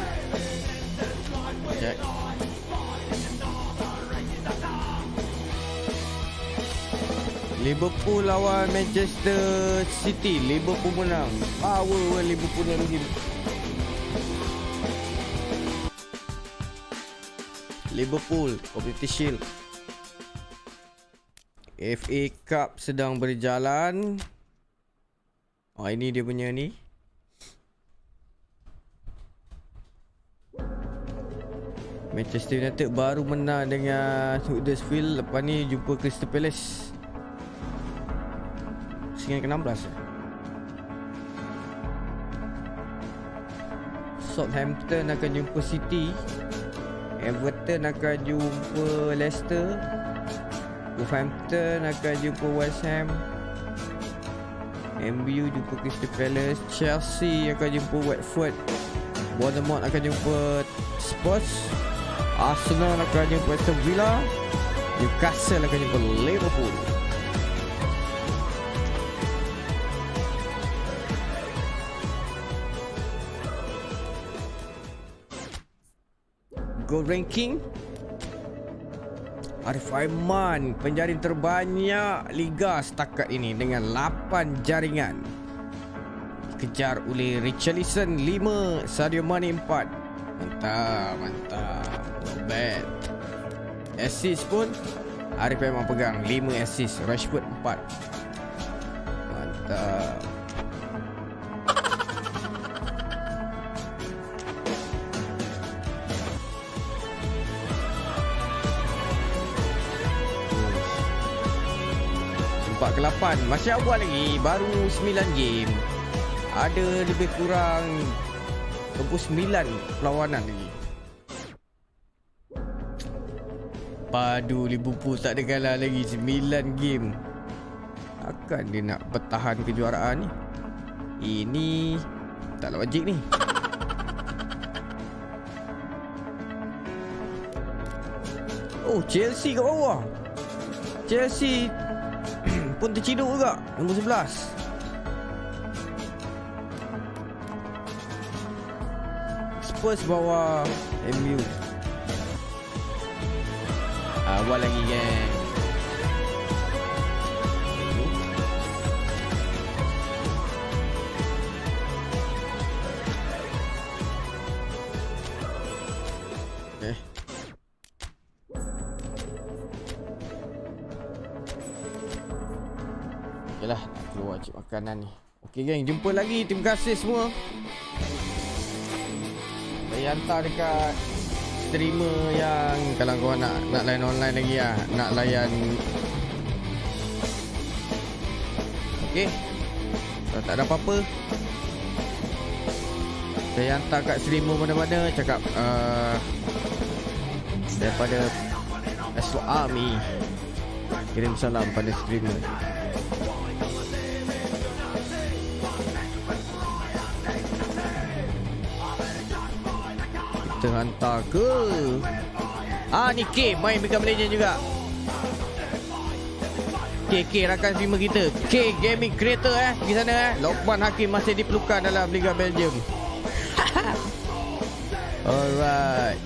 Check. Liverpool lawan Manchester City. Liverpool menang. Power Liverpool yang rugi. Liverpool Community Shield. FA Cup sedang berjalan. Ini dia punya ni. Manchester United baru menang dengan Huddersfield. Lepas ni jumpa Crystal Palace. Sehingga ke-16 Southampton akan jumpa City. Everton akan jumpa Leicester. Wolverhampton akan jumpa West Ham. MU jumpa Crystal Palace. Chelsea akan jumpa Watford. Bournemouth akan jumpa Spurs. Arsenal akan jumpa Aston Villa. Newcastle akan jumpa Liverpool. Goal ranking. Arifaiman penjaring terbanyak liga setakat ini dengan 8 jaringan. Dikejar oleh Richarlison 5, Sadio Mane 4. Mantap. Not bad. Assist pun Arifaiman pegang 5 assist. Rashford 4. Mantap. Ke-8 masih awal lagi, baru 9 game. Ada lebih kurang 29 perlawanan lagi. Padu Liverpool tak ada kalah lagi, 9 game. Takkan dia nak bertahan kejuaraan ni? Ini tak logik ni. Oh, Chelsea kat bawah. Chelsea pun terciduk juga, nombor 11. Spurs bawah MU. Awal lagi geng. Yalah, nak keluar cik makanan ni. Okey geng, jumpa lagi. Terima kasih semua. Saya hantar dekat streamer yang kalau korang nak layan online lagi lah, nak layan. Okey, kalau tak ada apa-apa, saya hantar kat streamer mana-mana. Cakap daripada Peslox Army, kirim salam pada streamer. Kita hantar ke ni K main Mega Legend juga. K rakan streamer kita, K Gaming Creator pergi sana Lokman Hakim masih diperlukan dalam Liga Belgium. Alright.